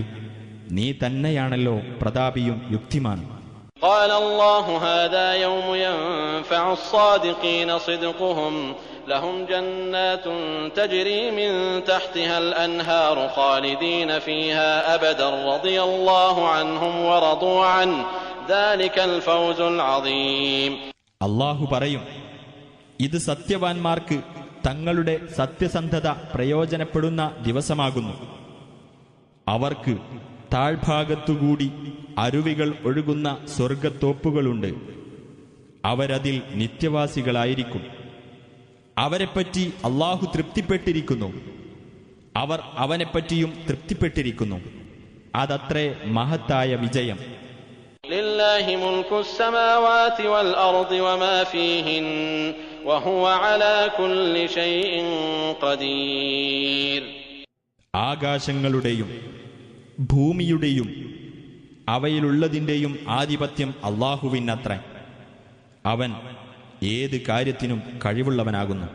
നീ തന്നെയാണല്ലോ പ്രതാപിയും യുക്തിമാനും. قال الله هذا يوم ينفع الصادقين صدقهم لهم جنات تجري من تحتها الأنهار خالدين فيها أبدا رضي الله عنهم ورضوا عنه ذلك الفوز العظيم. അല്ലാഹു പറയും, ഇത് സത്യവാൻമാർക്ക് തങ്ങളുടെ സത്യസന്ധത പ്രയോജനപ്പെടുന്ന ദിവസമാകുന്നു. അവർക്ക് താഴ്ഭാഗത്തുകൂടി അരുവികൾ ഒഴുകുന്ന സ്വർഗത്തോപ്പുകളുണ്ട്. അവരതിൽ നിത്യവാസികളായിരിക്കും. അവരെപ്പറ്റി അല്ലാഹു തൃപ്തിപ്പെട്ടിരിക്കുന്നു, അവർ അവനെപ്പറ്റിയും തൃപ്തിപ്പെട്ടിരിക്കുന്നു. അതത്രേ മഹത്തായ വിജയം. ലില്ലാഹി മുൽക്കു സ്സമാവാതി വൽ അർദി വമാ ഫീഹിൻ വഹുവ അലാ കുല്ലി ഷൈഇൻ ഖദീർ. ആകാശങ്ങളുടെയും ഭൂമിയുടെയും അവയിലുള്ളതിന്റെയും ആധിപത്യം അല്ലാഹുവിനത്രേ. അവൻ ഏത് കാര്യത്തിനും കഴിവുള്ളവനാകുന്നു.